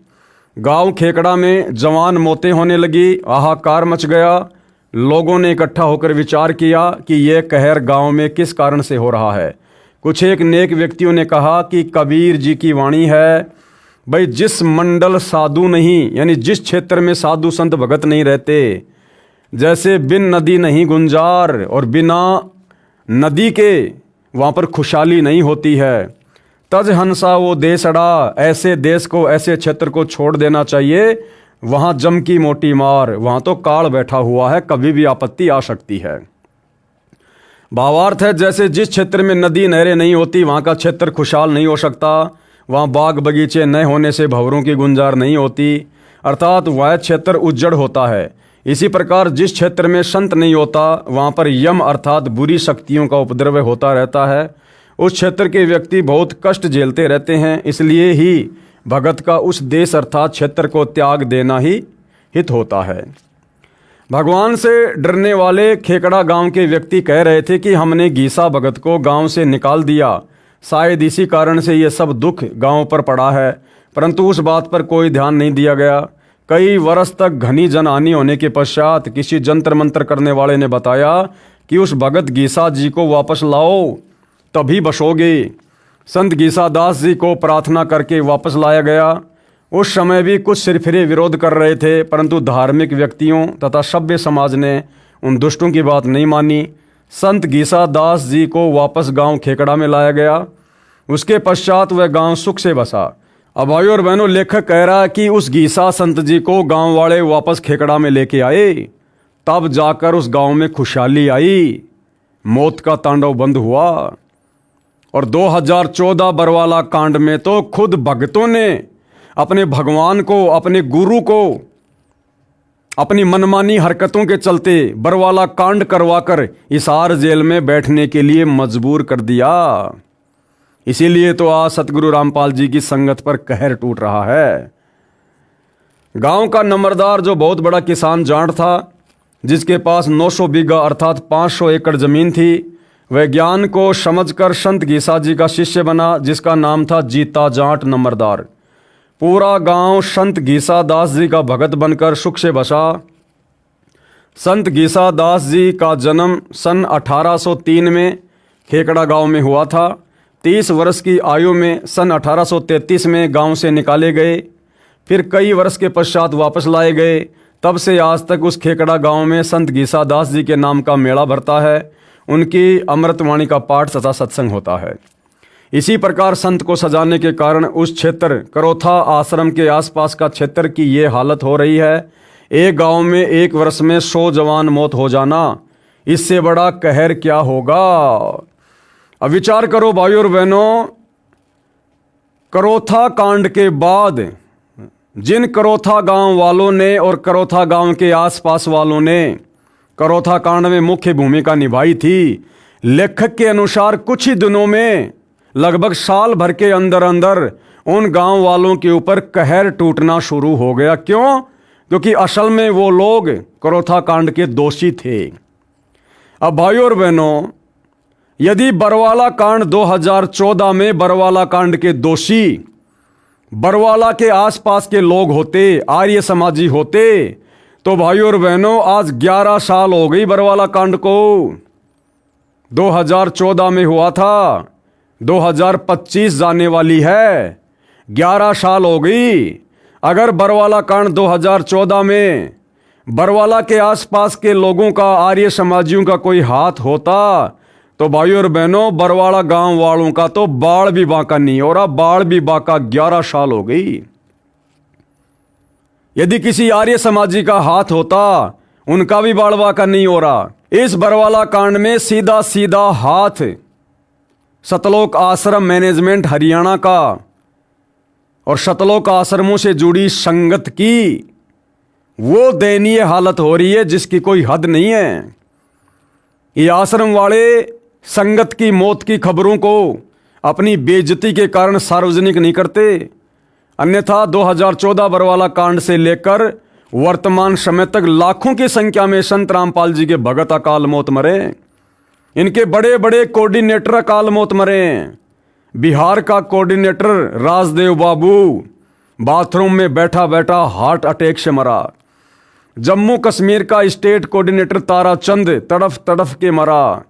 Speaker 1: गांव खेकड़ा में जवान मौतें होने लगी, हाहाकार मच गया। लोगों ने इकट्ठा होकर विचार किया कि यह कहर गांव में किस कारण से हो रहा है। कुछ एक नेक व्यक्तियों ने कहा कि कबीर जी की वाणी है, भाई जिस मंडल साधु नहीं, यानी जिस क्षेत्र में साधु संत भगत नहीं रहते, जैसे बिन नदी नहीं गुंजार, और बिना नदी के वहाँ पर खुशहाली नहीं होती है। तज हंसा वो देश अड़ा, ऐसे देश को, ऐसे क्षेत्र को छोड़ देना चाहिए। वहाँ जम की मोटी मार, वहाँ तो काल बैठा हुआ है, कभी भी आपत्ति आ सकती है। भावार्थ है, जैसे जिस क्षेत्र में नदी नहरें नहीं होती वहाँ का क्षेत्र खुशहाल नहीं हो सकता। वहाँ बाग बगीचे न होने से भंवरों की गुंजार नहीं होती, अर्थात वह क्षेत्र उज्जड़ होता है। इसी प्रकार जिस क्षेत्र में संत नहीं होता वहाँ पर यम अर्थात बुरी शक्तियों का उपद्रव होता रहता है। उस क्षेत्र के व्यक्ति बहुत कष्ट झेलते रहते हैं। इसलिए ही भगत का उस देश अर्थात क्षेत्र को त्याग देना ही हित होता है। भगवान से डरने वाले खेकड़ा गांव के व्यक्ति कह रहे थे कि हमने घीसा भगत को गांव से निकाल दिया, शायद इसी कारण से ये सब दुख गांव पर पड़ा है। परंतु उस बात पर कोई ध्यान नहीं दिया गया। कई वर्ष तक घनी जनहानि होने के पश्चात किसी जंतर मंत्र करने वाले ने बताया कि उस भगत घीसा जी को वापस लाओ, तभी बसोगे। संत घीसा दास जी को प्रार्थना करके वापस लाया गया। उस समय भी कुछ सिरफिरे विरोध कर रहे थे, परंतु धार्मिक व्यक्तियों तथा सभ्य समाज ने उन दुष्टों की बात नहीं मानी। संत घीसा दास जी को वापस गांव खेकड़ा में लाया गया। उसके पश्चात वह गांव सुख से बसा। अब भाइयों और बहनों, लेखक कह रहा है कि उस घीसा संत जी को गांव वाले वापस खेकड़ा में लेके आए, तब जाकर उस गांव में खुशहाली आई, मौत का तांडव बंद हुआ। और 2014 बरवाला कांड में तो खुद भक्तों ने अपने भगवान को, अपने गुरु को अपनी मनमानी हरकतों के चलते बरवाला कांड करवाकर हिसार जेल में बैठने के लिए मजबूर कर दिया। इसीलिए तो आज सतगुरु रामपाल जी की संगत पर कहर टूट रहा है। गांव का नंबरदार जो बहुत बड़ा किसान जाट था, जिसके पास 900 बीघा अर्थात 500 एकड़ जमीन थी, वह ज्ञान को समझकर संत घीसा जी का शिष्य बना, जिसका नाम था जीता जाट नंबरदार। पूरा गांव संत गीसा दास जी का भगत बनकर सुख से बसा। संत गीसा दास जी का जन्म सन 1803 में खेकड़ा गांव में हुआ था। 30 वर्ष की आयु में सन 1833 में गांव से निकाले गए, फिर कई वर्ष के पश्चात वापस लाए गए। तब से आज तक उस खेकड़ा गांव में संत गीसा दास जी के नाम का मेला भरता है। उनकी अमृतवाणी का पाठ तथा सत्संग होता है। इसी प्रकार संत को सजाने के कारण उस क्षेत्र करोथा आश्रम के आसपास का क्षेत्र की ये हालत हो रही है। एक गांव में एक वर्ष में 100 जवान मौत हो जाना, इससे बड़ा कहर क्या होगा। अब विचार करो भाइयों और बहनों, करोथा कांड के बाद जिन करोथा गांव वालों ने और करोथा गांव के आसपास वालों ने करोथा कांड में मुख्य भूमिका निभाई थी, लेखक के अनुसार कुछ ही दिनों में लगभग साल भर के अंदर अंदर उन गांव वालों के ऊपर कहर टूटना शुरू हो गया। क्यों? क्योंकि असल में वो लोग करोथा कांड के दोषी थे। अब भाइयों और बहनों, यदि बरवाला कांड 2014 में बरवाला कांड के दोषी बरवाला के आसपास के लोग होते, आर्य समाजी होते, तो भाइयों और बहनों आज 11 साल हो गई बरवाला कांड को। 2014 में हुआ था, 2025 जाने वाली है, 11 साल हो गई। अगर बरवाला कांड 2014 में बरवाला के आसपास के लोगों का, आर्य समाजियों का कोई हाथ होता, तो भाइयों और बहनों बरवाला गांव वालों का तो बाढ़ भी बांका नहीं हो रहा। बाढ़ भी बांका 11 साल हो गई। यदि किसी आर्य समाजी का हाथ होता, उनका भी बाढ़ बांका नहीं हो रहा। इस बरवाला कांड में सीधा सीधा हाथ सतलोक आश्रम मैनेजमेंट हरियाणा का और सतलोक आश्रमों से जुड़ी संगत की वो दयनीय हालत हो रही है जिसकी कोई हद नहीं है। ये आश्रम वाले संगत की मौत की खबरों को अपनी बेइज्जती के कारण सार्वजनिक नहीं करते। अन्यथा 2014 बरवाला कांड से लेकर वर्तमान समय तक लाखों की संख्या में संत रामपाल जी के भगत अकाल मौत मरे। इनके बड़े बड़े कोऑर्डिनेटर अकाल मौत मरे। बिहार का कोऑर्डिनेटर राजदेव बाबू बाथरूम में बैठा बैठा हार्ट अटैक से मरा। जम्मू कश्मीर का स्टेट कोऑर्डिनेटर ताराचंद तड़फ तड़फ के मरा।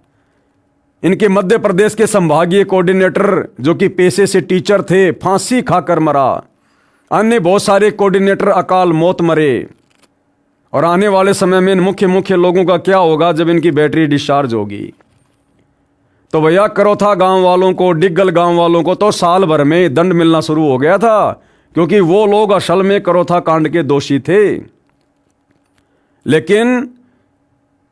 Speaker 1: इनके मध्य प्रदेश के संभागीय कोऑर्डिनेटर जो कि पेशे से टीचर थे, फांसी खाकर मरा। अन्य बहुत सारे कोऑर्डिनेटर अकाल मौत मरे। और आने वाले समय में इन मुख्य लोगों का क्या होगा जब इनकी बैटरी डिस्चार्ज होगी। तो भैया करोथा गांव वालों को, डिग्गल गांव वालों को तो साल भर में दंड मिलना शुरू हो गया था, क्योंकि वो लोग असल में करोथा कांड के दोषी थे। लेकिन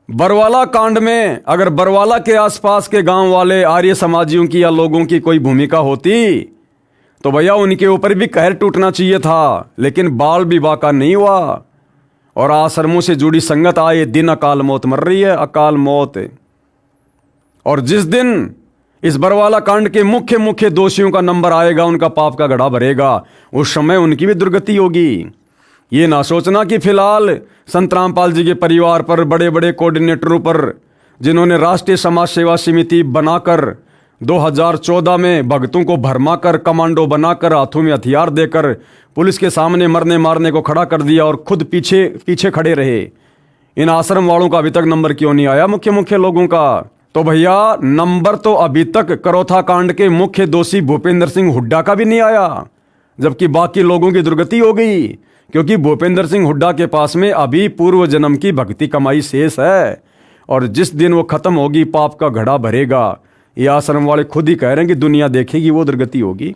Speaker 1: बरवाला कांड में अगर बरवाला के आसपास के गांव वाले आर्य समाजियों की या लोगों की कोई भूमिका होती, तो भैया उनके ऊपर भी कहर टूटना चाहिए था। लेकिन बाल भी बाका नहीं हुआ और आश्रमों से जुड़ी संगत आए दिन अकाल मौत मर रही है, अकाल मौत। और जिस दिन इस बरवाला कांड के मुख्य दोषियों का नंबर आएगा, उनका पाप का घड़ा भरेगा, उस समय उनकी भी दुर्गति होगी। ये ना सोचना कि फिलहाल संत रामपाल जी के परिवार पर, बड़े बड़े कोऑर्डिनेटरों पर, जिन्होंने राष्ट्रीय समाज सेवा समिति बनाकर 2014 में भक्तों को भरमाकर, कमांडो बनाकर, हाथों में हथियार देकर पुलिस के सामने मरने मारने को खड़ा कर दिया और खुद पीछे खड़े रहे, इन आश्रम वालों का अभी तक नंबर क्यों नहीं आया मुख्य लोगों का? तो भैया नंबर तो अभी तक करोथा कांड के मुख्य दोषी भूपेंद्र सिंह हुड्डा का भी नहीं आया, जबकि बाकी लोगों की दुर्गति हो गई, क्योंकि भूपेंद्र सिंह हुड्डा के पास में अभी पूर्व जन्म की भक्ति कमाई शेष है। और जिस दिन वो खत्म होगी, पाप का घड़ा भरेगा। ये आश्रम वाले खुद ही कह रहे हैं कि दुनिया देखेगी, वो दुर्गति होगी।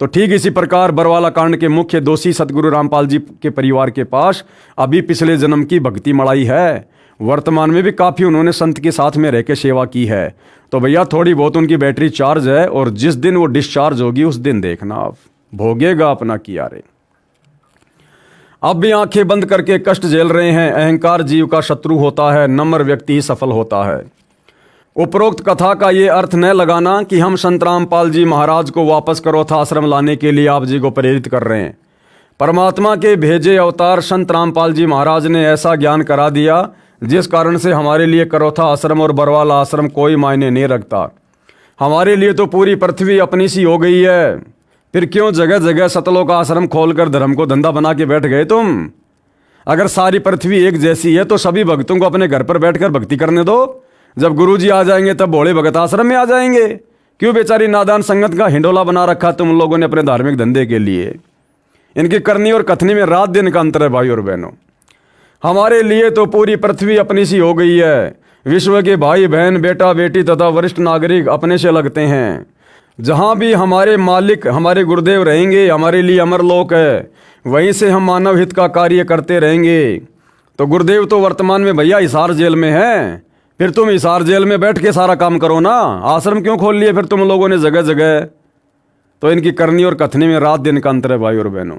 Speaker 1: तो ठीक इसी प्रकार बरवाला कांड के मुख्य दोषी सतगुरु रामपाल जी के परिवार के पास अभी पिछले जन्म की भक्ति मड़ाई है। वर्तमान में भी काफ़ी उन्होंने संत के साथ में रह के सेवा की है। तो भैया थोड़ी बहुत उनकी बैटरी चार्ज है, और जिस दिन वो डिस्चार्ज होगी उस दिन देखना आप, भोगेगा अपना किया रे। अब भी आंखें बंद करके कष्ट झेल रहे हैं। अहंकार जीव का शत्रु होता है, नम्र व्यक्ति ही सफल होता है। उपरोक्त कथा का ये अर्थ न लगाना कि हम संत रामपाल जी महाराज को वापस करोथा आश्रम लाने के लिए आप जी को प्रेरित कर रहे हैं। परमात्मा के भेजे अवतार संत रामपाल जी महाराज ने ऐसा ज्ञान करा दिया जिस कारण से हमारे लिए करोथा आश्रम और बरवाला आश्रम कोई मायने नहीं रखता। हमारे लिए तो पूरी पृथ्वी अपनी सी हो गई है। फिर क्यों जगह जगह सतलोक आश्रम खोलकर धर्म को धंधा बना के बैठ गए तुम? अगर सारी पृथ्वी एक जैसी है तो सभी भक्तों को अपने घर पर बैठकर भक्ति करने दो। जब गुरुजी आ जाएंगे तब भोले भगत आश्रम में आ जाएंगे। क्यों बेचारी नादान संगत का हिंडोला बना रखा तुम लोगों ने अपने धार्मिक धंधे के लिए? इनकी करनी और कथनी में रात दिन का अंतर है भाई और बहनों। हमारे लिए तो पूरी पृथ्वी अपनी सी हो गई है। विश्व के भाई बहन, बेटा बेटी तथा वरिष्ठ नागरिक अपने से लगते हैं। जहाँ भी हमारे मालिक हमारे गुरुदेव रहेंगे, हमारे लिए अमरलोक है, वहीं से हम मानव हित का कार्य करते रहेंगे। तो गुरुदेव तो वर्तमान में भैया हिसार जेल में है। फिर तुम हिसार जेल में बैठ के सारा काम करो ना। आश्रम क्यों खोल लिए फिर तुम लोगों ने जगह जगह? तो इनकी करनी और कथनी में रात दिन का अंतर है भाई और बहनों।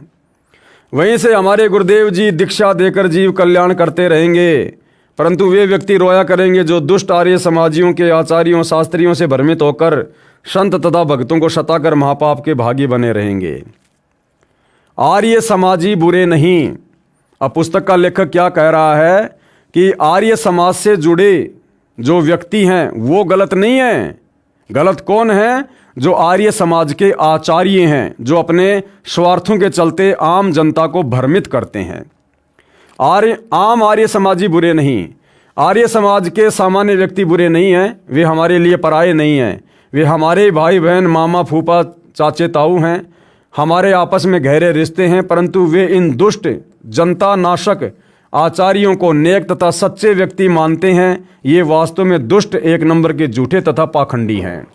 Speaker 1: वहीं से हमारे गुरुदेव जी दीक्षा देकर जीव कल्याण करते रहेंगे, परंतु वे व्यक्ति रोया करेंगे जो दुष्ट आर्य समाजियों के आचार्यों शास्त्रियों से भ्रमित होकर संत तथा भक्तों को सताकर महापाप के भागी बने रहेंगे। आर्य समाजी बुरे नहीं। अब पुस्तक का लेखक क्या कह रहा है कि आर्य समाज से जुड़े जो व्यक्ति हैं वो गलत नहीं है। गलत कौन है? जो आर्य समाज के आचार्य हैं, जो अपने स्वार्थों के चलते आम जनता को भ्रमित करते हैं। आम आर्य समाजी बुरे नहीं। आर्य समाज के सामान्य व्यक्ति बुरे नहीं हैं। वे हमारे लिए पराये नहीं हैं। वे हमारे भाई बहन, मामा फूफा चाचे ताऊ हैं। हमारे आपस में गहरे रिश्ते हैं, परंतु वे इन दुष्ट जनता नाशक आचार्यों को नेक तथा सच्चे व्यक्ति मानते हैं। ये वास्तव में दुष्ट, एक नंबर के झूठे तथा पाखंडी हैं।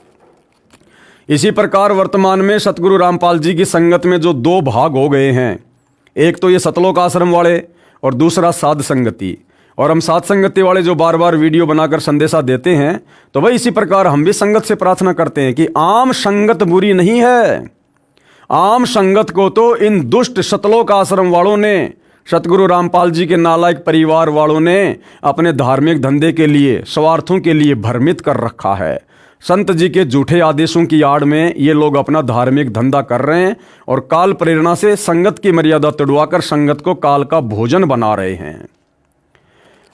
Speaker 1: इसी प्रकार वर्तमान में सतगुरु रामपाल जी की संगत में जो दो भाग हो गए हैं, एक तो ये सतलोक आश्रम वाले और दूसरा साध संगति। और हम साध संगति वाले जो बार बार वीडियो बनाकर संदेशा देते हैं, तो भाई इसी प्रकार हम भी संगत से प्रार्थना करते हैं कि आम संगत बुरी नहीं है। आम संगत को तो इन दुष्ट सतलोक आश्रम वालों ने, सतगुरु रामपाल जी के नालायक परिवार वालों ने अपने धार्मिक धंधे के लिए, स्वार्थों के लिए भ्रमित कर रखा है। संत जी के झूठे आदेशों की आड़ में ये लोग अपना धार्मिक धंधा कर रहे हैं और काल प्रेरणा से संगत की मर्यादा तोड़वाकर संगत को काल का भोजन बना रहे हैं।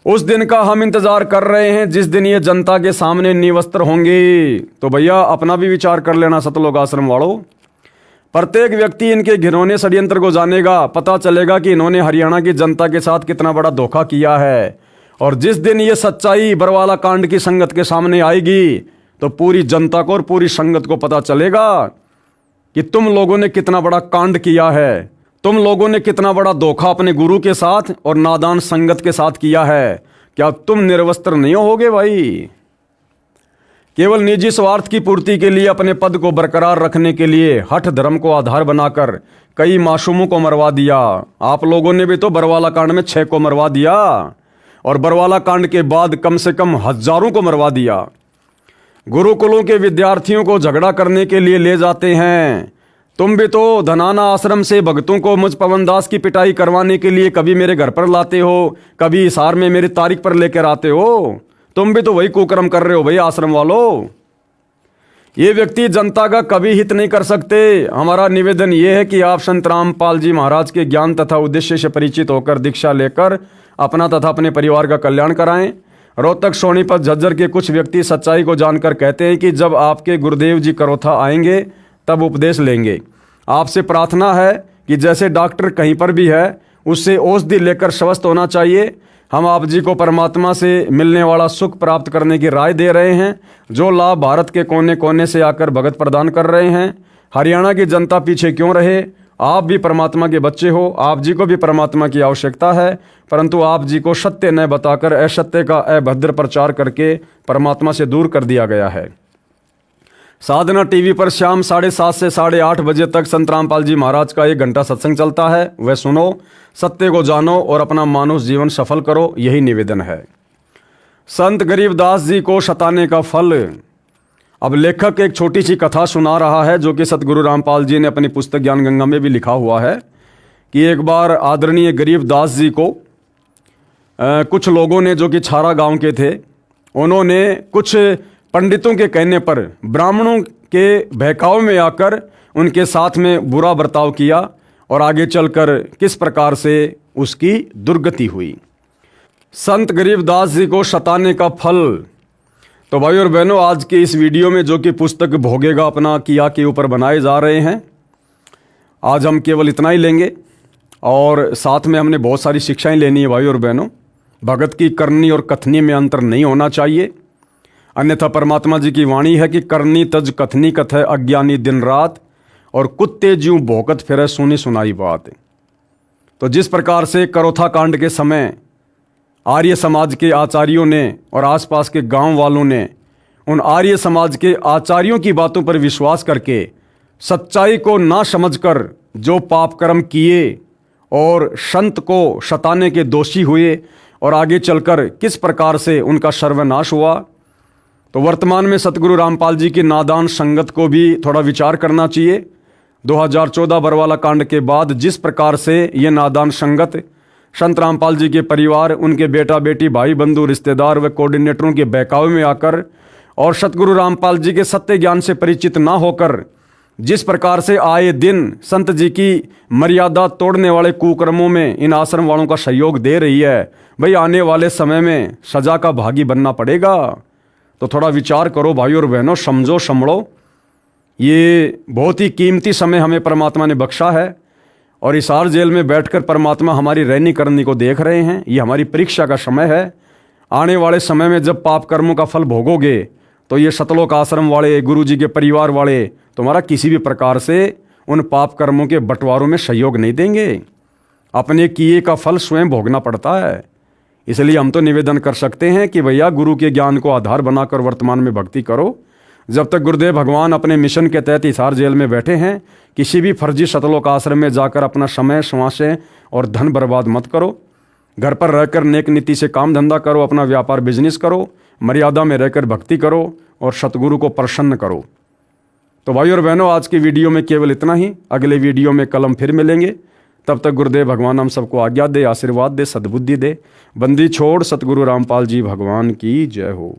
Speaker 1: उस दिन का हम इंतजार कर रहे हैं जिस दिन ये जनता के सामने निवस्त्र होंगे। तो भैया अपना भी विचार कर लेना सतलोक आश्रम वालों। प्रत्येक व्यक्ति इनके घिनौने षड्यंत्र को जानेगा। पता चलेगा कि इन्होंने हरियाणा की जनता के साथ कितना बड़ा धोखा किया है। और जिस दिन ये सच्चाई बरवाला कांड की संगत के सामने आएगी तो पूरी जनता को और पूरी संगत को पता चलेगा कि तुम लोगों ने कितना बड़ा कांड किया है। तुम लोगों ने कितना बड़ा धोखा अपने गुरु के साथ और नादान संगत के साथ किया है। क्या तुम निर्वस्त्र नहीं होगे भाई? केवल निजी स्वार्थ की पूर्ति के लिए, अपने पद को बरकरार रखने के लिए हठ धर्म को आधार बनाकर कई मासूमों को मरवा दिया। आप लोगों ने भी तो बरवाला कांड में 6 को मरवा दिया और बरवाला कांड के बाद कम से कम हजारों को मरवा दिया। गुरुकुलों के विद्यार्थियों को झगड़ा करने के लिए ले जाते हैं। तुम भी तो धनाना आश्रम से भक्तों को मुझ पवन दास की पिटाई करवाने के लिए कभी मेरे घर पर लाते हो, कभी हिसार में मेरी तारीख पर लेकर आते हो। तुम भी तो वही कुकर्म कर रहे हो भाई आश्रम वालों। ये व्यक्ति जनता का कभी हित नहीं कर सकते। हमारा निवेदन ये है कि आप संत रामपाल जी महाराज के ज्ञान तथा उद्देश्य से परिचित होकर दीक्षा लेकर अपना तथा अपने परिवार का कल्याण कराएं। रोहतक, सोनीपत, झज्जर के कुछ व्यक्ति सच्चाई को जानकर कहते हैं कि जब आपके गुरुदेव जी करोथा आएंगे तब उपदेश लेंगे। आपसे प्रार्थना है कि जैसे डॉक्टर कहीं पर भी है उससे औषधि लेकर स्वस्थ होना चाहिए। हम आप जी को परमात्मा से मिलने वाला सुख प्राप्त करने की राय दे रहे हैं, जो लाभ भारत के कोने कोने से आकर भगत प्रदान कर रहे हैं। हरियाणा की जनता पीछे क्यों रहे? आप भी परमात्मा के बच्चे हो, आप जी को भी परमात्मा की आवश्यकता है, परंतु आप जी को सत्य न बताकर असत्य का अभद्र प्रचार करके परमात्मा से दूर कर दिया गया है। साधना टीवी पर शाम 7:30 से 8:30 बजे तक संत रामपाल जी महाराज का 1 घंटा सत्संग चलता है। वह सुनो, सत्य को जानो और अपना मानव जीवन सफल करो, यही निवेदन है। संत गरीबदास जी को सताने का फल। अब लेखक एक छोटी सी कथा सुना रहा है जो कि सतगुरु रामपाल जी ने अपनी पुस्तक ज्ञान गंगा में भी लिखा हुआ है कि एक बार आदरणीय गरीबदास जी को कुछ लोगों ने, जो कि छारा गांव के थे, उन्होंने कुछ पंडितों के कहने पर ब्राह्मणों के बहकाव में आकर उनके साथ में बुरा बर्ताव किया और आगे चलकर किस प्रकार से उसकी दुर्गति हुई। संत गरीबदास जी को सताने का फल। तो भाई और बहनों, आज के इस वीडियो में जो कि पुस्तक भोगेगा अपना किया के ऊपर बनाए जा रहे हैं, आज हम केवल इतना ही लेंगे और साथ में हमने बहुत सारी शिक्षाएं लेनी है भाई और बहनों। भगत की करनी और कथनी में अंतर नहीं होना चाहिए, अन्यथा परमात्मा जी की वाणी है कि करनी तज कथनी कथय अज्ञानी दिन रात, और कुत्ते ज्यों भौंकत फिरे सुनी सुनाई बात। तो जिस प्रकार से करोथा कांड के समय आर्य समाज के आचार्यों ने और आसपास के गांव वालों ने उन आर्य समाज के आचार्यों की बातों पर विश्वास करके सच्चाई को ना समझकर जो पाप कर्म किए और संत को सताने के दोषी हुए और आगे चलकर किस प्रकार से उनका सर्वनाश हुआ, तो वर्तमान में सतगुरु रामपाल जी की नादान संगत को भी थोड़ा विचार करना चाहिए। 2014 बरवाला कांड के बाद जिस प्रकार से ये नादान संगत संत रामपाल जी के परिवार, उनके बेटा बेटी, भाई बंधु, रिश्तेदार व कोऑर्डिनेटरों के बहकावे में आकर और सतगुरु रामपाल जी के सत्य ज्ञान से परिचित ना होकर जिस प्रकार से आए दिन संत जी की मर्यादा तोड़ने वाले कुकर्मों में इन आश्रम वालों का सहयोग दे रही है, भाई आने वाले समय में सजा का भागी बनना पड़ेगा। तो थोड़ा विचार करो भाई और बहनों, समझो संभलो। ये बहुत ही कीमती समय हमें परमात्मा ने बख्शा है और हिसार जेल में बैठकर परमात्मा हमारी रहनी करनी को देख रहे हैं। ये हमारी परीक्षा का समय है। आने वाले समय में जब पाप कर्मों का फल भोगोगे तो ये सतलोक आश्रम वाले, गुरु जी के परिवार वाले तुम्हारा किसी भी प्रकार से उन पाप कर्मों के बंटवारों में सहयोग नहीं देंगे। अपने किए का फल स्वयं भोगना पड़ता है। इसलिए हम तो निवेदन कर सकते हैं कि भैया गुरु के ज्ञान को आधार बनाकर वर्तमान में भक्ति करो। जब तक गुरुदेव भगवान अपने मिशन के तहत हिसार जेल में बैठे हैं, किसी भी फर्जी सतलोक आश्रम में जाकर अपना समय, श्वासें और धन बर्बाद मत करो। घर पर रहकर नेक नीति से काम धंधा करो, अपना व्यापार बिजनेस करो, मर्यादा में रहकर भक्ति करो और सतगुरु को प्रसन्न करो। तो भाई और बहनों, आज की वीडियो में केवल इतना ही। अगले वीडियो में कल हम फिर मिलेंगे। तब तक गुरुदेव भगवान हम सबको आज्ञा दे, आशीर्वाद दे, सद्बुद्धि दे। बंदी छोड़ सतगुरु रामपाल जी भगवान की जय हो।